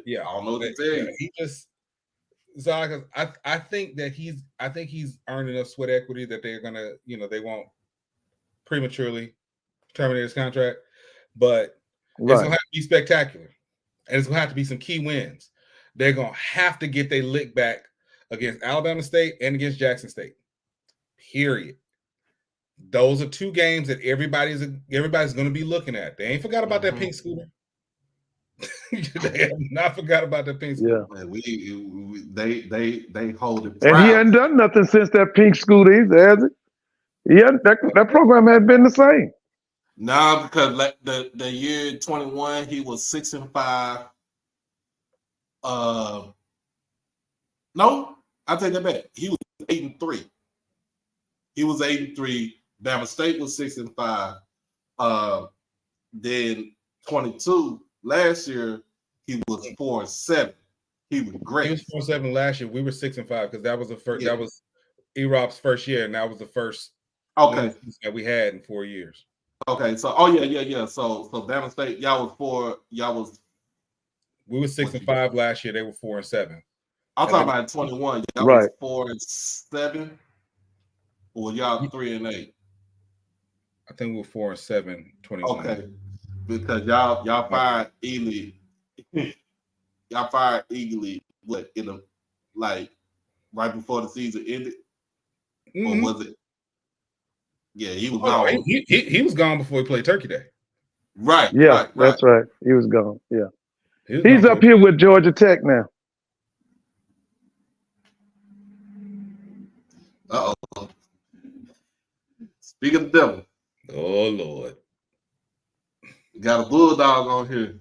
Yeah,
I don't know what to tell you.
He just so I think that he's earned enough sweat equity that they're gonna, they won't prematurely terminate his contract, but it's gonna have to be spectacular, and it's gonna have to be some key wins. They're gonna have to get their lick back against Alabama State and against Jackson State. Period. Those are two games that everybody's going to be looking at. They ain't forgot about that pink scooter. They have not forgot about that pink scooter.
Yeah. They hold it.
And he hadn't done nothing since that pink scooter either, has it? Yeah, that program had been the same.
No, because the year 21, he was 6-5. No, I take that back. He was 8-3. He was 8-3. Bama State was 6-5. Then 22 last year, he was 4-7. He was great.
He was 4-7 last year. We were 6-5 because that was the first. Yeah. That was E-Rob's first year, and that was the first.
Okay.
That we had in 4 years.
Okay, so yeah. So Bama State,
we were 6-5 last year. They were 4-7.
I'm talking about 21. Y'all was 4-7, or y'all 3-8.
I think we were 4-7. 21.
Okay, because y'all fired Ely. Y'all fired Eagley. What right before the season ended, or was it? Yeah, he was gone.
He was gone before he played Turkey Day.
Right.
Yeah,
right.
That's right. He was gone. Yeah. He's up here with Georgia Tech now.
Uh-oh. Speak of the devil.
Oh, Lord.
We got a bulldog on here.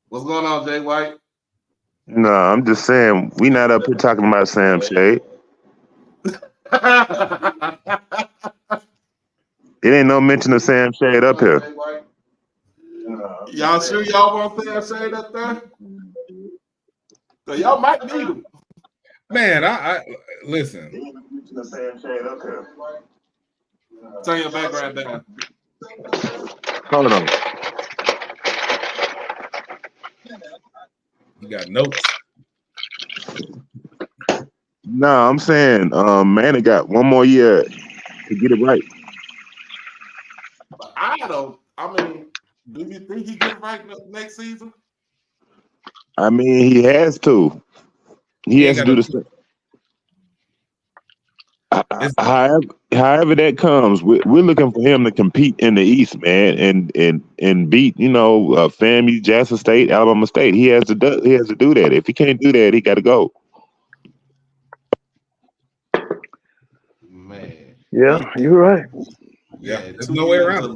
What's going on, Jay White?
No, I'm just saying, we not up here talking about Sam Shade. It ain't no mention of Sam Shade up here.
Y'all sure y'all want Sam Shade up there? So y'all might need him.
Man, I listen.
Turn your background down.
Hold on.
You got notes.
No, I'm saying, man, it got one more year to get it right.
But do you think he get it right next season?
I mean, he has to. He has to do the same. However that comes, we're looking for him to compete in the East, man, and beat FAMU, Jackson State, Alabama State. He has to do that. If he can't do that, he got to go.
Man,
yeah, you're right.
Yeah, there's no way around it.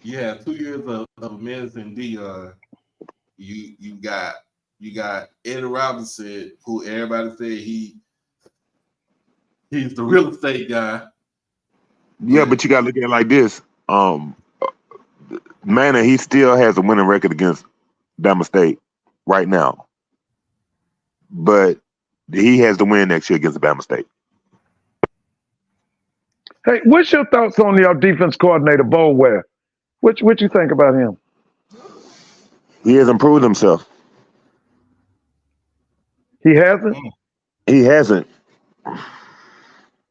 2 years of Miz and Dion. You got Eddie Robinson, who everybody said he's the real estate guy.
Yeah, but you got to look at it like this. Manning, he still has a winning record against Bama State right now, but he has to win next year against Bama State.
Hey, what's your thoughts on your defense coordinator, Bolware? What you think about him?
He has improved himself.
He hasn't?
He hasn't.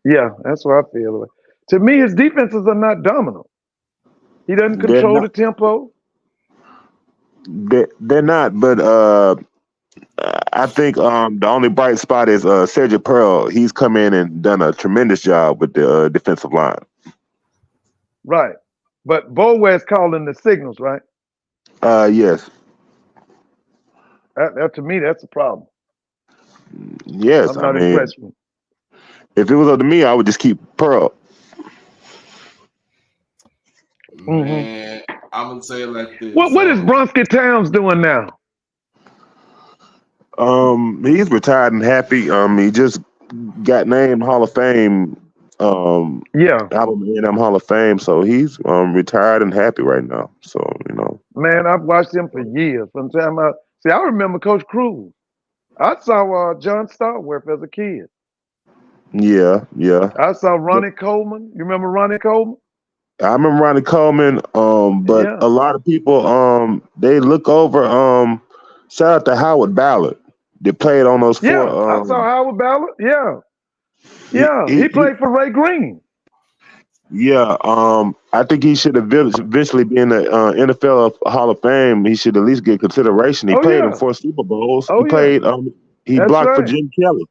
Yeah, that's what I feel. To me, his defenses are not dominant. He doesn't control the tempo.
They're not, but I think the only bright spot is Cedric Pearl. He's come in and done a tremendous job with the defensive line.
Right. But Bowe's calling the signals, right?
Yes.
That to me, that's a problem.
Yes.
I'm
I
not
mean,
impressed with him.
if it was up to me, I would just keep Pearl.
Man, I'm gonna say it like this.
What is Bronski Towns doing now?
He's retired and happy. He just got named Hall of Fame.
Yeah,
Alabama A&M Hall of Fame. So he's retired and happy right now. So
man, I've watched him for years. From the time I remember Coach Cruz. I saw John Starworth as a kid.
Yeah.
I saw Ronnie Coleman. You remember Ronnie Coleman?
I remember Ronnie Coleman. But
Yeah.
a lot of people they look over. Shout out to Howard Ballard. They played on those
Yeah,
four.
I saw Howard Ballard. Yeah, he played for Ray Green.
Yeah, I think he should eventually be in the NFL Hall of Fame. He should at least get consideration. He played in 4 Super Bowls.
Oh,
he played. He
That's
blocked for
right.
Jim Kelly.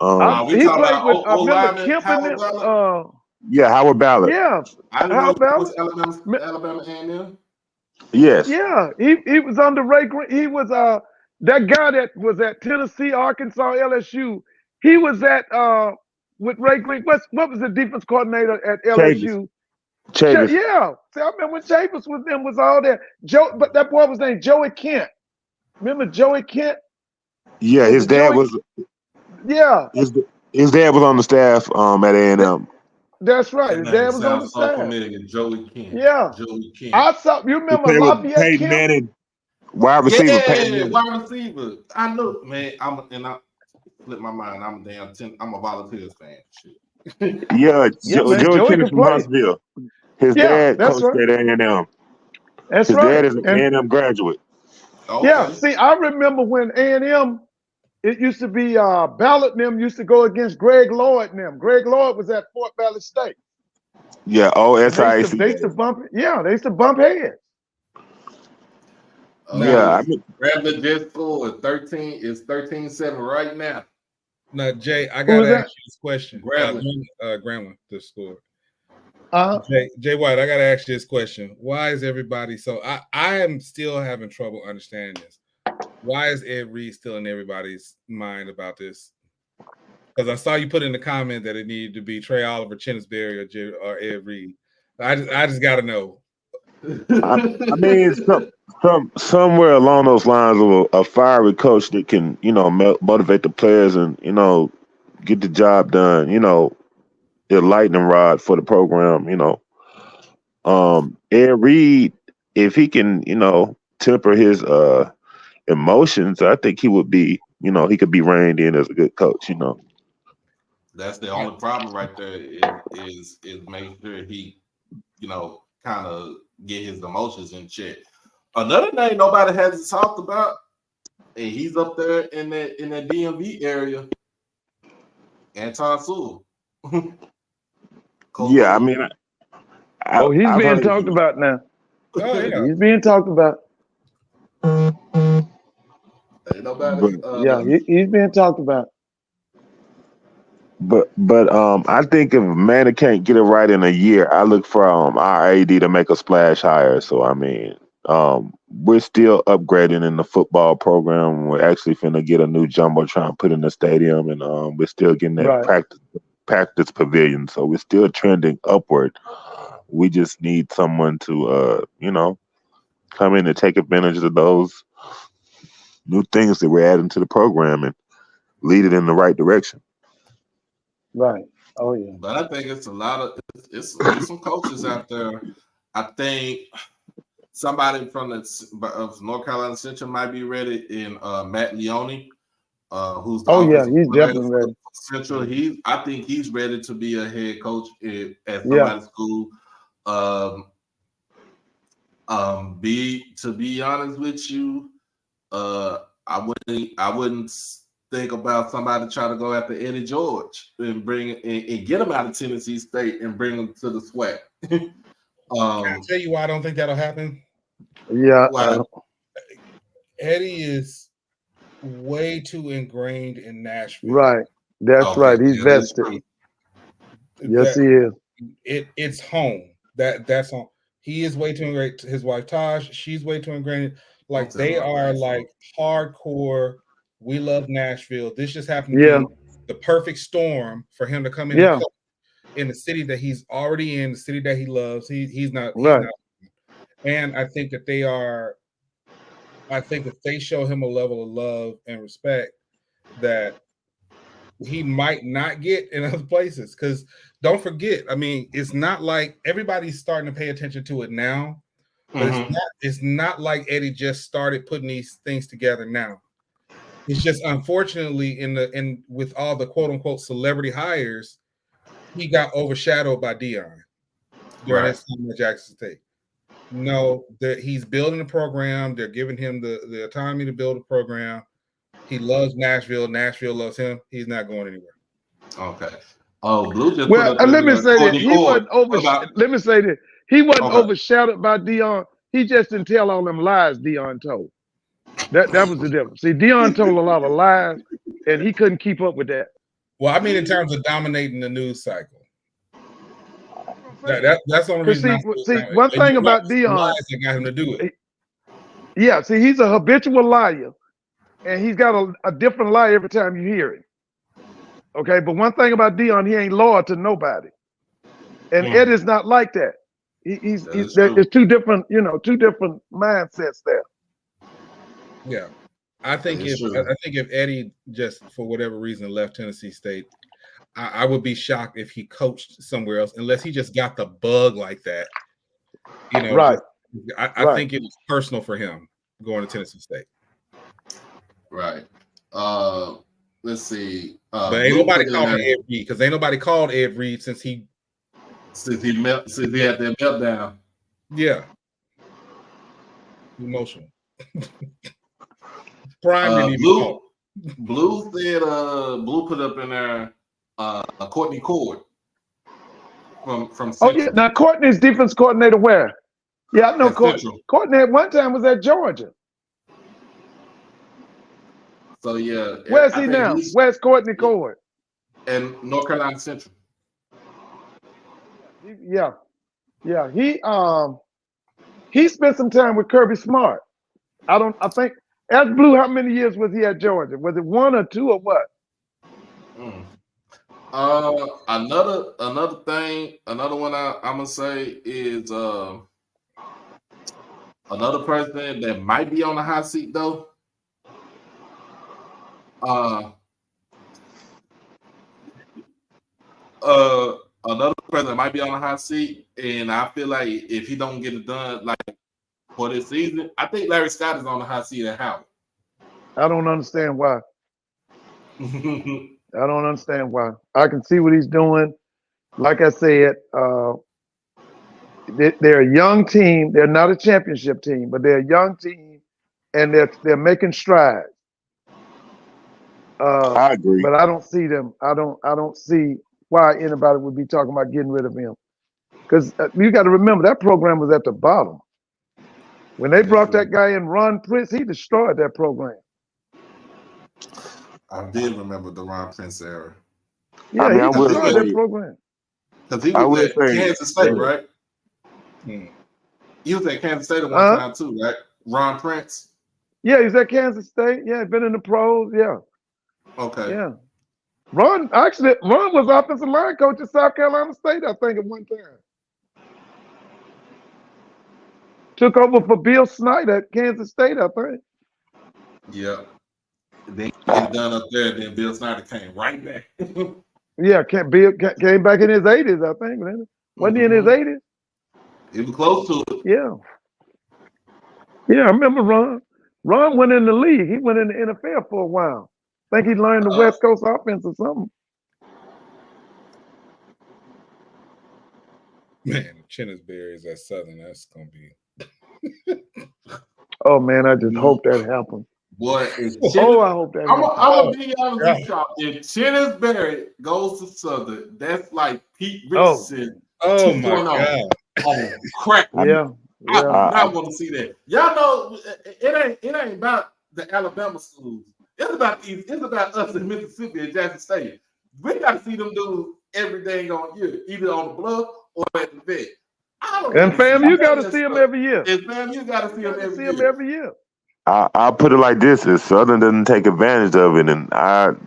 we
He
talking
played
about
with remember
lineman
Kemp and
Howard
them.
Ballard?
Yeah, Howard Ballard.
Yeah,
I didn't know
Howard
he
Ballard.
was Alabama A&M.
Yes.
Yeah, he was under Ray Green. He was that guy that was at Tennessee, Arkansas, LSU. He was at with Ray Green. What was the defense coordinator at LSU?
Chavis.
Yeah. See, I remember when Chavis was them was all there. But that boy was named Joey Kent. Remember Joey Kent?
Yeah, his dad was.
Yeah.
His dad was on the staff at A&M.
That's right. His dad was on the
so
staff.
familiar. Joey Kent.
Yeah.
Joey Kent.
I saw. You remember Lafayette
Peyton
Kemp?
Manning, wide receiver.
Yeah,
Peyton Manning.
wide receiver. I know, man. I flip my mind. I'm a Volunteers fan. Shit.
Yeah,
man,
Joey
Joey
Kent is
can
from
play.
Huntsville. His dad
that's
coached
right.
at A&M.
That's
His
right.
dad is an A&M graduate.
Okay.
Yeah. See, I remember when A&M. It used to be Ballard and them used to go against Greg Lloyd and them. Greg Lloyd was at Fort Valley State.
Yeah, OSIC.
They used to bump. Yeah, they used to bump heads.
Yeah,
Bradley just scored 13-7 right now.
Now, Jay, I gotta ask you this question.
Grambling
to score. Jay White, I gotta ask you this question. Why is everybody so? I am still having trouble understanding this. Why is Ed Reed still in everybody's mind about this? Because I saw you put in the comment that it needed to be Trey Oliver, Chennisberry, or Ed Reed. I just got to know.
I mean, somewhere along those lines of a fiery coach that can, motivate the players and, get the job done, the lightning rod for the program, Ed Reed, if he can, temper his emotions, I think he would be, he could be reined in as a good coach,
That's the only problem right there is making sure he, kind of get his emotions in check. Another thing nobody hasn't talked about, and he's up there in that DMV area, Anton Sewell.
Yeah, I mean,
he's being talked about now.
Oh, yeah.
He's being talked about.
Ain't nobody.
He's being talked about.
But I think if Manning can't get it right in a year, I look for our AD to make a splash hire. So I mean, we're still upgrading in the football program. We're actually finna get a new jumbotron put in the stadium, and we're still getting that practice pavilion. So we're still trending upward. We just need someone to come in and take advantage of those new things that we're adding to the program and lead it in the right direction.
Right. Oh yeah.
But I think it's a lot of it's some coaches out there. I think somebody from of North Carolina Central might be ready in Matt Leone, who's
he's definitely ready.
Central. I think he's ready to be a head coach at somebody's school. To be honest with you, I wouldn't think about somebody trying to go after Eddie George and get him out of Tennessee State and bring him to the SWAC.
Can I tell you why I don't think that'll happen?
Yeah.
Eddie is way too ingrained in Nashville.
Right. That's right. He's vested.
He
is.
It's home. That's on. He is way too ingrained. His wife Taj, she's way too ingrained. Like they are like hardcore. We love Nashville. This just happened to be the perfect storm for him to come in and coach in the city that he's already in, the city that he loves. He's not. And I think that they are. I think that they show him a level of love and respect that he might not get in other places. Because don't forget, I mean, it's not like everybody's starting to pay attention to it now, but it's not like Eddie just started putting these things together now. It's just unfortunately in with all the quote unquote celebrity hires, he got overshadowed by Dion during his time at Jackson State. No, that he's building a program. They're giving him the autonomy to build a program. He loves Nashville. Nashville loves him. He's not going anywhere.
Okay. Oh, Blue just
let me say that he wasn't Let me say that he wasn't overshadowed by Dion. He just didn't tell all them lies Dion told. That was the difference. See, Dion told a lot of lies, and he couldn't keep up with that.
Well, I mean, in terms of dominating the news cycle. That's the only reason.
See, one thing about Dion,
that got him to do it.
Yeah, see, he's a habitual liar, and he's got a different lie every time you hear it. Okay, but one thing about Dion, he ain't loyal to nobody, and Ed is not like that. There's two different mindsets there.
Yeah, I think if Eddie just for whatever reason left Tennessee State, I would be shocked if he coached somewhere else, unless he just got the bug like that. You know,
right?
I think it was personal for him going to Tennessee State.
Right. Let's see.
But ain't nobody called Ed Reed because ain't nobody called Ed Reed since he had
that meltdown.
Yeah. Emotional. Prime didn't even call.
Blue said Blue put up in there Courtney Cord from Central.
Oh yeah, now Courtney's defense coordinator where? Yeah, I know Courtney. Courtney at one time was at Georgia.
So yeah,
where's he now? Where's Courtney Cord?
And North Carolina Central.
Yeah. He spent some time with Kirby Smart. I think ask Blue how many years was he at Georgia? Was it 1 or 2 or what?
Another one I'm gonna say is another person that might be on the hot seat though. Another person that might be on the hot seat, and I feel like if he don't get it done like for this season, I think Larry Scott is on the hot seat at Howard.
I don't understand why. I don't understand why. I can see what he's doing. Like I said, they're a young team. They're not a championship team, but they're a young team, and they're making strides.
I agree,
but I don't see them. I don't see why anybody would be talking about getting rid of him, because you got to remember that program was at the bottom when they brought that guy in, Ron Prince. He destroyed that program.
I did remember the Ron Prince era.
Yeah, he destroyed that program.
Because he was at Kansas State, right? He was at Kansas State at one time too, right? Ron Prince.
Yeah, he's at Kansas State. Yeah, been in the pros. Yeah.
Okay.
Yeah. Ron was offensive line coach at South Carolina State, I think, at one time. Took over for Bill Snyder at Kansas State, I think.
Yeah. Then he get done up there, then Bill Snyder came right back.
Yeah, Bill came back in his 80s, I think. Wasn't he in his 80s?
He was close to it.
Yeah. Yeah, I remember Ron. Ron went in the league. He went in the NFL for a while. I think he learned the West Coast offense or something.
Man, Chennisberry is at Southern. That's going to be...
Oh, man, I just hope that happens.
Boy,
I hope that happens.
I'm going to be honest with y'all. If Chennisberry goes to Southern, that's like Pete Richardson.
Oh my God.
Oh, crap.
Yeah.
I do not want to see that. Y'all know it ain't about the Alabama schools. It's about us in Mississippi and Jackson State. We got to see them dudes every dang on year, either on the bluff or at the vet. I don't
And
want to
fam,
see
you
none
got
of
to
that
see him
stuff.
every year.
And fam, you got to see
You
him
got to see
every
him
year.
every year.
I'll put it like this: if Southern doesn't take advantage of it, and our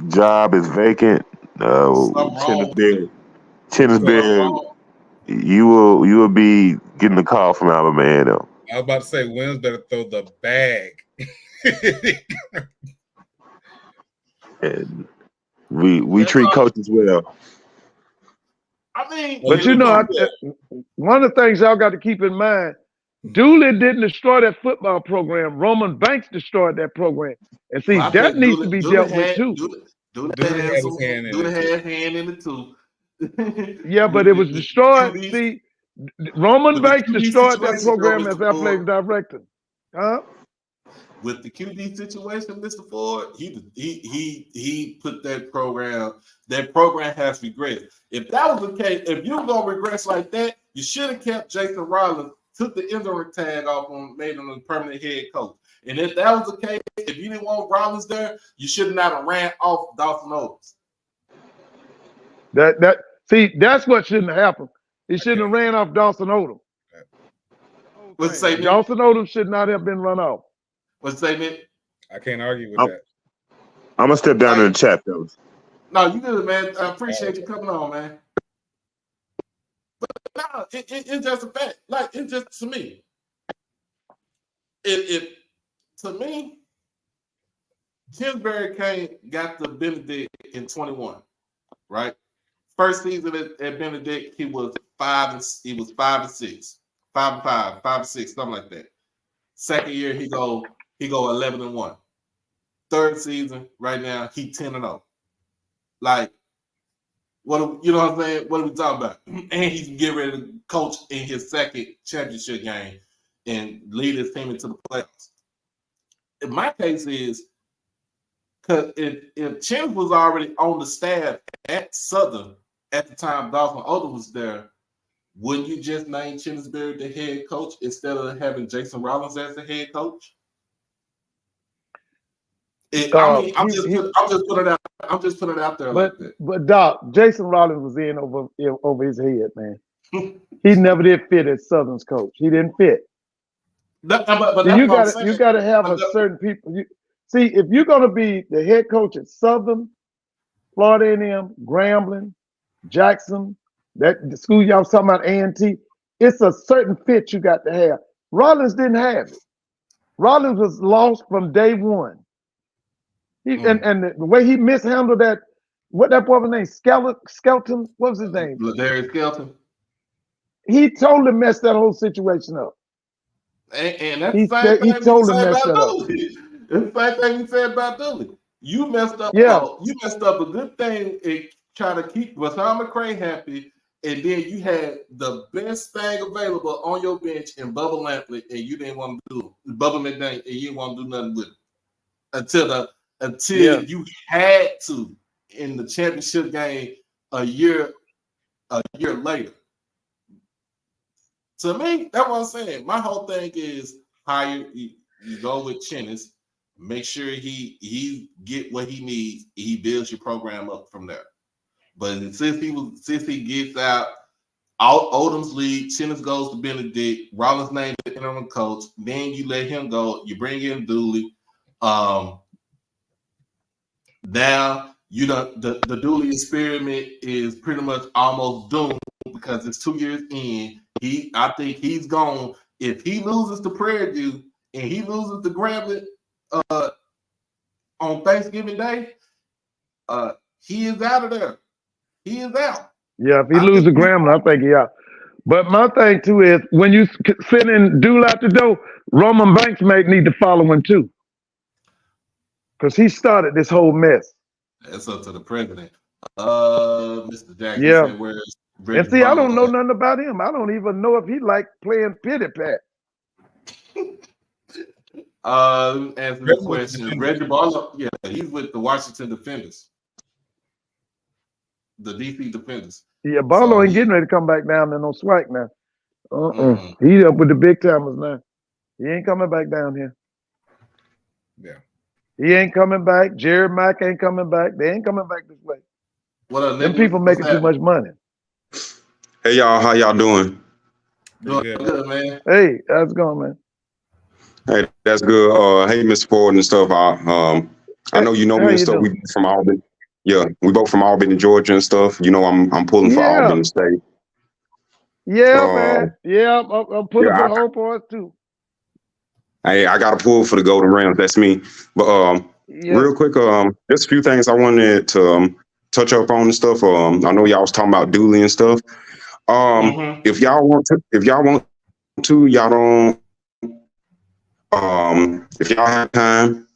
job is vacant,
Something wrong with it. Something
Chennisberry,
wrong.
you will be getting a call from Alabama A&M.
I was about to say, Williams better throw the bag.
And we
That's
treat
all.
coaches well.
I mean,
But you know, one of the things y'all got to keep in mind, Dooley didn't destroy that football program. Roman Banks destroyed that program. And see,
I
that
think
needs to be dealt with too.
Dooley
Dooley
had
had his hand in
Dooley
it,
had
too.
his hand in it too.
Yeah, but it was destroyed.
QB
See, Roman
with the
Banks
QB
destroyed that
situation,
program
though,
as
Mr.
athletic
Ford,
director. Huh?
with the QB situation, Mr. Ford, he put that program. That program has regressed. If that was the case, if you're gonna regress like that, you should have kept Jason Rollins, took the interim tag off and made him a permanent head coach. And if that was the case, if you didn't want Rollins there, you should not have ran off Dawson Odom.
That's what shouldn't have happened. He shouldn't have ran off Dawson Odom.
What's say, Nick?
Dawson Odom should not have been run off.
What's say, Nick?
I can't argue with that.
I'm gonna step down in the chat, fellas.
No, you good, man. I appreciate you coming on, man. But no, it's just a fact. Like, it's just to me. To me, Kingsbury got the Benedict in 21, right? First season at Benedict, he was 5 and 6, 5 and 5, 5 and 6, something like that. Second year, he go 11 and 1. Third season, right now, he 10 and 0. Like, what, you know what I'm saying? What are we talking about? And he's getting ready to coach in his second championship game and lead his team into the playoffs. In my case is, because if Chin was already on the staff at Southern at the time Dawson Odom was there, wouldn't you just name Chennisberry the head coach instead of having Jason Rollins as the head coach? I'm just putting it out there like that.
But Doc, Jason Rollins was in over his head, man. He never did fit as Southern's coach. He didn't fit.
But
you got to have a certain people. See, if you're going to be the head coach at Southern, Florida A&M, Grambling, Jackson, that the school y'all talking about, A&T, it's a certain fit you got to have. Rollins didn't have it. Rollins was lost from day one. And the way he mishandled that, what that boy was name, Skelton, what was his name?
Ladarius Skelton.
He totally messed that whole situation up.
And that's the same thing
he totally messed that up.
It's the same thing we said about Dooley. You messed up.
Yeah.
You messed up a good thing in trying to keep Rashawn McCray happy, and then you had the best thing available on your bench in Bubba Lampley, and you didn't want to do it. Bubba McDaniel, and you didn't want to do nothing with it until you had to in the championship game a year later. To me, that's what I'm saying. My whole thing is hire you go with Chennis, make sure he get what he needs, he builds your program up from there. But since he gets out Odom's league, Chennis goes to Benedict, Rollins named the interim coach, then you let him go, you bring in Dooley. Now the Dooley experiment is pretty much almost doomed because it's 2 years in. I think he's gone. If he loses to Prairie View and he loses to Grambling on Thanksgiving Day, he is out of there. He is out.
Yeah, if he loses to Grambling, I think he out. But my thing too is when you sending Dooley out the door, Roman Banks may need to follow him too, because he started this whole mess.
That's up to the president. Mr. Jackson said, where's Reggie
and see,
Barlow
I don't know nothing about him. I don't even know if he like playing pity pat.
Answer the question. Reggie Barlow, yeah, he's with the Washington Defenders. The DC Defenders.
Yeah, Barlow ain't getting ready to come back down there no swag now. He up with the big timers now. He ain't coming back down here.
Yeah.
He ain't coming back. Jared Mack ain't coming back. They ain't coming back this way.
What
Them people making too much money.
Hey y'all, how y'all doing?
Doing good, man.
Hey, how's it going, man?
Hey, that's good. Hey, Mr. Ford and stuff. I know you know me and stuff. We both from Albany. Yeah, we both from Albany, Georgia and stuff. You know, I'm pulling for Albany State.
Yeah, man. Yeah, I'm pulling for the whole part too.
Hey, I got to pull for the Golden Rams. That's me. But real quick, just a few things I wanted to touch up on and stuff. I know y'all was talking about Dooley and stuff. If y'all want to, y'all don't. If y'all have time,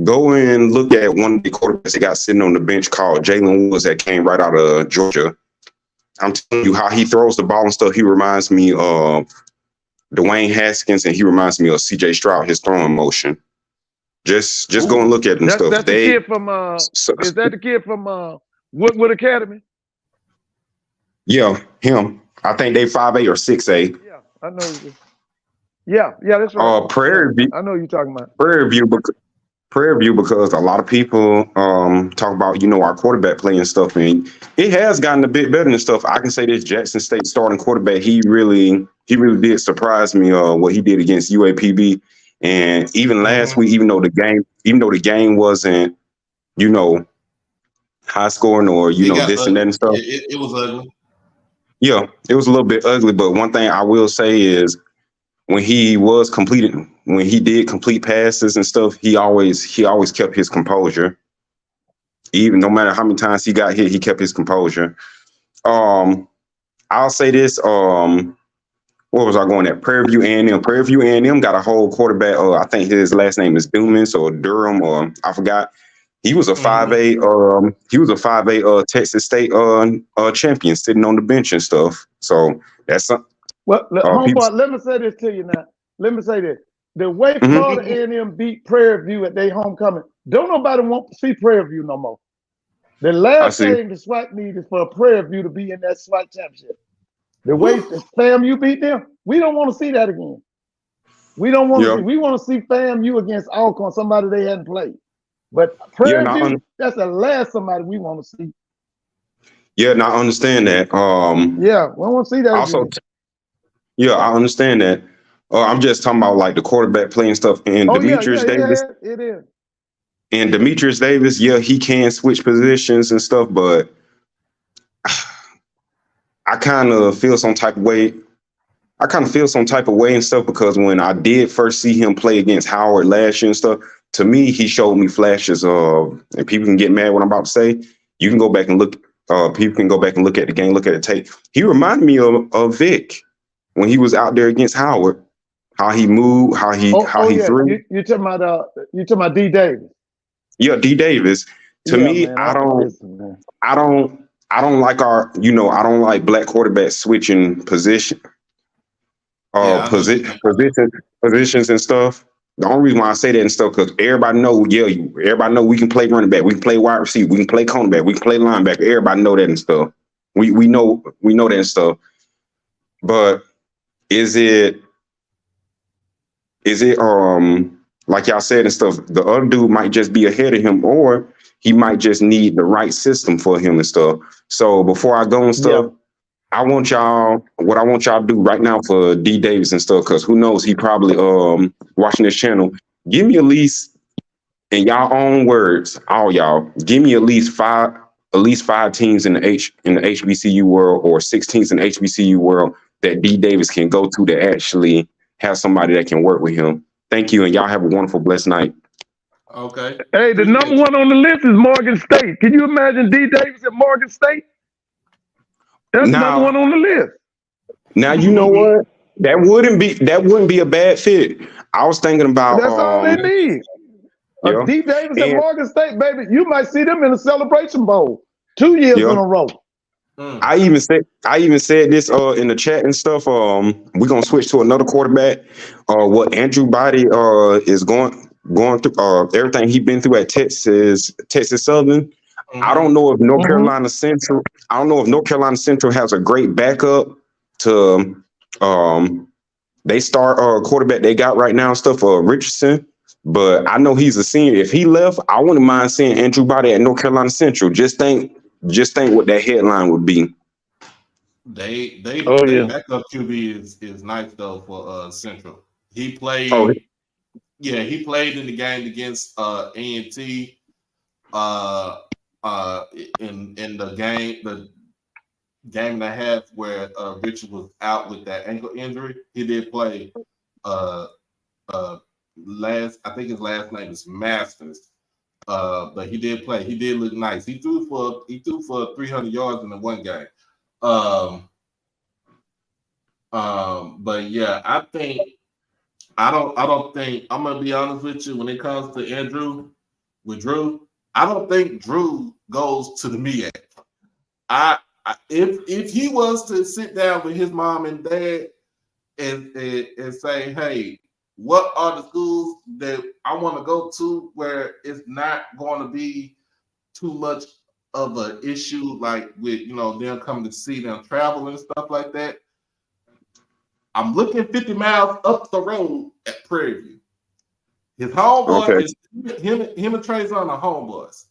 go and look at one of the quarterbacks that got sitting on the bench called Jalen Woods that came right out of Georgia. I'm telling you how he throws the ball and stuff. He reminds me of Dwayne Haskins, and he reminds me of C.J. Stroud. His throwing motion. Just go and look at him stuff.
That's the kid from. Is that the kid from Woodward Academy?
Yeah, him. I think they 5A or 6A.
Yeah, I know. Yeah, that's right.
Prairie View.
I know you're talking about
Prairie View because a lot of people talk about our quarterback play and stuff, and it has gotten a bit better and stuff. I can say this: Jackson State starting quarterback, he really did surprise me. What he did against UAPB, and even last week, even though the game wasn't high scoring or this and that and stuff,
it was ugly.
Yeah, it was a little bit ugly, but one thing I will say is when he did complete passes and stuff, he always kept his composure. Even no matter how many times he got hit, he kept his composure. I'll say this. What was I going at? Prairie View A&M. Prairie View A&M got a whole quarterback. I think his last name is Dumas or Durham, or I forgot. He was a 5A. He was a 5A Texas State champion, sitting on the bench and stuff. So that's something.
Well, homeboy, let me say this to you now. Let me say this. The way Florida A&M beat Prairie View at their homecoming, don't nobody want to see Prairie View no more. The last thing the SWAT need is for Prairie View to be in that SWAT championship. The way FAMU beat them, we don't want to see that again. We don't want to see. We want to see FAMU against Alcorn, somebody they hadn't played. But Prairie View, that's the last somebody we want to see.
Yeah, and I understand that.
We don't want to see that
also
again.
Yeah, I understand that. I'm just talking about like the quarterback playing stuff and Demetrius Davis.
Yeah, it is.
And Demetrius Davis, he can switch positions and stuff, but I kind of feel some type of way. And stuff because when I did first see him play against Howard last year and stuff, to me, he showed me flashes of, and people can get mad what I'm about to say. You can go back and look. People can go back and look at the game, look at the tape. He reminded me of Vic when he was out there against Howard. How he moved, how he threw.
You're talking about D. Davis.
Yeah, D. Davis. To me, man, I don't like I don't like black quarterbacks switching positions and stuff. The only reason why I say that and stuff because everybody know we can play running back, we can play wide receiver, we can play cornerback, we can play linebacker. Everybody know that and stuff. We know that and stuff. But is it like y'all said and stuff, the other dude might just be ahead of him, or he might just need the right system for him and stuff. So before I go and stuff, I want y'all to do right now for D. Davis and stuff, because who knows, he probably watching this channel. Give me at least, in y'all own words, all y'all, give me at least five teams in the HBCU world or 6 teams in the HBCU world that D. Davis can go to actually have somebody that can work with him. Thank you, and y'all have a wonderful, blessed night.
Okay.
Hey, the number one on the list is Morgan State. Can you imagine D. Davis at Morgan State? That's number one on the list.
Now you know what? That wouldn't be a bad fit. I was thinking about
that's all they need. D. Davis at Morgan State, baby. You might see them in a Celebration Bowl 2 years in a row.
I even said this in the chat and stuff. We're gonna switch to another quarterback. What Andrew Body is going through, everything he's been through at Texas Southern. I don't know if North Carolina Central. I don't know if North Carolina Central has a great backup to they start quarterback they got right now and stuff Richardson. But I know he's a senior. If he left, I wouldn't mind seeing Andrew Body at North Carolina Central. Just think what that headline would be.
Oh
they
yeah.
backup QB is nice though for Central. He
Oh,
played, yeah, he played in the game against A&T uh in the game and a half where Richard was out with that ankle injury. He did play uh I think his last name is Masters. But he did play. He did look nice. He threw for 300 yards in the one game. But yeah, I don't think I'm gonna be honest with you when it comes to Drew, I don't think Drew goes to the MEAC. If he was to sit down with his mom and dad and say, hey, what are the schools that I want to go to where it's not going to be too much of an issue, like with them coming to see them travel and stuff like that. I'm looking 50 miles up the road at Prairie View. His homeboy is him and Trayson are homeboys.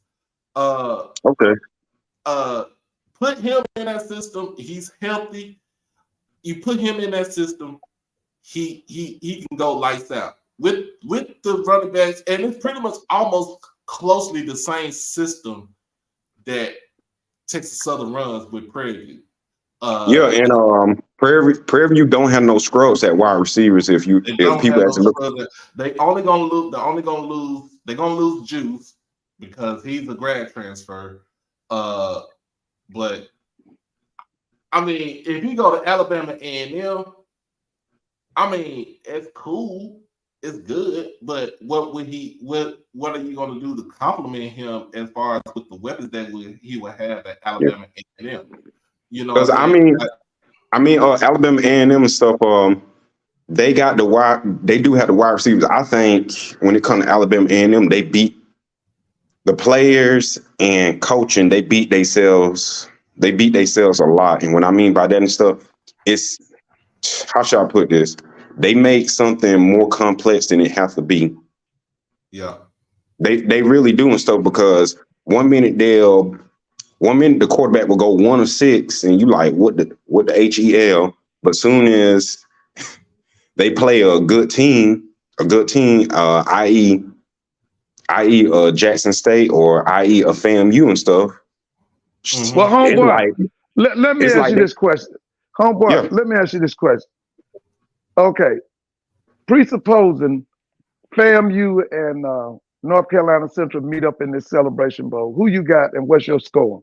Put him in that system. He's healthy. You put him in that system, he can go lights out with the running backs, and it's pretty much almost closely the same system that Texas Southern runs with Prairie View.
Yeah, and Prairie View don't have no scrubs at wide receivers. If people actually look,
they're gonna lose Juice because he's a grad transfer. But I mean, if you go to Alabama A&M, I mean, it's cool, it's good, but what are you going to do to compliment him as far as with the weapons that he would have at Alabama A&M? You know,
because I mean, Alabama A&M and stuff. They got they do have the wide receivers. I think when it comes to Alabama A&M, they beat the players and coaching. They beat themselves. They beat themselves a lot. And what I mean by that and stuff, it's, how should I put this? They make something more complex than it has to be.
Yeah.
They really do and stuff, because one minute the quarterback will go 1 of 6 and you like, what the HEL? But soon as they play a good team, i.e. Jackson State or i.e. a FAMU and stuff.
Mm-hmm.
Well, homeboy, let me ask you this question. Homeboy,
yeah.
Let me ask you this question. Okay, presupposing FAMU and North Carolina Central meet up in this Celebration Bowl, who you got and what's your score?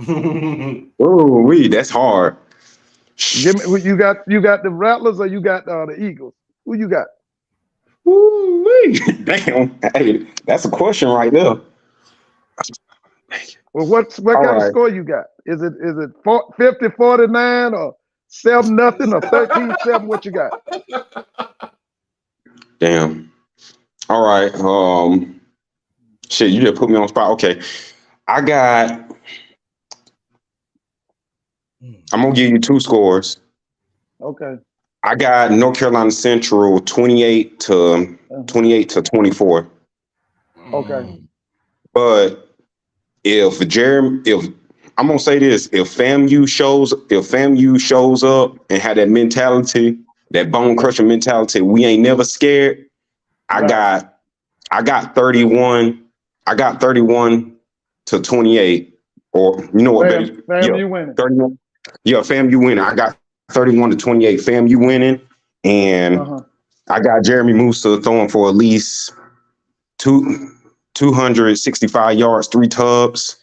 Oh, that's hard.
Give me, you got the Rattlers or you got the Eagles? Who you got?
Ooh, damn. Hey, that's a question right there.
Well, what kind of score you got? Is it 50-49 or 7-0 or 13-7? What you got?
Damn. All right. Shit, you just put me on the spot. Okay. I'm gonna give you 2 scores.
Okay.
I got North Carolina Central 28 to 24.
Okay.
But if I'm gonna say this, if FAMU shows up and had that mentality, that bone crushing mentality, we ain't never scared. I got 31 to 28, or you know what, baby?
FAMU winning.
31. Yeah, FAMU winning. I got 31 to 28, FAMU winning, and I got Jeremy Musa throwing for at least 265 yards, 3 tubs.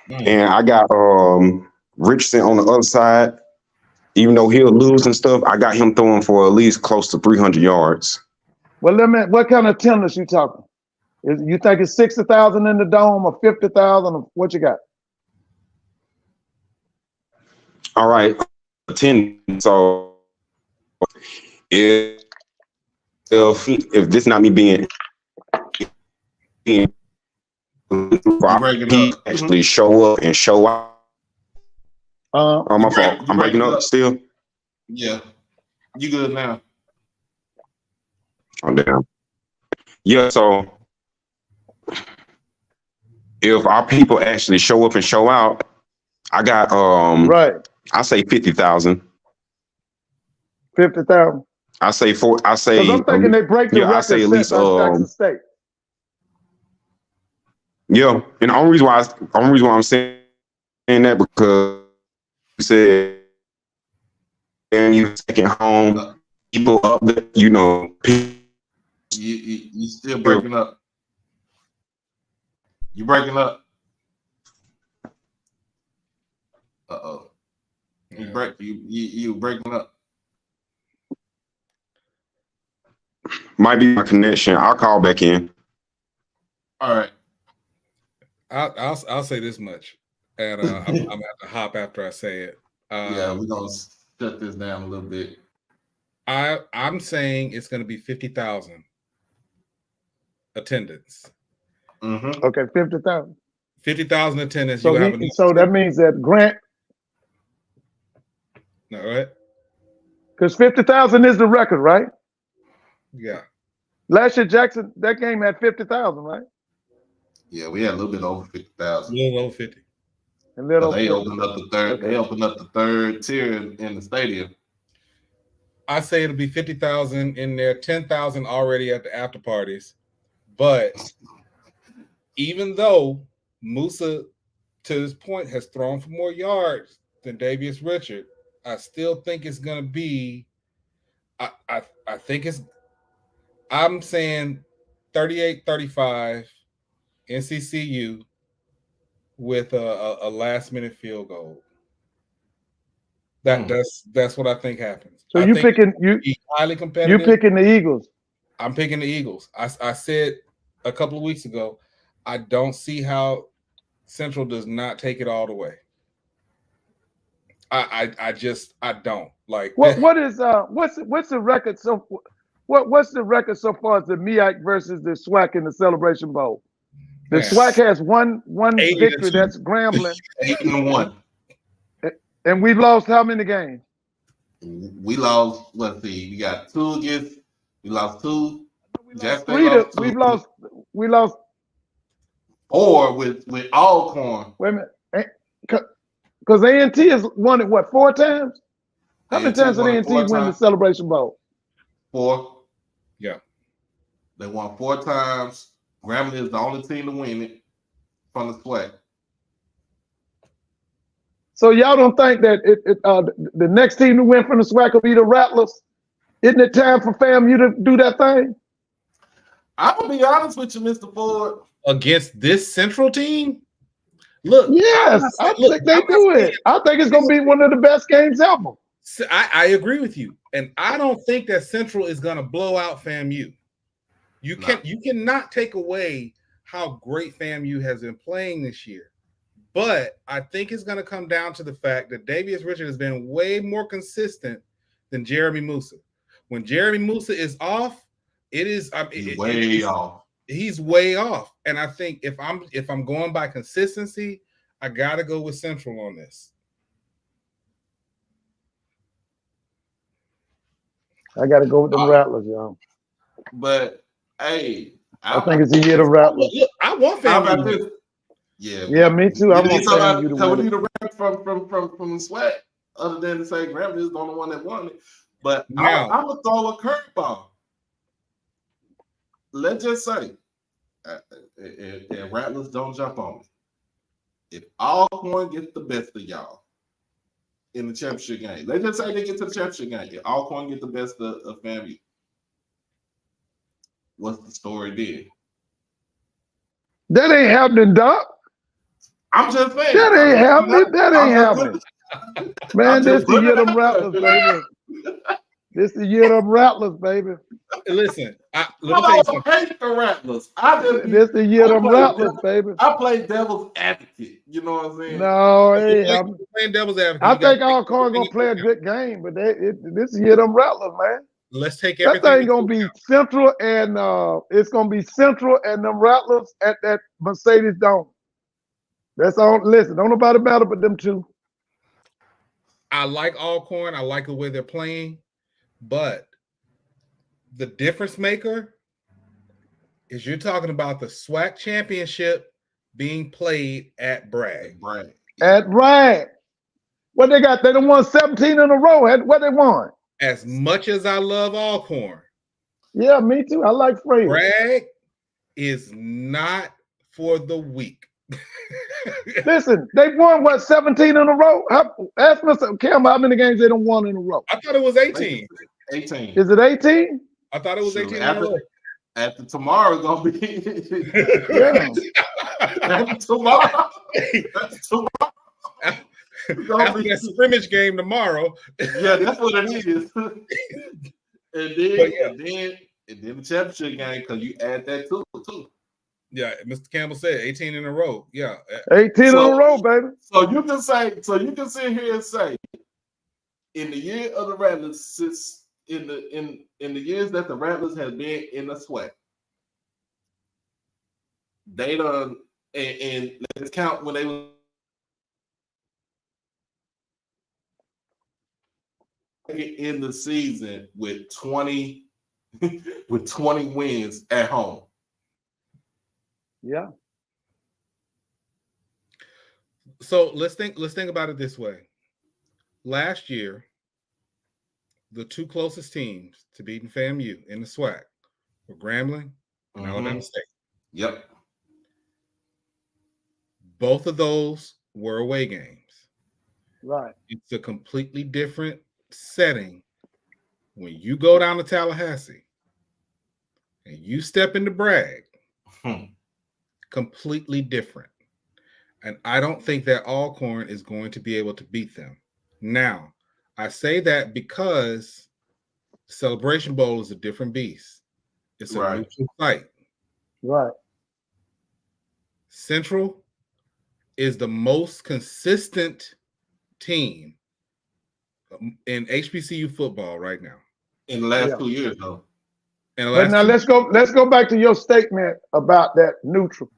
And I got Richardson on the other side. Even though he'll lose and stuff, I got him throwing for at least close to 300 yards.
Well, what kind of attendance you talking? You think it's 60,000 in the dome or 50,000? What you got?
All right, attendance. So if this not me being actually show up and show out. My fault. I'm breaking up still.
Yeah, you good now?
Oh damn. Yeah. So if our people actually show up and show out, I got
Right.
I say 50,000.
50,000.
I say
Because I'm thinking they break the
I say
record
at
set
least
by Jackson State.
yeah. And the only reason why I'm saying that because you said and you taking home people up that
You still breaking up. You breaking up. Uh-oh. You breaking up.
Might be my connection. I'll call back in.
All right.
I'll say this much, and I'm gonna have to hop after I say it.
Yeah, we're gonna shut this down a little bit.
I'm saying it's gonna be 50,000 attendance.
Mm-hmm.
Okay, 50,000.
50,000 attendance.
So, so that means that Grant.
No, right?
Because 50,000 is the record, right?
Yeah.
Last year, Jackson, that game had 50,000, right?
Yeah, we had a little bit over 50,000.
A little over 50.
But they opened up the third. Okay. They opened up the third tier in the stadium.
I say it'll be 50,000 in there, 10,000 already at the after parties. But even though Musa, to this point, has thrown for more yards than Davius Richard, I still think it's going to be. I think it's. I'm saying 38-35 NCCU with a last minute field goal. That's what I think happens.
So you picking
highly competitive.
You picking the Eagles.
I'm picking the Eagles. I said a couple of weeks ago, I don't see how Central does not take it all the way. I don't like.
What's the record? So what's the record so far as the MEAC versus the SWAC in the Celebration Bowl? The SWAC has one victory. That's Grambling.
8-1.
And we've lost how many games?
We lost. Let's see. We got 2 against. We lost 2.
We lost
4 with Alcorn.
Wait a minute. Because A&T has won it, what, 4 times? How many times did A&T win the Celebration Bowl?
4.
Yeah.
They won 4 times. Grambling is the only team to win it from the SWAC.
So y'all don't think that the next team to win from the SWAC will be the Rattlers? Isn't it time for FAMU to do that thing?
I'm going to be honest with you, Mr. Ford.
Against this Central team? Look.
Yes, I think they do it. I think it's going to be one of the best games ever.
I agree with you. And I don't think that Central is going to blow out FAMU. You cannot take away how great FAMU has been playing this year. But I think it's going to come down to the fact that Davius Richard has been way more consistent than Jeremy Musa. When Jeremy Musa is off, he's way off. He's way off. And I think if I'm going by consistency, I got to go with Central on this.
I got to go with the Rattlers, y'all.
But hey,
I think it's the year of Rattlers.
Look, I want FAMU.
Yeah, me too. I want FAMU to win.
We need a rap from the SWAC, other than to say Grambling is the only one that won it. But I'm gonna throw a curveball. Let's just say, if Rattlers don't jump on me, if Alcorn gets the best of y'all in the championship game, let's just say they get to the championship game, if Alcorn get the best of FAMU, what's the story then?
That ain't happening, Doc.
I'm just saying.
That ain't happening. That ain't happening. Man, this the year them Rattlers, baby. This the year them Rattlers, baby.
Listen,
I don't hate the Rattlers.
This the year them Rattlers, baby.
I play devil's advocate. You know what I'm saying?
No, I'm
playing devil's advocate.
I think Alcorn gonna play a good game, but this year them Rattlers, man.
Let's take everything.
That thing gonna be Central, and it's gonna be Central and them Rattlers at that Mercedes Dome. That's all. Listen, don't nobody matter but them two.
I like Alcorn. I like the way they're playing, but the difference maker is you're talking about the SWAC championship being played at Bragg.
At Bragg. What they got? They done won 17 in a row. What they won?
As much as I love Alcorn,
Yeah, me too. I like Fraser.
Bragg is not for the weak.
Listen, they won what, 17 in a row? Ask Mr. Campbell how many games they done won in a row.
I thought it was 18.
18.
Is it 18?
I thought it was 18 in a row.
After tomorrow, gonna be
Yeah.
after tomorrow.
After that scrimmage game tomorrow.
Yeah, that's what it is. And then the championship game, because you add that too.
Yeah, Mr. Campbell said 18 in a row. Yeah.
18 in a row, baby.
So you can sit here and say, in the year of the Rattlers, since in the years that the Rattlers have been in the SWAC, they done and let's count when they were in the season with 20 wins at home.
Yeah.
So let's think about it this way. Last year, the two closest teams to beating FAMU in the SWAC were Grambling and Alabama State.
Yep.
Both of those were away games.
Right.
It's a completely different setting when you go down to Tallahassee and you step into Bragg. Completely different. And I don't think that Alcorn is going to be able to beat them. Now, I say that because Celebration Bowl is a different beast. It's a neutral site.
Right.
Central is the most consistent team in HBCU football right now.
In the last 2 years, though.
But now let's go back to your statement about that neutral.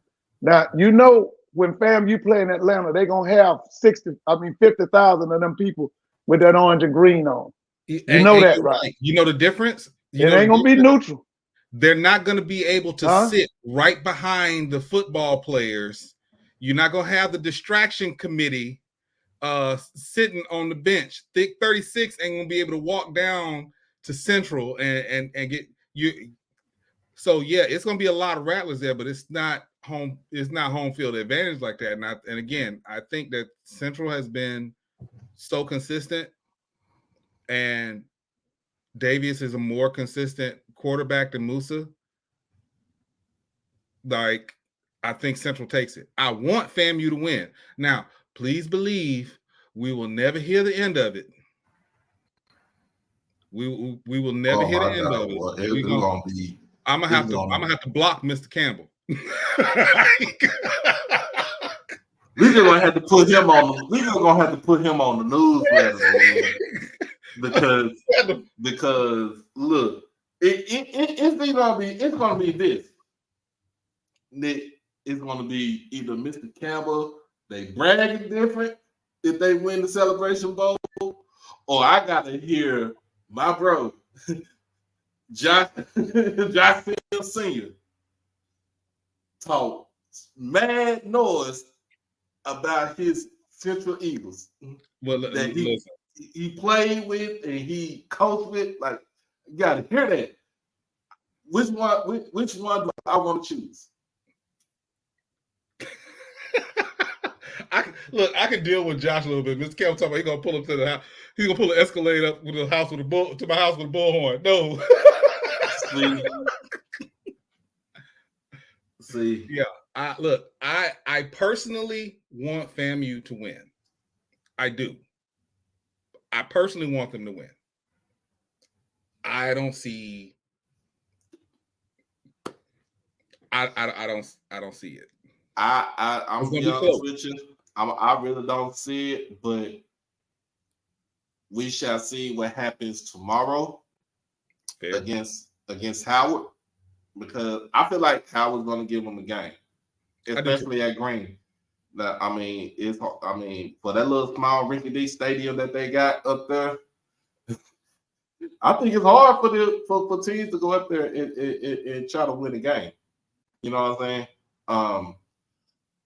Now, you know, when FAMU play in Atlanta, they're gonna have 50,000 of them people with that orange and green on. You know that, right?
You know the difference?
It ain't gonna be neutral.
They're not gonna be able to sit right behind the football players. You're not gonna have the distraction committee sitting on the bench. Thick 36 ain't gonna be able to walk down to Central and get you. So yeah, it's gonna be a lot of Rattlers there, but it's not home field advantage like that. And again, I think that Central has been so consistent, and Davius is a more consistent quarterback than Musa. Like, I think Central takes it. I want FAMU to win. Now, please believe we will never hear the end of it. We will never hear the end of it.
Well,
I'm gonna have to block Mr. Campbell.
We're just gonna have to put him on. We're gonna have to put him on the newsletter, because look, it's gonna be this. It's gonna be either Mr. Campbell, they brag different if they win the Celebration Bowl, or I gotta hear my bro, Josh Fields Sr. talk mad noise about his Central Eagles.
Well,
that he played with and he coached with. Like, you gotta hear that. Which one do I want to choose?
I can deal with Josh a little bit. Mr. Campbell talking about he's gonna pull up to the house. He's gonna pull an Escalade up with the house with a bull to my house with a bullhorn. No.
See.
Yeah. I personally want FAMU to win. I do. I personally want them to win. I don't see. I don't see it.
I'm gonna be honest with you. I really don't see it, but we shall see what happens tomorrow against Howard, because I feel like Howard's gonna give them a game, especially at Green. For that little small rinky-dink stadium that they got up there, I think it's hard for teams to go up there and try to win a game. You know what I'm saying?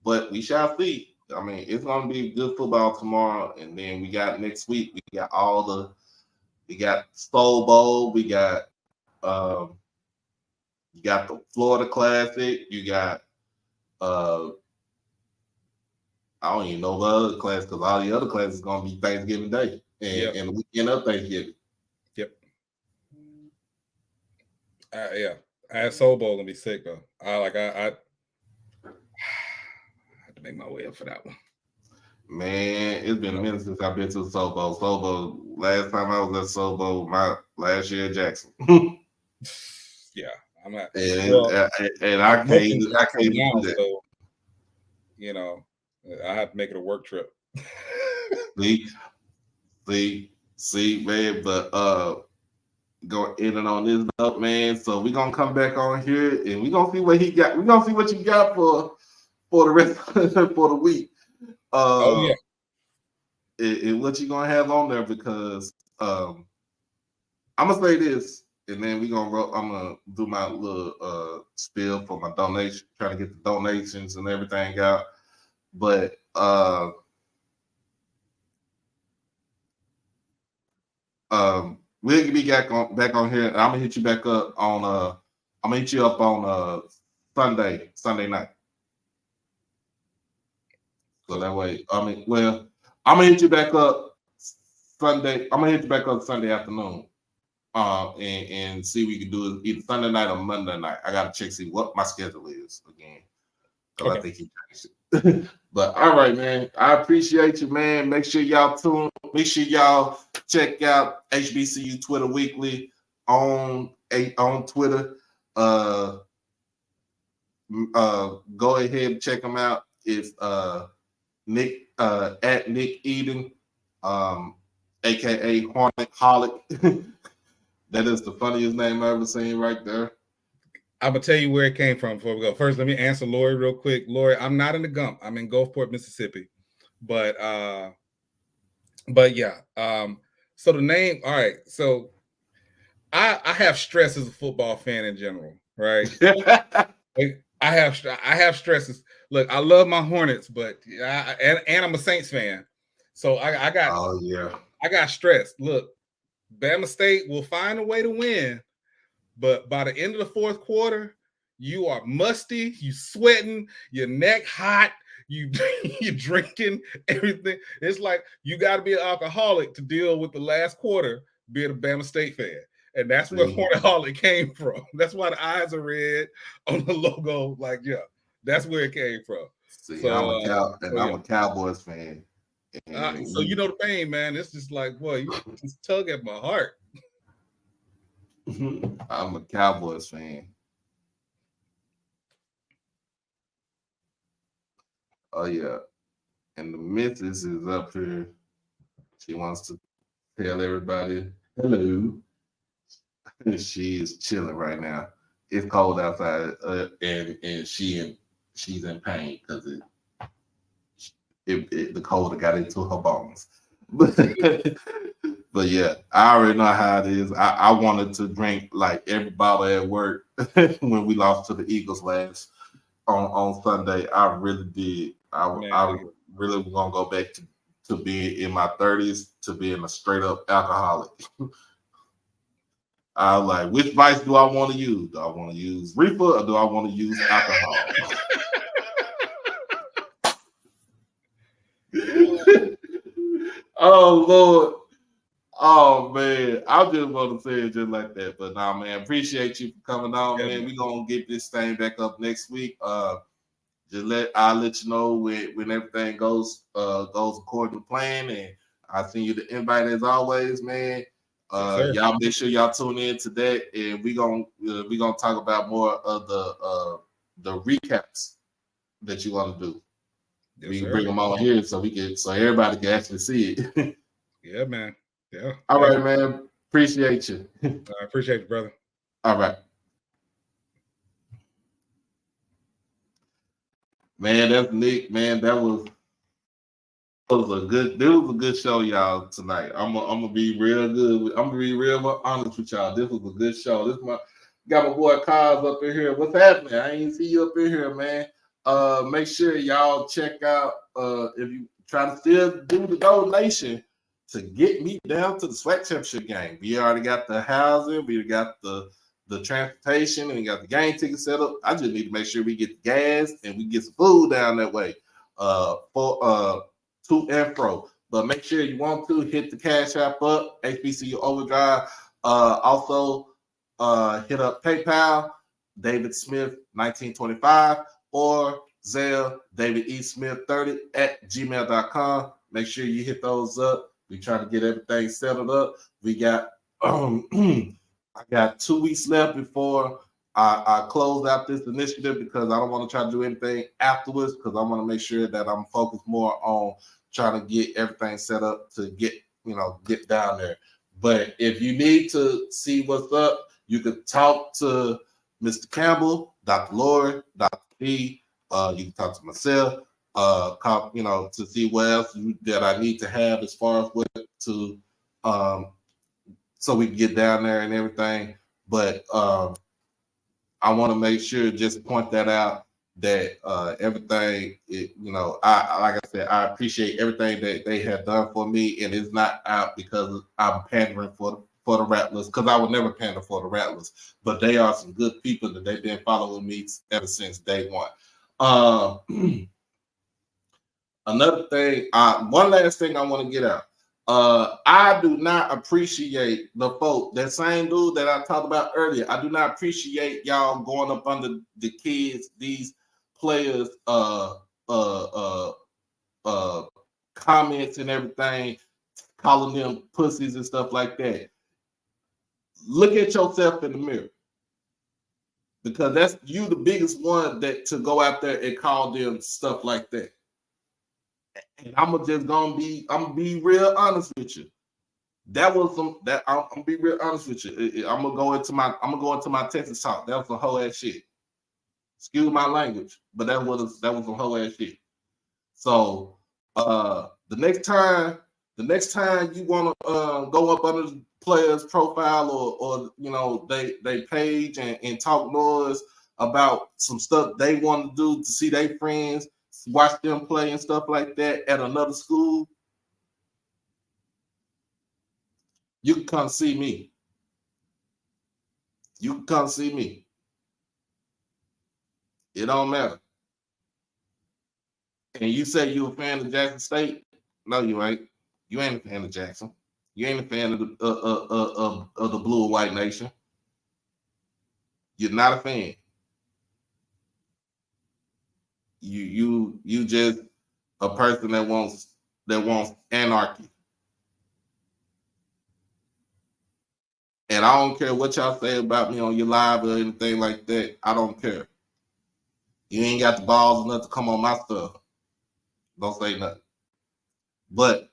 But we shall see. I mean, it's gonna be good football tomorrow, and then we got next week. We got we got Soul Bowl. We got you got the Florida Classic. You got I don't even know the other class because all the other classes is gonna be Thanksgiving Day and the weekend of Thanksgiving.
Yep. Yeah. I had Soul Bowl gonna be sick though. I had to make my way up for that one.
Man, it's been a minute since I've been to the Soul Bowl. Soul Bowl, last time I was at Soul Bowl, my last year at Jackson.
Yeah, I'm at,
and I can't do that.
So, you know, I have to make it a work trip.
see, man, but go in and on this note, man. So we're gonna come back on here and we're gonna see what he got. We're gonna see what you got for the rest for the week. And what you gonna have on there because I'm gonna say this and then I'm gonna do my little spiel for my donation, trying to get the donations and everything out. But we'll be back on here. I'm gonna hit you back up on I'm gonna hit you up on Sunday night. So that way, I'm gonna hit you back up Sunday. I'm gonna hit you back up Sunday afternoon. And see if we can do it either Sunday night or Monday night. I gotta check see what my schedule is again. Okay. I think he changed it. But all right, man. I appreciate you, man. Make sure y'all tune. Make sure y'all check out HBCU Twitter Weekly on Twitter. Go ahead and check them out. It's Nick at Nick Eden, aka Hornet Holic. That is the funniest name I've ever seen right there.
I'm gonna tell you where it came from before we go. First, let me answer Lori real quick. Lori, I'm not in the Gump. I'm in Gulfport, Mississippi. But yeah. So the name, all right. So I have stress as a football fan in general, right? I have stresses. Look, I love my Hornets, but and I'm a Saints fan. So I got stress. Look, Bama State will find a way to win, but by the end of the fourth quarter, you are musty, you sweating, your neck hot, you're drinking everything. It's like you got to be an alcoholic to deal with the last quarter being a Bama State fan. And that's where Hornaholic came from. That's why the eyes are red on the logo. Like, yeah, that's where it came from.
See, so, I'm a Cowboys fan.
So you know the pain, man. It's just like, boy, you just tug at my heart.
I'm a Cowboys fan. Oh yeah, and the missus is up here. She wants to tell everybody hello. She is chilling right now. It's cold outside, and she's in pain because the cold got into her bones. But yeah, I already know how it is. I wanted to drink like every bottle at work when we lost to the Eagles last on Sunday. I really did. I really was gonna go back to being in my 30s to being a straight up alcoholic. I was like, which vice do I want to use? Do I want to use reefer or do I want to use alcohol? Oh Lord. Oh man. I just want to say it just like that. But nah, man, appreciate you for coming on, man. We're gonna get this thing back up next week. I'll let you know when everything goes according to plan, and I'll send you the invite as always, man. Y'all make sure y'all tune in to that, and we gonna talk about more of the recaps that you want to do. Yes, we can bring them on here so everybody can actually see it.
Yeah, man. Yeah.
All right, man. Appreciate you.
I appreciate you, brother.
All right. Man, that's Nick. Man, that was a good show, y'all, tonight. I'm gonna be real good. I'm gonna be real honest with y'all. This was a good show. Got my boy Kaz up in here. What's happening? I ain't see you up in here, man. Make sure y'all check out if you try to still do the donation to get me down to the SWAC championship game. We already got the housing, we got the transportation, and we got the game ticket set up. I just need to make sure we get the gas and we get some food down that way for to and fro. But make sure you want to hit the Cash App up, HBCU OverDrive. Also, hit up PayPal, David Smith 1925, or Zelle, David E. Smith 30 at gmail.com. Make sure you hit those up. We try to get everything settled up. We got I got 2 weeks left before I close out this initiative, because I don't want to try to do anything afterwards, because I want to make sure that I'm focused more on trying to get everything set up to get down there. But if you need to see what's up, you could talk to Mr. Campbell, Dr. Lori, Dr. P. You can talk to myself, to see what else that I need to have as far as what to, so we can get down there and everything. But I want to make sure, just point that out, that everything, like I said, I appreciate everything that they have done for me, and it's not out because I'm pandering for the Rattlers, because I would never pander for the Rattlers, but they are some good people that they've been following me ever since day one. Another thing, one last thing I want to get out. I do not appreciate the folk, that same dude that I talked about earlier. I do not appreciate y'all going up under the kids, these players, comments and everything, calling them pussies and stuff like that. Look at yourself in the mirror, because that's you the biggest one that to go out there and call them stuff like that. And I'm gonna be real honest with you. That was I'm gonna be real honest with you. I'm gonna go into my Texas talk. That was some whole ass shit. Excuse my language, but that was some whole ass shit. So the next time you want to go up under the player's profile or they page and talk noise about some stuff they want to do to see their friends, watch them play and stuff like that at another school, you can come see me. You can come see me. It don't matter. And you say you a fan of Jackson State? No, you ain't. You ain't a fan of Jackson. You ain't a fan of the blue and white nation. You're not a fan. You just a person that wants anarchy. And I don't care what y'all say about me on your live or anything like that. I don't care. You ain't got the balls enough to come on my stuff. Don't say nothing. But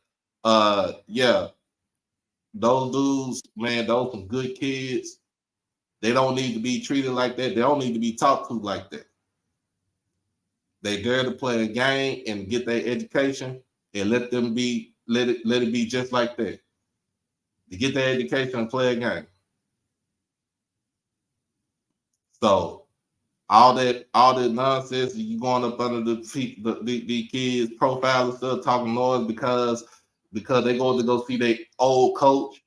yeah, those dudes, man, those some good kids. They don't need to be treated like that. They don't need to be talked to like that. They dare to play a game and get their education, and let it be just like that. To get their education and play a game. So all that nonsense, you going up under the kids' profile and stuff, talking noise because they going to go see their old coach.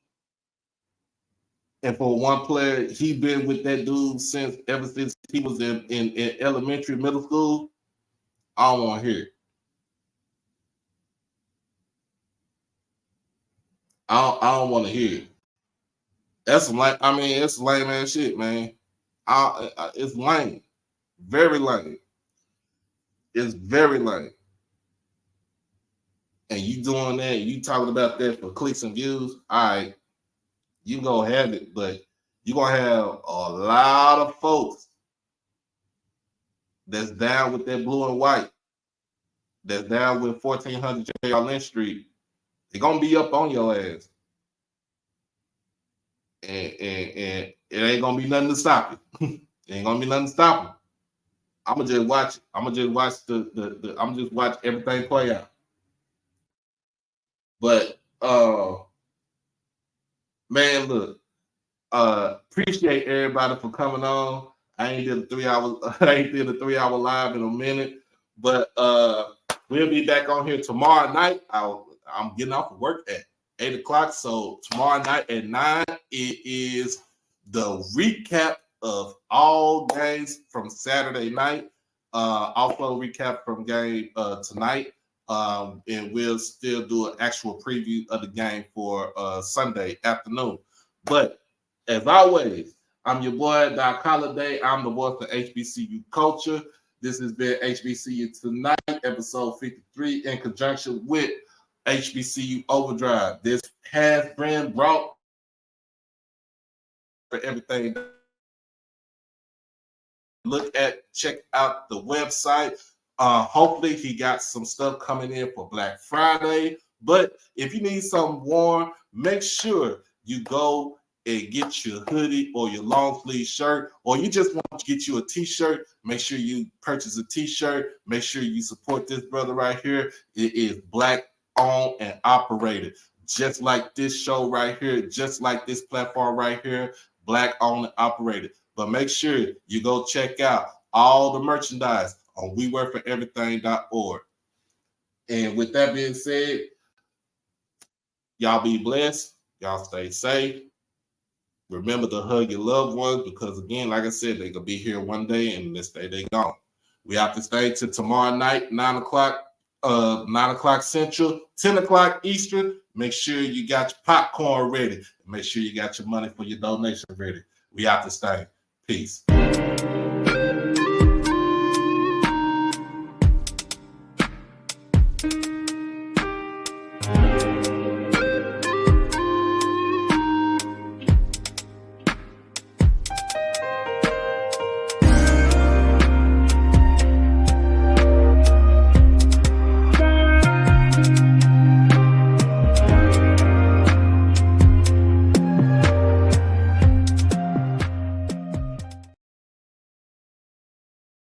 And for one player, he been with that dude ever since he was in elementary, middle school. I don't want to hear it. I don't want to hear it. That's it's lame ass shit, man. It's lame. Very lame. It's very lame. And you doing that, you talking about that for clicks and views, all right, you gonna have it, but you're gonna have a lot of folks that's down with that blue and white, that's down with 1400 J.R. Lynch Street. They're gonna be up on your ass. And it ain't gonna be nothing to stop it. It ain't gonna be nothing to stop it. I'ma just watch it. I'ma just watch everything play out. But man, look, appreciate everybody for coming on. I ain't did a 3 hour live in a minute, but We'll be back on here tomorrow night. I'm getting off of work at 8 o'clock. So tomorrow night at 9, it is the recap of all games from Saturday night. Also recap from game tonight. And we'll still do an actual preview of the game for Sunday afternoon. But as always, I'm your boy, Doc Holliday. I'm the voice of HBCU culture. This has been HBCU Tonight, episode 53, in conjunction with HBCU OverDrive. This has been brought for everything. Check out the website. Hopefully he got some stuff coming in for Black Friday. But if you need something warm, make sure you go and get your hoodie or your long sleeve shirt, or you just want to get you a t-shirt. Make sure you purchase a t-shirt. Make sure you support this brother right here. It is Black owned and operated, just like this show right here, just like this platform right here, Black owned and operated. But make sure you go check out all the merchandise on weworkforeverything.org. And with that being said, y'all be blessed. Y'all stay safe. Remember to hug your loved ones, because again, like I said, they're gonna be here one day and this day they gone. We have to stay till tomorrow night, 9 o'clock Central, 10 o'clock Eastern. Make sure you got your popcorn ready. Make sure you got your money for your donation ready. We have to stay. Peace.